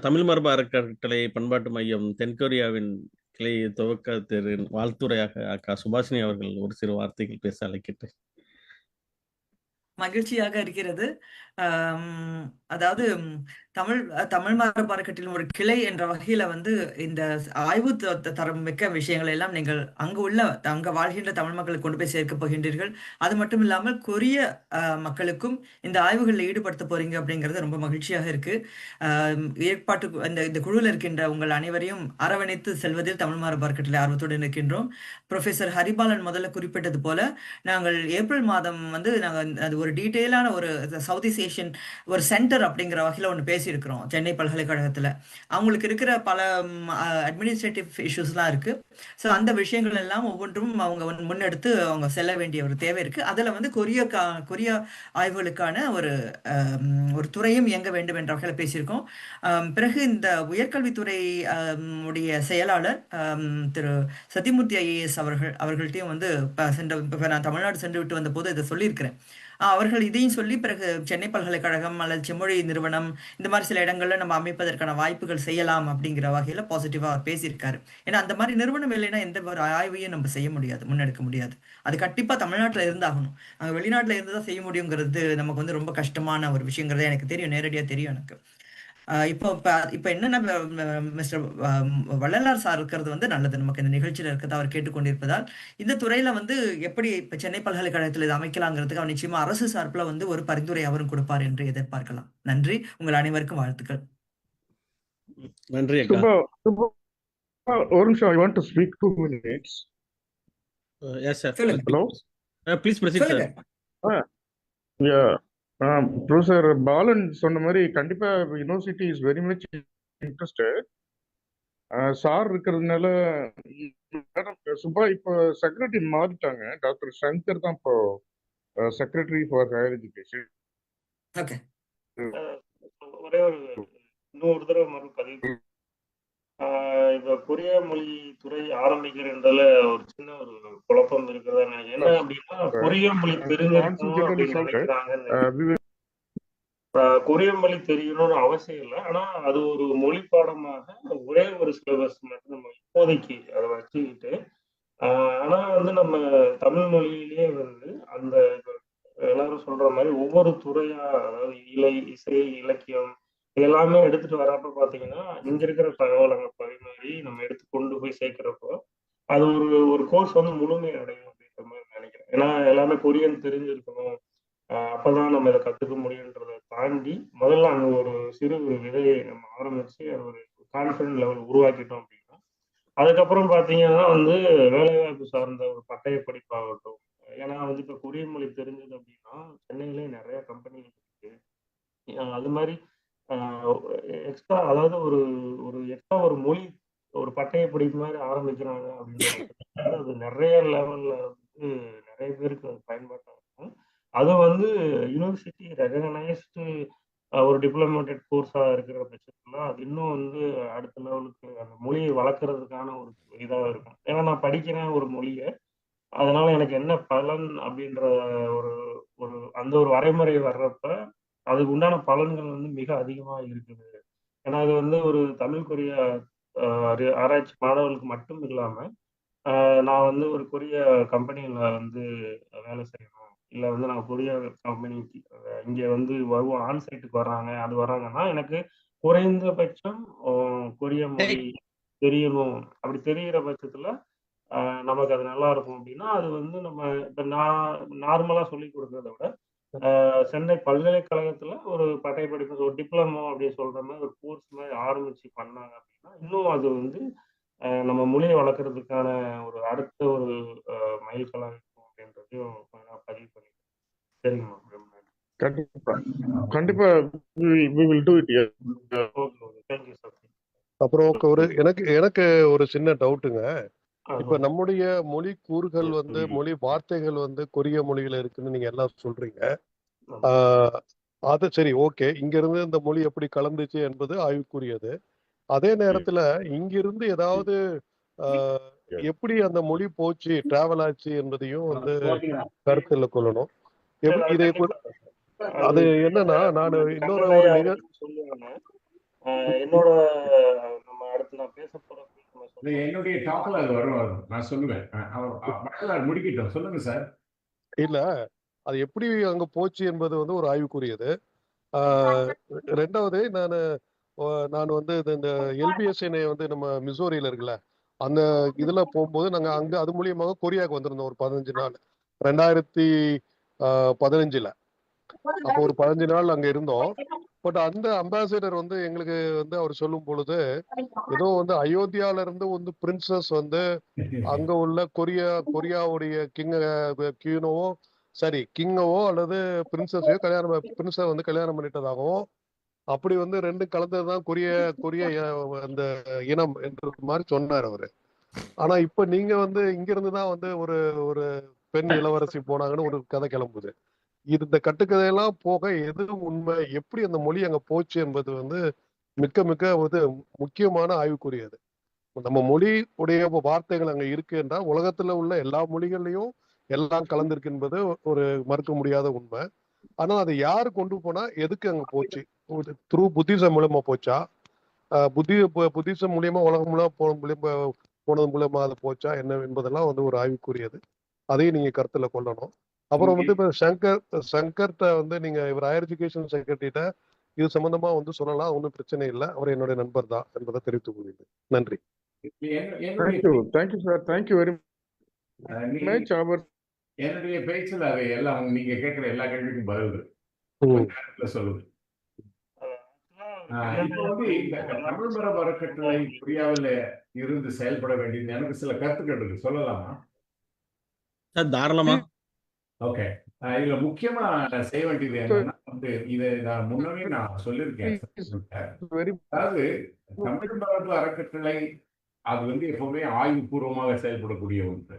தமிழ் மரபு அறக்கட்டளை பண்பாட்டு மையம் தென்கொரியாவின் கிளை துவக்க வாழ்த்துறையாக அக்கா சுபாஷினி அவர்கள் ஒரு சிறு வார்த்தைகள் பேச அழைக்கிட்டு. மகிழ்ச்சியாக இருக்கிறது. அதாவது தமிழ் மரபு அறக்கட்டளையின் ஒரு கிளை என்ற வகையில வந்து இந்த ஆய்வு தரம் மிக்க விஷயங்களை எல்லாம் நீங்கள் அங்க வாழ்கின்ற தமிழ் மக்களுக்கு கொண்டு போய் சேர்க்க போகின்றீர்கள். அது மட்டும் இல்லாமல் கொரிய மக்களுக்கும் இந்த ஆய்வுகளில் ஈடுபடுத்த போறீங்க அப்படிங்கிறது ரொம்ப மகிழ்ச்சியாக இருக்கு. ஏற்பாட்டு இந்த குழுவில் இருக்கின்ற உங்கள் அனைவரையும் அரவணைத்து செல்வதில் தமிழ் மரபு அறக்கட்டளை ஆர்வத்துடன் இருக்கின்றோம். ப்ரொஃபசர் ஹரிபாலன் முதல்ல குறிப்பிட்டது போல நாங்கள் ஏப்ரல் மாதம் வந்து நாங்கள் அது ஒரு டீட்டெயிலான ஒரு சவுத் ஈஸ்ட் ஏஷியன் ஒரு சென்டர் அப்படிங்கிற வகையில் ஒன்று பேசியிருக்கிறோம் சென்னை பல்கலைக்கழகத்தில். அவங்களுக்கு இருக்கிற பல அட்மினிஸ்ட்ரேட்டிவ் இஷ்யூஸ்லாம் இருக்கு. ஸோ அந்த விஷயங்கள் எல்லாம் ஒவ்வொன்றும் அவங்க முன்னெடுத்து அவங்க செல்ல வேண்டிய ஒரு தேவை இருக்கு. அதில் வந்து கொரியா ஆய்வுகளுக்கான ஒரு துறையும் இயங்க வேண்டும் என்ற வகையில் பேசியிருக்கோம். பிறகு இந்த உயர்கல்வித்துறை உடைய செயலாளர் திரு சத்தியமூர்த்தி ஐஏஎஸ் அவர்கள்ட்டையும் வந்து இப்போ நான் தமிழ்நாடு சென்று விட்டு வந்த போது இதை சொல்லியிருக்கிறேன். அவர்கள் இதையும் சொல்லி பிறகு சென்னை பல்கலைக்கழகம் அல்லது செம்மொழி நிறுவனம் இந்த மாதிரி சில இடங்கள்ல நம்ம அமைப்பதற்கான வாய்ப்புகள் செய்யலாம் அப்படிங்கிற வகையில பாசிட்டிவா பேசியிருக்காரு. ஏன்னா அந்த மாதிரி நிறுவனம் இல்லைன்னா எந்த ஒரு ஆய்வையும் நம்ம செய்ய முடியாது, முன்னெடுக்க முடியாது. அது கண்டிப்பா தமிழ்நாட்டில் இருந்தாகணும். அங்கே வெளிநாட்டில் இருந்து தான் செய்ய முடியுங்கிறது நமக்கு வந்து ரொம்ப கஷ்டமான ஒரு விஷயங்கிறது எனக்கு தெரியும், நேரடியாக தெரியும் எனக்கு. இப்ப என்னன்னா மிஸ்டர் வள்ளலார் சார் இருக்கிறது வந்து நல்லது, நமக்கு இந்த நிகழ்ச்சியில இருக்கிறது அவர் கேட்டுக்கொண்டிருப்பதால் இந்த துறையில வந்து எப்படி இப்ப சென்னை பல்கலைக்கழகத்தில் இது அமைக்கலாங்கிறதுக்கு அவர் நிச்சயமா அரசு சார்பில் வந்து ஒரு பரிந்துரை அவரும் கொடுப்பார் என்று எதிர்பார்க்கலாம். நன்றி, உங்கள் அனைவருக்கும் வாழ்த்துக்கள். நன்றி அக்கா. ஒரு நிமிஷம், I want to speak 2 minutes. Yes sir. சொல்லுங்க. Hello? Please proceed sir. சொல்லுங்க. Yeah. ப்ரொஃபசர் பாலன் சொன்ன மாதிரி கண்டிப்பா university is very much interested. Sir இருக்கிறதுனால மேடம் சுபா இப்போ செக்ரட்டரி மாறிட்டாங்க. டாக்டர் சங்கர் தான் இப்போ secretary for higher education. Okay, ஒரே ஒரு இன்னொரு தடவை மறுபதிவு. இப்ப கொரிய மொழி துறை ஆரம்பிக்கிறதுல ஒரு சின்ன ஒரு குழப்பம் இருக்கிறதா நினைக்கிறேன். என்ன அப்படின்னா கொரிய மொழி தெரிஞ்சிருக்கணும் அப்படின்னு நினைக்கிறாங்க. கொரிய மொழி தெரியணும்னு அவசியம் இல்லை, ஆனா அது ஒரு மொழி பாடமாக ஒரே ஒரு சிலபஸ் மட்டும் நம்ம இப்போதைக்கு அதை வச்சுக்கிட்டு, ஆனா வந்து நம்ம தமிழ் மொழியிலேயே வந்து அந்த எல்லாரும் சொல்ற மாதிரி ஒவ்வொரு துறையா, அதாவது இசை, இலக்கியம் எல்லாமே எடுத்துட்டு வரப்ப பாத்தீங்கன்னா இங்க இருக்கிற தகவல் அங்க பரிமாறி நம்ம எடுத்து கொண்டு போய் சேர்க்கிறப்போ அது ஒரு கோர்ஸ் வந்து முழுமை அடையும் அப்படின்ற மாதிரி நினைக்கிறேன். ஏன்னா எல்லாமே கொரியன் தெரிஞ்சிருக்கணும், அப்பதான் நம்ம இதை கத்துக்க முடியுன்றதை தாண்டி முதல்ல அங்க ஒரு சிறு விதையை நம்ம ஆரம்பிச்சு அது ஒரு கான்ஃபிடன்ட் லெவல் உருவாக்கிட்டோம் அப்படின்னா அதுக்கப்புறம் பாத்தீங்கன்னா வந்து வேலைவாய்ப்பு சார்ந்த ஒரு பட்டய படிப்பாகட்டும். ஏன்னா வந்து இப்ப கொரிய மொழி தெரிஞ்சது அப்படின்னா சென்னையிலே நிறைய கம்பெனிகள் இருக்கு. அது மாதிரி எக்ஸ்ட்ரா, அதாவது ஒரு எக்ஸ்ட்ரா ஒரு மொழி ஒரு பட்டய படிப்பு மாதிரி ஆரம்பிக்கிறாங்க அப்படின்றது அது நிறைய லெவல்ல வந்து நிறைய பேருக்கு அது பயன்பாட்டா இருக்கும். அது வந்து யூனிவர்சிட்டி ரெகனைஸ்டு ஒரு டிப்ளமேட்டட் கோர்ஸா இருக்கிற பட்சத்துல அது இன்னும் வந்து அடுத்த லெவலுக்கு அந்த மொழியை வளர்க்கறதுக்கான ஒரு இதாக இருக்கும். ஏன்னா நான் படிக்கிறேன் ஒரு மொழியை, அதனால எனக்கு என்ன பலன் அப்படின்ற ஒரு ஒரு அந்த ஒரு வரைமுறை வர்றப்ப அதுக்கு உண்டான பலன்கள் வந்து மிக அதிகமா இருக்குது. ஏன்னா இது வந்து ஒரு தமிழ் கொரிய ஆராய்ச்சி மாணவர்களுக்கு மட்டும் இல்லாம நான் வந்து ஒரு கொரிய கம்பெனியில வந்து வேலை செய்யணும், இல்லை வந்து நான் கொரிய கம்பெனிக்கு இங்கே வந்து வருவோம் ஆன்சைட்டுக்கு வர்றாங்க, அது வர்றாங்கன்னா எனக்கு குறைந்தபட்சம் கொரிய மொழி தெரியணும். அப்படி தெரிகிற பட்சத்துல நமக்கு அது நல்லா இருக்கும் அப்படின்னா அது வந்து நம்ம இப்போ நான் நார்மலா சொல்லி கொடுக்கறத விட சென்னை பல்கலைக்கழகத்துல ஒரு பட்டய படிப்பு ஒரு டிப்ளமோ அப்படின்னு சொல்ற மாதிரி ஒரு கோர்ஸ் மாதிரி ஆரம்பிச்சு பண்ணாங்க அப்படின்னா இன்னும் அது வந்து நம்ம மொழியை வளர்க்கறதுக்கான ஒரு அடுத்த ஒரு மைல்கல்லாக இருக்கும் அப்படின்றதையும் நான் பதிவு பண்ணிக்கிறேன். சரிங்கம்மா. கண்டிப்பா கண்டிப்பா we will do it. Thank you sir. அப்புறம் எனக்கு ஒரு சின்ன டவுட்டுங்க. இப்ப நம்முடைய மொழி கூறுகள் வந்து மொழி வார்த்தைகள் வந்து கொரிய மொழியில இருக்குன்னு நீங்க எல்லாம் சொல்றீங்க. அது சரி, ஓகே. இங்க இருந்து இந்த மொழி எப்படி கலந்துச்சு என்பது ஆய்வுக்குரியது. அதே நேரத்துல இங்கிருந்து ஏதாவது எப்படி அந்த மொழி போச்சு, டிராவல் ஆச்சு என்பதையும் வந்து கருத்துல கொள்ளணும். இதை அது என்னன்னா நான் இன்னொரு ஒரு என்னோட நம்ம அடுத்து நான் பேச போற என்னுடைய டாக்ல அது வரும், நான் சொல்லுவேன். முடிக்கிட்டோம், சொல்லுங்க சார். இல்ல, அது எப்படி அங்க போச்சு என்பது வந்து ஒரு ஆய்வுக்குரியது. ரெண்டாவது நான் வந்து இந்த எல்பிஎஸ்என்ஐ வந்து நம்ம மிசோரியில இருக்குல்ல, அந்த இதுல போகும்போது நாங்க அங்க அது மூலியமாக கொரியாவுக்கு வந்திருந்தோம் ஒரு 15 நாள் 2015. அப்போ ஒரு 15 நாள் அங்க இருந்தோம். பட் அந்த அம்பாசிடர் வந்து எங்களுக்கு வந்து அவர் சொல்லும் பொழுது ஏதோ வந்து அயோத்தியால இருந்து வந்து பிரின்சஸ் வந்து அங்க உள்ள கொரியாவுடைய கிங்கவோ அல்லது பிரின்சஸையோ பிரின்சஸ் வந்து கல்யாணம் பண்ணிட்டதாகவும், அப்படி வந்து ரெண்டு கலந்ததுதான் கொரிய அந்த இனம் என்ற மாதிரி சொன்னார் அவரு. ஆனா இப்ப நீங்க வந்து இங்க இருந்துதான் வந்து ஒரு பெண் இளவரசி போனாங்கன்னு ஒரு கதை கிளம்புது. இந்த கட்டுக்கதையெல்லாம் போக எது உண்மை, எப்படி அந்த மொழி அங்க போச்சு என்பது வந்து மிக்க ஒரு முக்கியமான ஆய்வுக்குரியது. நம்ம மொழி உடைய வார்த்தைகள் அங்க இருக்கு என்றால் உலகத்துல உள்ள எல்லா மொழிகள்லயும் எல்லாம் கலந்திருக்கு என்பது ஒரு மறுக்க முடியாத உண்மை. ஆனா அதை யாரு கொண்டு போனா, எதுக்கு அங்க போச்சு, த்ரூ புத்திசம் மூலமா போச்சா, புத்திசம் மூலியமா உலகம் போனது மூலமா அது போச்சா என்ன என்பதெல்லாம் வந்து ஒரு ஆய்வுக்குரியது. அதையும் நீங்க கருத்துல கொள்ளணும். அப்புறம் வந்து இப்ப சங்கர்கிட்ட வந்து நீங்க இவர் ஹையர் எஜுகேஷன் செக்ரட்டரிட்ட இது சம்பந்தமா வந்து சொல்லலாம், ஒன்றும் பிரச்சனை இல்லை. அவர் என்னுடைய நண்பர் தான் என்பதை தெரிவித்துக் கொள்கிறேன். நன்றி. Thank you, sir. Thank you very much. என்னுடைய பேச்சில் அதை எல்லாம் நீங்க கேட்கிற எல்லா கேள்விக்கும் பதில் இருக்கு. சொல்லுங்க. இப்போ வந்து இந்த தமிழ் மரபு அறக்கட்டளை கொரியாவில் இருந்து செயல்பட வேண்டியது எனக்கு சில கருத்துக்கள் இருக்கு, சொல்லலாமா? தாராளமா. ஓகே, இதுல முக்கியமா செய்ய வேண்டியது என்னன்னா வந்து இதை நான் முன்னமே நான் சொல்லியிருக்கேன். அதாவது தமிழ் மரபு அறக்கட்டளை அது வந்து எப்பவுமே ஆய்வுபூர்வமாக செயல்படக்கூடிய ஒன்று.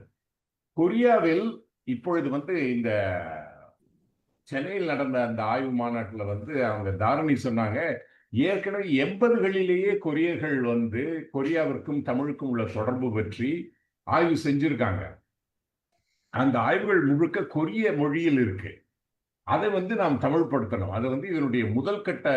கொரியாவில் இப்பொழுது வந்து இந்த சென்னையில் நடந்த அந்த ஆய்வு மாநாட்டில் வந்து அவங்க தாரணி சொன்னாங்க, ஏற்கனவே 80களிலேயே கொரியர்கள் வந்து கொரியாவிற்கும் தமிழுக்கும் உள்ள தொடர்பு பற்றி ஆய்வு செஞ்சிருக்காங்க. அந்த ஆய்வுகள் முழுக்க கொரிய மொழியில் இருக்கு. அதை வந்து நாம் தமிழ்படுத்தணும். அது வந்து இதனுடைய முதல் கட்ட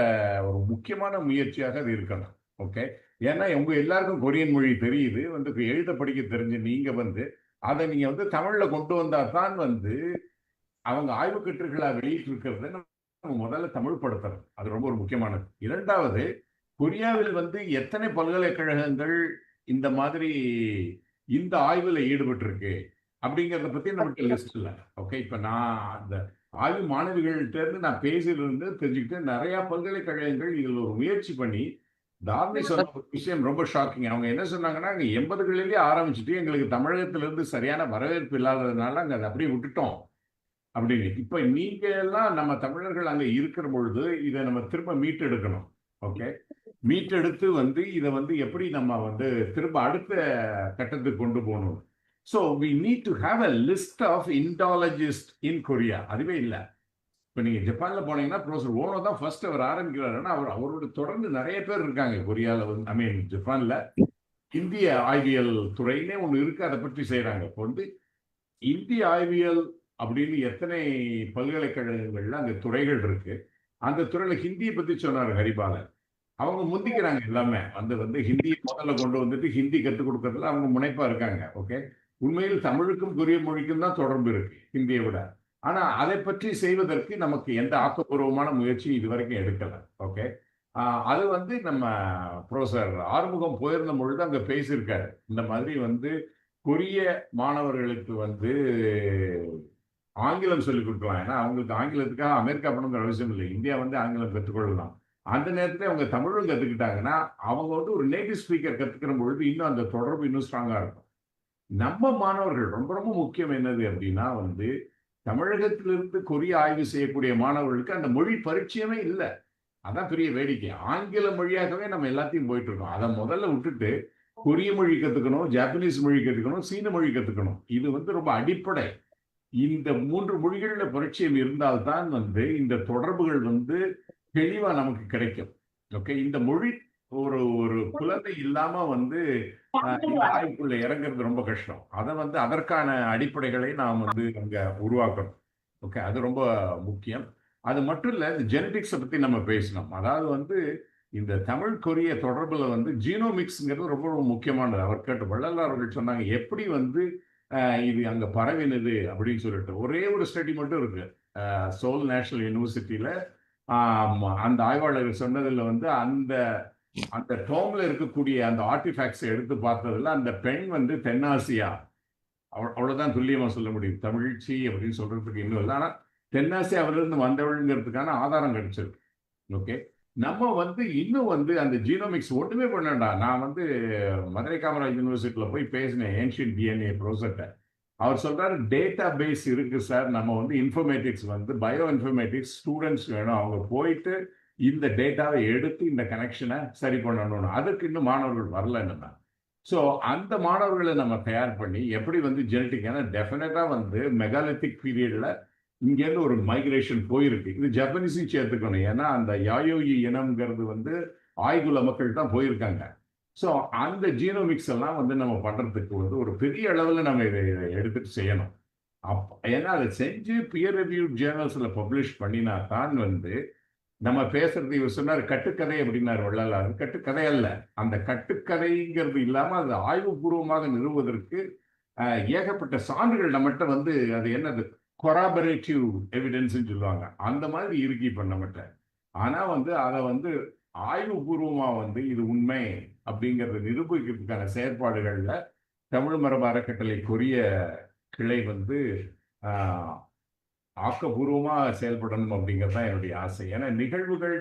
ஒரு முக்கியமான முயற்சியாக அது இருக்கணும். ஓகே, ஏன்னா உங்க எல்லாருக்கும் கொரியன் மொழி தெரியுது, வந்து எழுத படிக்க தெரிஞ்சு நீங்க வந்து அதை நீங்க வந்து தமிழ்ல கொண்டு வந்தா தான் வந்து அவங்க ஆய்வு கட்டுரைகளா வெளியிட்டு இருக்கிறத நம்ம முதல்ல தமிழ்படுத்தணும். அது ரொம்ப ஒரு முக்கியமானது. இரண்டாவது, கொரியாவில் வந்து எத்தனை பல்கலைக்கழகங்கள் இந்த மாதிரி இந்த ஆய்வுல ஈடுபட்டு இருக்கு அப்படிங்கிறத பத்தி நமக்கு லிஸ்ட் இல்லை. ஓகே, இப்ப நான் அந்த ஆய்வு மாணவிகள்கிட்ட இருந்து நான் பேசியிருந்து தெரிஞ்சுக்கிட்டு நிறைய பல்கலைக்கழகங்கள் இதில் ஒரு முயற்சி பண்ணி தாரணி சொன்ன ஒரு விஷயம் ரொம்ப ஷாக்கிங். அவங்க என்ன சொன்னாங்கன்னா, அங்கே 80களிலேயே ஆரம்பிச்சுட்டு எங்களுக்கு தமிழகத்திலிருந்து சரியான வரவேற்பு இல்லாததுனால அங்கே அதை அப்படியே விட்டுட்டோம் அப்படின்னு. இப்ப நீங்க எல்லாம் நம்ம தமிழர்கள் அங்க இருக்கிற பொழுது இதை நம்ம திரும்ப மீட்டெடுக்கணும். ஓகே, மீட்டெடுத்து வந்து இதை வந்து எப்படி நம்ம வந்து திரும்ப அடுத்த கட்டத்துக்கு கொண்டு போகணும். So we need to have a list of indologist in Korea. அதுவே இல்லை. இப்போ நீங்க ஜப்பான்ல போனீங்கன்னா ப்ரொஃபசர் ஓனோ தான் ஃபர்ஸ்ட் அவர் ஆரம்பிக்கிறாருன்னா அவரோட தொடர்ந்து நிறைய பேர் இருக்காங்க கொரியாவில் வந்து, ஐ மீன் ஜப்பான்ல இந்திய ஆய்வியல் துறையிலே ஒன்று இருக்கு, அதை பற்றி செய்யறாங்க. இப்போ வந்து இந்திய ஆய்வியல் அப்படின்னு எத்தனை பல்கலைக்கழகங்கள்ல அங்க துறைகள் இருக்கு. அந்த துறையில ஹிந்தியை பத்தி சொன்னார் ஹரிபாலன். அவங்க முந்திக்கிறாங்க எல்லாமே வந்து ஹிந்தியை முதல்ல கொண்டு வந்துட்டு ஹிந்தி கற்றுக் கொடுக்கறதுல அவங்க முனைப்பா இருக்காங்க. ஓகே, உண்மையில் தமிழுக்கும் கொரிய மொழிக்கும் தான் தொடர்பு இருக்கு ஹிந்தியை விட. ஆனா அதை பற்றி செய்வதற்கு நமக்கு எந்த ஆக்கப்பூர்வமான முயற்சி இதுவரைக்கும் எடுக்கல. ஓகே, அது வந்து நம்ம ப்ரொஃபசர் ஆறுமுகம் போயிருந்த பொழுது அங்க பேசியிருக்காரு. இந்த மாதிரி வந்து கொரிய மாணவர்களுக்கு வந்து ஆங்கிலம் சொல்லிக் கொடுக்கலாம். ஏன்னா அவங்களுக்கு ஆங்கிலத்துக்காக அமெரிக்கா போகணுங்கிற அவசியம் இல்லை, இந்தியா வந்து ஆங்கிலம் கற்றுக்கொள்ளலாம். அந்த நேரத்தில் அவங்க தமிழும் கற்றுக்கிட்டாங்கன்னா அவங்க வந்து ஒரு நேட்டிவ் ஸ்பீக்கர் கற்றுக்கிற பொழுது இன்னும் அந்த தொடர்பு இன்னும் ஸ்ட்ராங்காக இருக்கும். நம்ம மாணவர்கள் ரொம்ப ரொம்ப முக்கியம் என்னது அப்படின்னா வந்து தமிழகத்திலிருந்து கொரிய ஆய்வு செய்யக்கூடிய மாணவர்களுக்கு அந்த மொழி பரிச்சயமே இல்லை. அதான் பெரிய வேடிக்கை. ஆங்கில மொழியாகவே நம்ம எல்லாத்தையும் போயிட்டு இருக்கோம். அதை முதல்ல விட்டுட்டு கொரிய மொழி கற்றுக்கணும், ஜாப்பனீஸ் மொழி கற்றுக்கணும், சீன மொழி கற்றுக்கணும். இது வந்து ரொம்ப அடிப்படை. இந்த 3 மொழிகள்ல பரிச்சயம் இருந்தால்தான் வந்து இந்த தொடர்புகள் வந்து தெளிவா நமக்கு கிடைக்கும். ஓகே, இந்த மொழி ஒரு ஒரு குழந்தை இல்லாம வந்து இந்த ஆய்வுக்குள்ள இறங்குறது ரொம்ப கஷ்டம். அதை வந்து அதற்கான அடிப்படைகளை நாம் வந்து அங்க உருவாக்கணும். ஓகே, அது ரொம்ப முக்கியம். அது மட்டும் இல்ல, இந்த ஜெனடிக்ஸை பத்தி நம்ம பேசணும். அதாவது வந்து இந்த தமிழ் கொரிய தொடர்புல வந்து ஜீனோமிக்ஸ்ங்கிறது ரொம்ப ரொம்ப முக்கியமானது. அவர் கேட்டு வள்ளலார் அவர்கள் சொன்னாங்க, எப்படி வந்து இது அங்க பரவினது அப்படின்னு சொல்லிட்டு. ஒரே ஒரு ஸ்டடி மட்டும் இருக்கு, சோல் நேஷனல் யூனிவர்சிட்டியில. அந்த ஆய்வாளர் சொன்னதுல வந்து அந்த அந்த டோம்ல இருக்கக்கூடிய அந்த ஆர்டிஃபேக்ட்ஸை எடுத்து பார்த்ததுல அந்த பெண் வந்து தென்னாசியா, அவ்வளவுதான் துல்லியமா சொல்ல முடியும். தமிழ்ச்சி அப்படின்னு சொல்றதுக்கு இன்னும் இல்லை, ஆனா தென்னாசியாவிலிருந்து வந்தவளுங்கிறதுக்கான ஆதாரம் கிடைச்சிருக்கு. ஓகே, நம்ம வந்து இன்னும் வந்து அந்த ஜீனோமிக்ஸ் ஒன்றுமே பண்ணண்டா. நான் வந்து மதுரை காமராஜ் யூனிவர்சிட்டியில் போய் பேசினேன் ஏன்ஷியன்ட் டிஎன்ஏ ப்ரொஃபஸர்கிட்ட. அவர் சொல்றாரு, டேட்டா பேஸ் இருக்கு சார், நம்ம வந்து இன்ஃபர்மேட்டிக்ஸ் வந்து பயோ இன்ஃபர்மேட்டிக்ஸ் ஸ்டூடெண்ட்ஸ் வேணும், அவங்க போயிட்டு இந்த டேட்டாவை எடுத்து இந்த கனெக்ஷனை சரி பண்ணணும். அதுக்கு இன்னும் மாணவர்கள் வரல. நம்ம ஸோ அந்த மாணவர்களை நம்ம தயார் பண்ணி எப்படி வந்து ஜெனட்டிக், ஏன்னா டெஃபினட்டா வந்து மெகாலித்திக் பீரியட்ல இங்கேருந்து ஒரு மைக்ரேஷன் போயிருக்கு. இது ஜப்பனீஸையும் சேர்த்துக்கணும், ஏன்னா அந்த யாயோயி இனம்ங்கிறது வந்து ஆய்குல மக்கள் தான் போயிருக்காங்க. ஸோ அந்த ஜீனோமிக்ஸ் எல்லாம் வந்து நம்ம பண்றதுக்கு வந்து ஒரு பெரிய அளவில் நம்ம இதை எடுத்துட்டு செய்யணும். ஏன்னா அதை செஞ்சு பியர் ரிவ்யூட் ஜேர்னல்ஸ்ல பப்ளிஷ் பண்ணினா தான் வந்து நம்ம பேசுறது. இவர் சொன்னார் கட்டுக்கதை அப்படின்னாரு வள்ளலார். கட்டுக்கதை அல்ல, அந்த கட்டுக்கதைங்கிறது இல்லாம அது ஆய்வுபூர்வமாக நிறுவுவதற்கு ஏகப்பட்ட சான்றுகள் நம்மகிட்ட வந்து, அது என்னது கொராபரேட்டிவ் எவிடன்ஸ் சொல்லுவாங்க, அந்த மாதிரி இருக்கு இப்ப நம்மகிட்ட. ஆனா வந்து அதை வந்து ஆய்வுபூர்வமா வந்து இது உண்மை அப்படிங்கறத நிரூபிக்கிறதுக்கான செயற்பாடுகள்ல தமிழ் மரபு அறக்கட்டளை கொரிய கிளை வந்து ஆஹ், ஆக்கப்பூர்வமா செயல்படணும் அப்படிங்கிறது தான் என்னுடைய ஆசை. ஏன்னா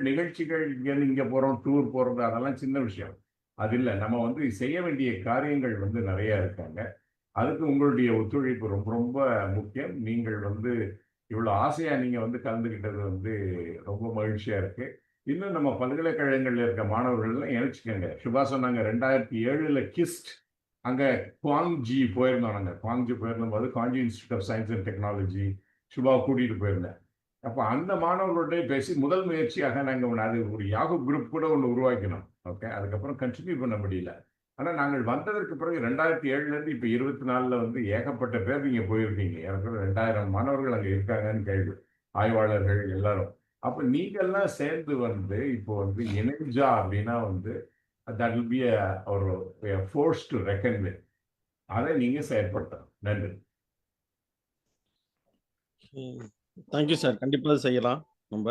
நிகழ்ச்சிகள் இங்க போறோம், டூர் போறது அதெல்லாம் சின்ன விஷயம். அது இல்லை, நம்ம வந்து செய்ய வேண்டிய காரியங்கள் வந்து நிறைய இருக்காங்க. அதுக்கு உங்களுடைய ஒத்துழைப்பு ரொம்ப ரொம்ப முக்கியம். நீங்கள் வந்து இவ்வளவு ஆசையா நீங்க வந்து கலந்துக்கிட்டது வந்து ரொம்ப மகிழ்ச்சியா இருக்கு. இன்னும் நம்ம பல்கலைக்கழகங்கள்ல இருக்க மாணவர்கள் எல்லாம் இணைச்சுக்கோங்க. சுபா சொன்னாங்க 2007 கிஸ்ட் அங்க குவாங்ஜி போயிருந்தோம். நாங்க குவாங்ஜி போயிருந்த போது Gwangju institute of science and technology Subha கூட்டிட்டு போயிருந்தேன். அப்ப அந்த மாணவர்களோட பேசி முதல் முயற்சியாக நாங்க அது ஒரு யாகு குரூப் கூட ஒன்று உருவாக்கினோம். ஓகே, அதுக்கப்புறம் கண்டினியூ பண்ண முடியல. ஆனா நாங்கள் வந்ததற்கு பிறகு 2007 இருந்து இப்ப 24 வந்து ஏகப்பட்ட பேர் நீங்க போயிருக்கீங்க. எனக்கு 2000 மாணவர்கள் அங்க இருக்காங்கன்னு கேள்வி, ஆய்வாளர்கள் எல்லாரும். அப்ப நீங்க எல்லாம் சேர்ந்து வந்து இப்போ வந்து இணைஞ்சா அப்படின்னா வந்து தட் வில் பி ஒரு ஃபோர்ஸ் டு ரெக்கன் வித். அதை நீங்க செயற்படுத்தணும். நன்றி. Thank you sir. கண்டிப்பாக செய்யலாம் நம்ம.